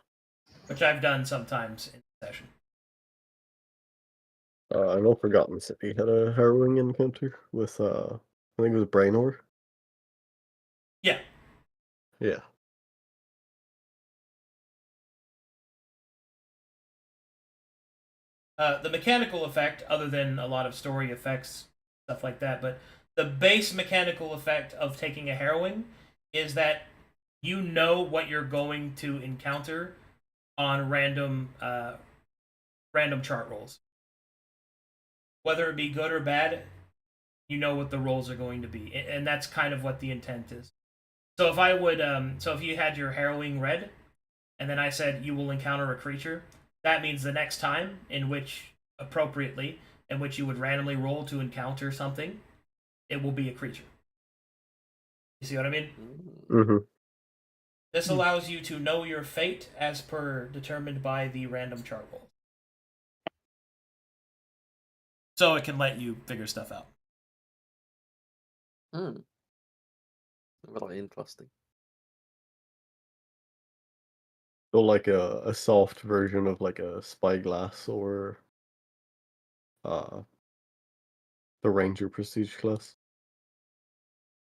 Which I've done sometimes in session. I know Forgotten City had a harrowing encounter with, I think it was Brainor. Yeah. Yeah. The mechanical effect, other than a lot of story effects, stuff like that, but the base mechanical effect of taking a harrowing is that you know what you're going to encounter on random chart rolls. Whether it be good or bad, you know what the rolls are going to be, and that's kind of what the intent is. So if I would, so if you had your harrowing read, and then I said you will encounter a creature, that means the next time in which you would randomly roll to encounter something, it will be a creature. You see what I mean? Mm-hmm. This allows you to know your fate as per determined by the random chart roll. So it can let you figure stuff out. Very interesting. So like a soft version of like a spyglass or the Ranger Prestige class.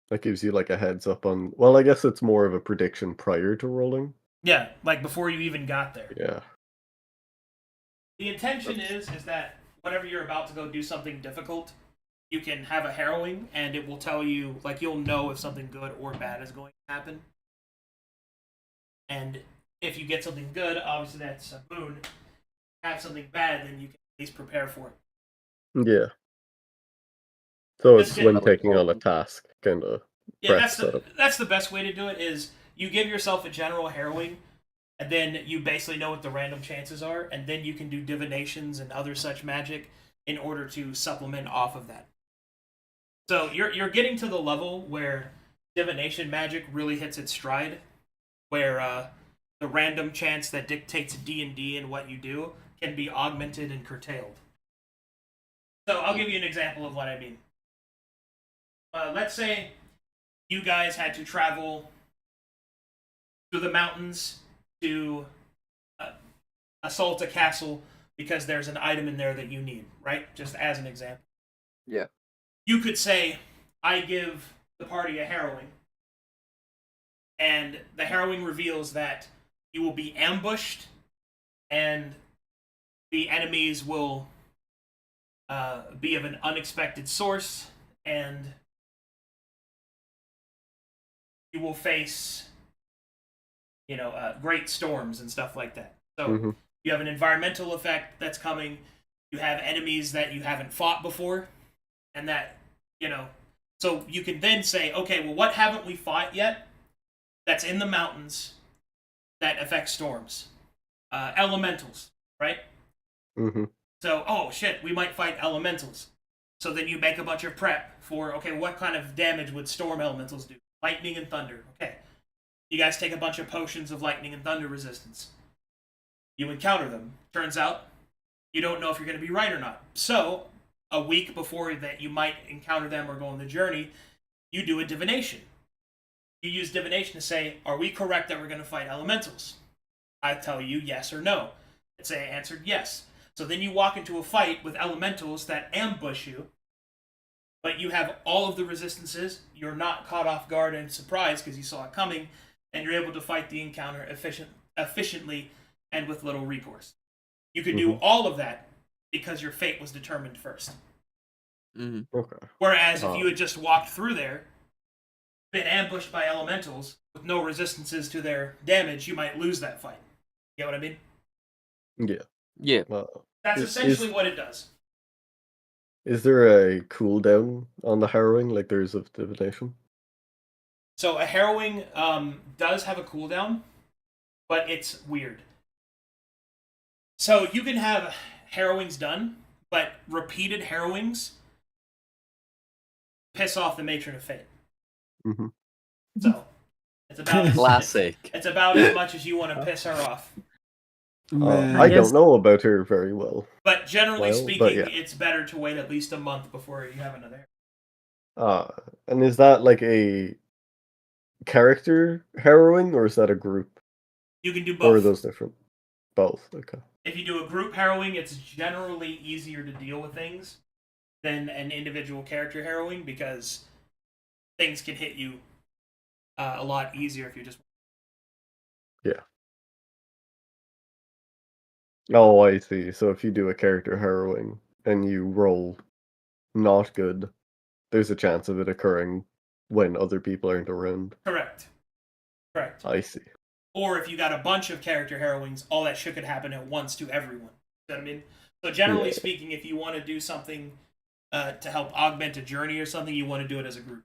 That gives you like a heads up on, well, I guess it's more of a prediction prior to rolling. Yeah, like before you even got there. Yeah. The intention is that whenever you're about to go do something difficult, you can have a harrowing and it will tell you, like, you'll know if something good or bad is going to happen. And if you get something good, obviously that's a boon. Have something bad, then you can at least prepare for it. Yeah. So Just it's get- when taking on a task, kind of Yeah, prep setup. that's the best way to do it. Is you give yourself a general harrowing, and then you basically know what the random chances are, and then you can do divinations and other such magic in order to supplement off of that. So you're getting to the level where divination magic really hits its stride, where the random chance that dictates D&D and what you do can be augmented and curtailed. So I'll give you an example of what I mean. Let's say you guys had to travel through the mountains to assault a castle because there's an item in there that you need, right? Just as an example. Yeah. You could say, I give the party a harrowing, and the harrowing reveals that you will be ambushed, and the enemies will be of an unexpected source, and you will face, great storms and stuff like that. So you have an environmental effect that's coming. You have enemies that you haven't fought before, and that, so you can then say, okay, well, what haven't we fought yet that's in the mountains that affects storms? Elementals, right? Mm-hmm. So, oh shit, we might fight elementals. So then you make a bunch of prep for, okay, what kind of damage would storm elementals do? Lightning and thunder. Okay. You guys take a bunch of potions of lightning and thunder resistance. You encounter them. Turns out, you don't know if you're going to be right or not. So, a week before that you might encounter them or go on the journey, you do a divination. You use divination to say, are we correct that we're going to fight elementals? I tell you yes or no. And say I answered yes. So then you walk into a fight with elementals that ambush you, but you have all of the resistances. You're not caught off guard and surprised because you saw it coming, and you're able to fight the encounter efficiently and with little recourse. You could do all of that because your fate was determined first. Okay. Whereas if you had just walked through there, been ambushed by elementals with no resistances to their damage, you might lose that fight. You know what I mean? Yeah. Yeah. That's essentially what it does. Is there a cooldown on the harrowing like there is of divination? So a harrowing does have a cooldown, but it's weird. So you can have harrowings done, but repeated harrowings piss off the matron of fate. Mm-hmm. So it's about Classic. It's about as much as you want to piss her off. Man. I guess- don't know about her very well. But generally Well, speaking, but yeah. it's better to wait at least a month before you have another. And is that like a character harrowing or is that a group? You can do Or are both. those different? Both, okay. If you do a group harrowing, it's generally easier to deal with things than an individual character harrowing because things can hit you a lot easier if you just. Yeah. Oh, I see. So if you do a character harrowing and you roll not good, there's a chance of it occurring when other people aren't around. Correct. I see. Or if you got a bunch of character harrowings, all that shit could happen at once to everyone. You know what I mean? So generally speaking, if you want to do something to help augment a journey or something, you want to do it as a group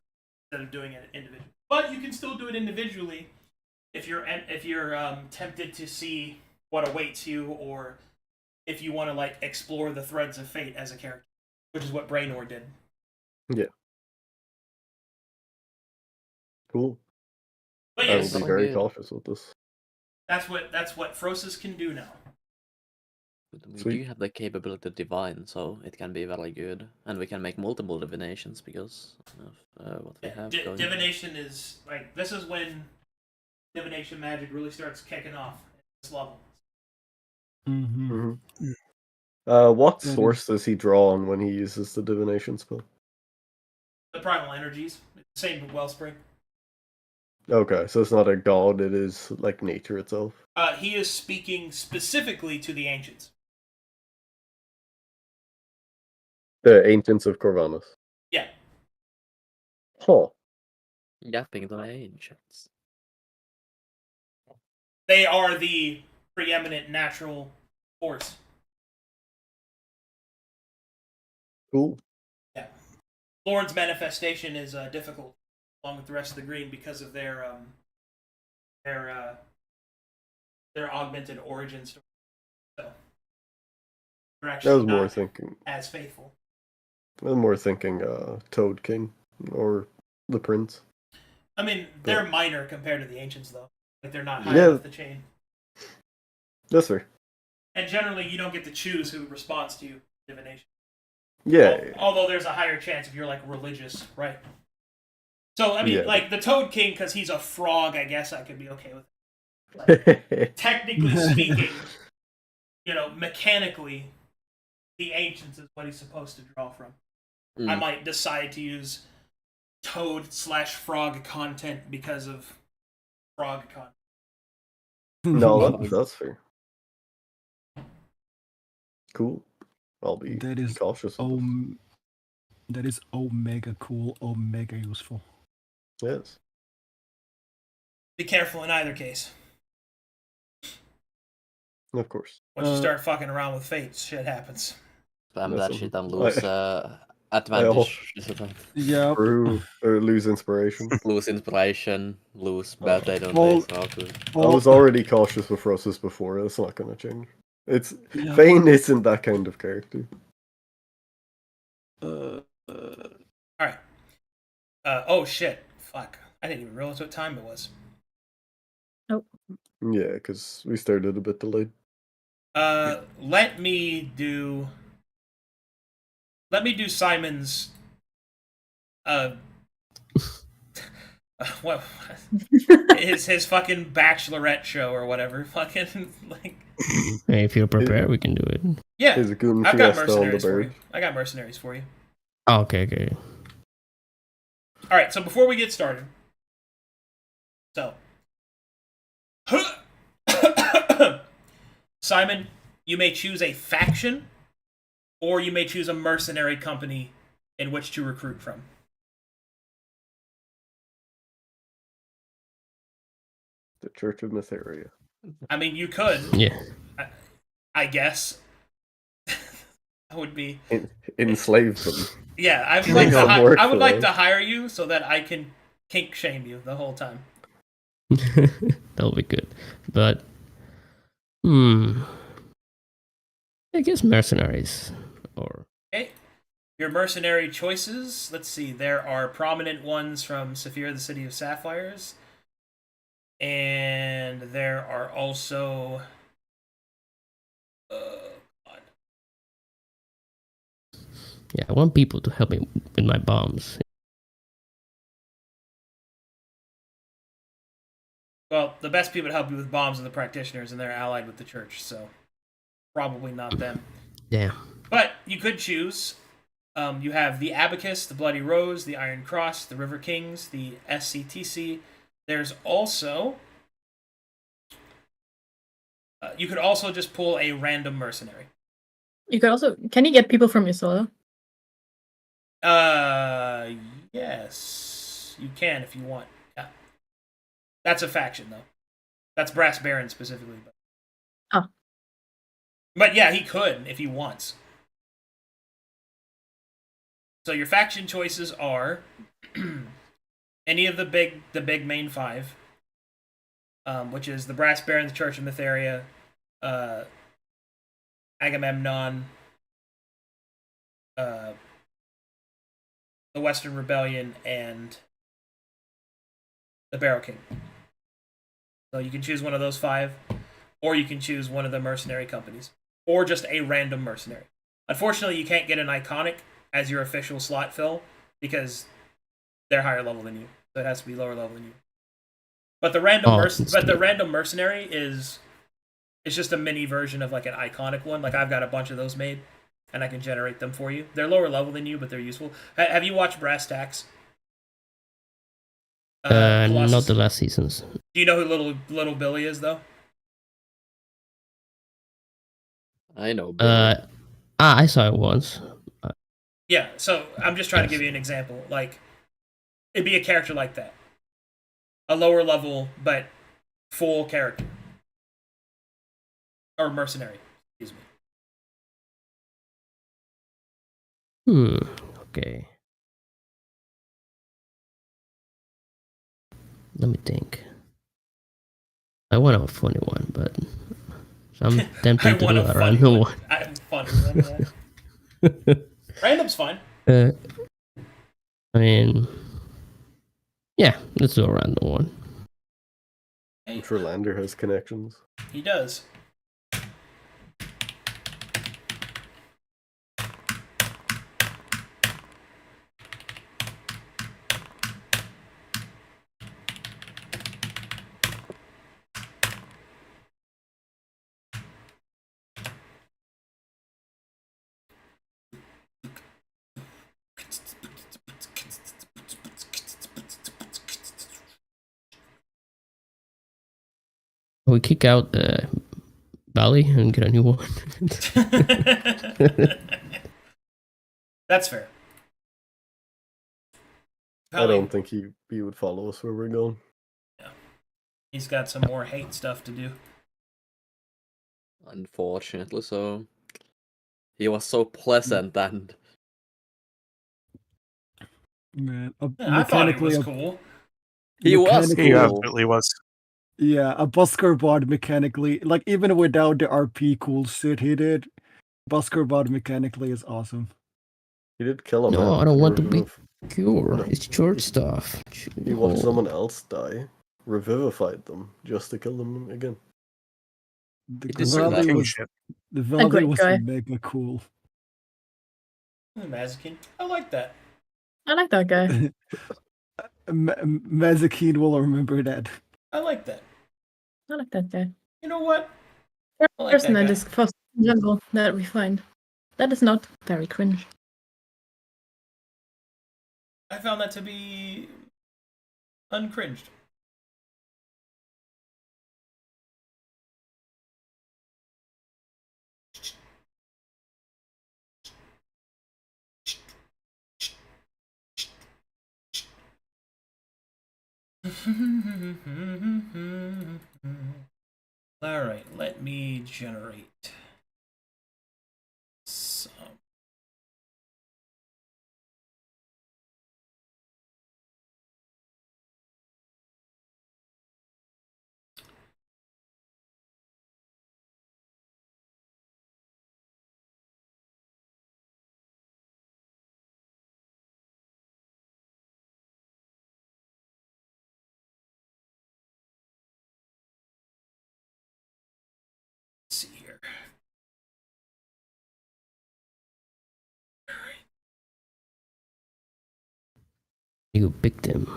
instead of doing it individually. But you can still do it individually if you're tempted to see what awaits you, or if you want to explore the threads of fate as a character, which is what Brainor did. Yeah. Cool. But I yes, will be very good. cautious with this. that's what Frosis can do now. We Sweet. do have the capability to divine, so it can be very good. And we can make multiple divinations because of what we have going. Divination is this is when divination magic really starts kicking off at this level. Mm-hmm. What That source does he draw on when he uses the divination spell? The primal energies, same wellspring. Okay, so it's not a god, it is like nature itself. He is speaking specifically to the ancients. The Ancients of Corvanus. Yeah. Huh. Yapping the ancients. They are the preeminent natural force. Cool. Yeah. Lord's manifestation is difficult along with the rest of the green because of their augmented origin story. So they're I actually was more not thinking. as faithful. I was more thinking Toad King or the Prince. I mean, they're minor compared to the ancients, though. Like they're not high Yeah. up the chain. Yes, sir. And generally, you don't get to choose who responds to you divination. Yeah. Although there's a higher chance if you're like religious, right? So I mean, Yeah. like the Toad King, because he's a frog, I guess I could be okay with it. But technically speaking, mechanically, the ancients is what he's supposed to draw from. I might decide to use toad/frog content because of frog content. No, that's fair. Cool. I'll be That is cautious of this. that is omega cool, omega useful. Yes. Be careful in either case. Of course. Once you start fucking around with fate, shit happens. Spam That's that shit and I- lose advantage. Yeah. True. Or lose inspiration. Lose inspiration, lose bad day on Well, days after. I was already cautious with Rossus before. That's not going to change. Yeah. Fane isn't that kind of character. Alright. Oh shit. Fuck. I didn't even realize what time it was. Yeah, because we started a bit delayed. Let me do Simon's what his fucking bachelorette show or whatever. Fucking like Hey, if you're prepared, we can do it. yeah. Is it Goon I've got Fiesta on the mercenaries for you. bird? I got mercenaries for you. Oh, okay. Alright, so before we get started. So Simon, you may choose a faction, or you may choose a mercenary company in which to recruit from. The Church of Mytheria. I mean, you could, Yeah. I guess. That would be. Enslave them. Yeah, I would Make them work I would for like us. to hire you so that I can kink shame you the whole time. That'll be good. But, I guess mercenaries. Or Okay. Your mercenary choices. Let's see. There are prominent ones from Saphir, the City of Sapphires. And there are also. yeah, I want people to help me with my bombs. Well, the best people to help you with bombs are the practitioners, and they're allied with the church, so probably not them. Yeah. But you could choose. You have the Abacus, the Bloody Rose, the Iron Cross, the River Kings, the SCTC. There's also. You could also just pull a random mercenary. You could also. Can you get people from your solo? Yes, you can if you want. Yeah, that's a faction though. That's Brass Baron specifically. But yeah, he could if he wants. So your faction choices are any of the big main five, which is the Brass Baron, the Church of Mytheria, Agamemnon, the Western Rebellion, and the Barrow King. So you can choose one of those five, or you can choose one of the mercenary companies, or just a random mercenary. Unfortunately, you can't get an iconic as your official slot fill because they're higher level than you, so it has to be lower level than you. But the random mercenary is just a mini version of like an iconic one. Like I've got a bunch of those made, and I can generate them for you. They're lower level than you, but they're useful. Have you watched Brass Tacks? Not the last seasons. Do you know who little Billy is though? I know. I saw it once. Yeah, so I'm just trying to give you an example. Like, it'd be a character like that. A lower level, but full character. Or mercenary, excuse me. Okay. Let me think. I went out funny one, but I'm I tempted to want do a a funny random one. one. I'm funny one, yeah. Random's fine. uh, I mean, yeah, let's do a random one. Hey, I'm sure Lander has connections. he does. We kick out Bali and get a new one. That's fair. I Probably, don't think he would follow us where we're going. he's got some more hate stuff to do. Unfortunately, so he was so pleasant and Man, Yeah, I thought he was mechanically, cool. he was Mechanical- He cool. absolutely was. yeah, a Busker bot mechanically, like even without the RP cool shit he did, Busker bot mechanically is awesome. He did kill a man. No, I don't want to be Reviv- cure. No, It's church stuff. He watched No. someone else die, revivified them just to kill them again. The He deserved Valley that. was Kingship. the Valley great was guy. mega cool. Mazakin. I like that. I like that guy. Mazakine will remember that. I like that. I like that guy. You know what? First I like person that in guy. this first jungle that we find. That is not very cringe. I found that to be uncringed. All right, let me generate some. Let's see here. You picked him.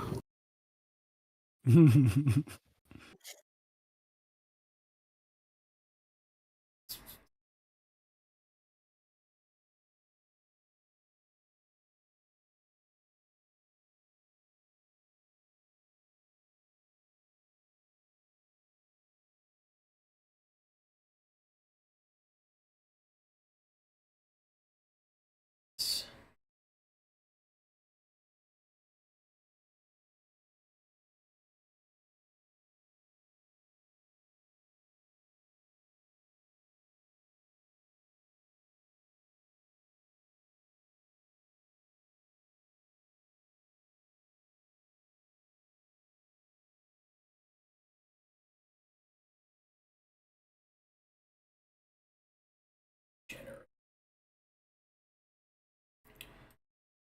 Generate.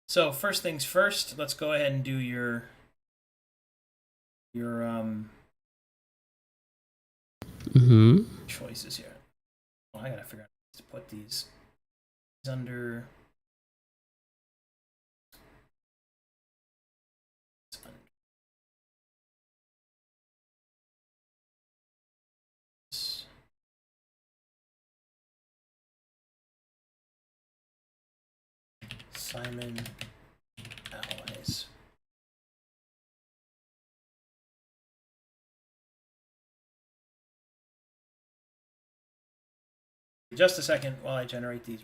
So first things first, let's go ahead and do your choices here. Well, I gotta figure out how to put these under. Simon allies. Just a second while I generate these.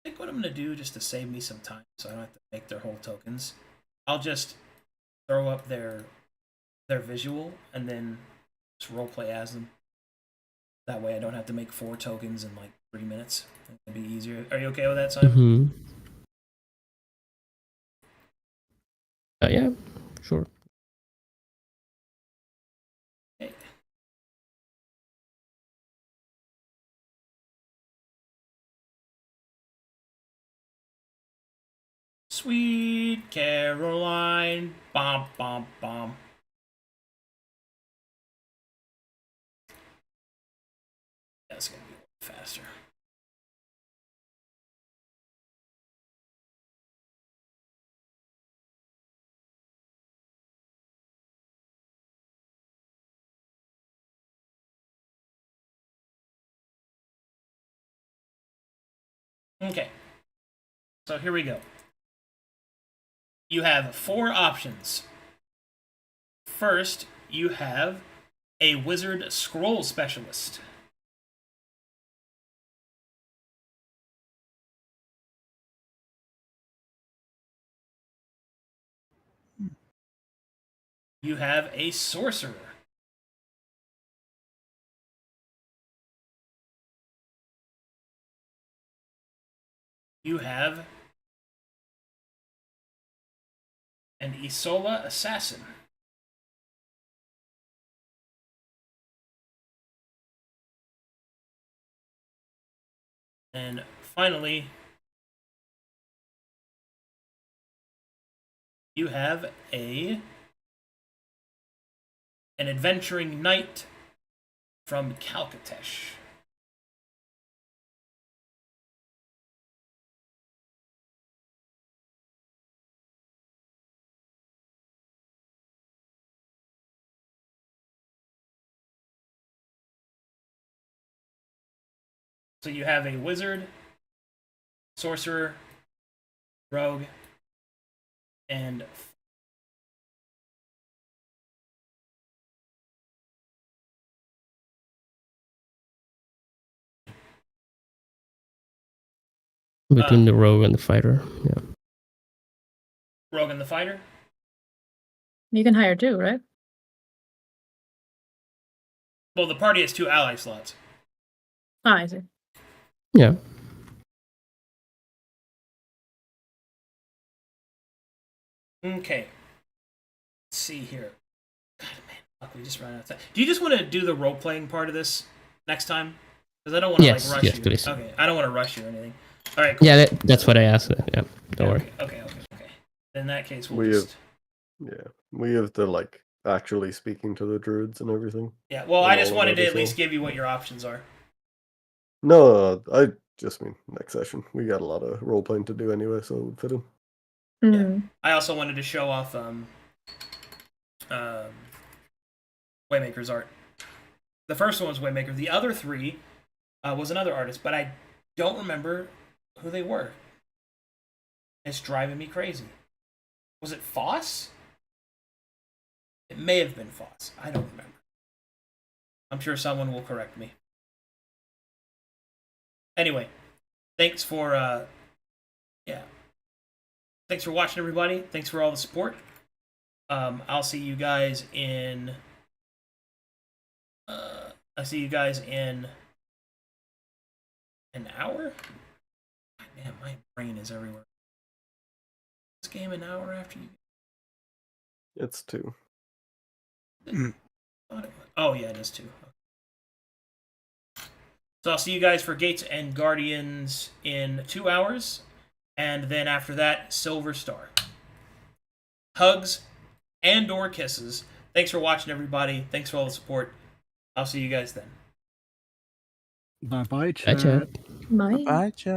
I think what I'm gonna do just to save me some time, so I don't have to make their whole tokens. I'll just throw up their visual and then just roleplay as them. That way, I don't have to make 4 tokens in like 3 minutes. It'd be easier. Are you okay with that, Simon? Mm-hmm. Yeah, sure. Okay. Sweet Caroline, bom bom bom. That's gonna be faster. Okay. So here we go. You have 4 options. First, you have a wizard scroll specialist. You have a sorcerer. You have an Isola assassin. And finally, you have an adventuring knight from Calcatesh. So you have a wizard, sorcerer, rogue, and Between the rogue and the fighter. Yeah. rogue and the fighter. You can hire 2, right? Well, the party has 2 ally slots. Ah, I see. Yeah. Okay. Let's see here. God, man, fuck, we just ran out of time. Do you just want to do the role playing part of this next time? Because I don't want to Yes, like rush yes, you. please. Okay, I don't want to rush you or anything. All right. Cool. Yeah, that's what I asked. Yeah, don't worry. Okay. In that case, We we'll just. we have to like actually speaking to the druids and everything. Yeah. Well, and I just all of wanted that to as at least well. give you what your options are. No, I just mean next session. We got a lot of role playing to do anyway, so it would fit in. Mm. I also wanted to show off Waymaker's art. The first one was Waymaker. The other 3 was another artist, but I don't remember who they were. It's driving me crazy. Was it Foss? It may have been Foss. I don't remember. I'm sure someone will correct me. Anyway, thanks for thanks for watching, everybody. Thanks for all the support. I'll see you guys in an hour. God, man, my brain is everywhere. This game an hour after you. It's 2. Oh yeah, it is 2. So I'll see you guys for Gates and Guardians in 2 hours, and then after that, Silver Star. Hugs and/or kisses. Thanks for watching, everybody. Thanks for all the support. I'll see you guys then. Bye bye, Bye, chat. chat. Bye. Bye, Jeff.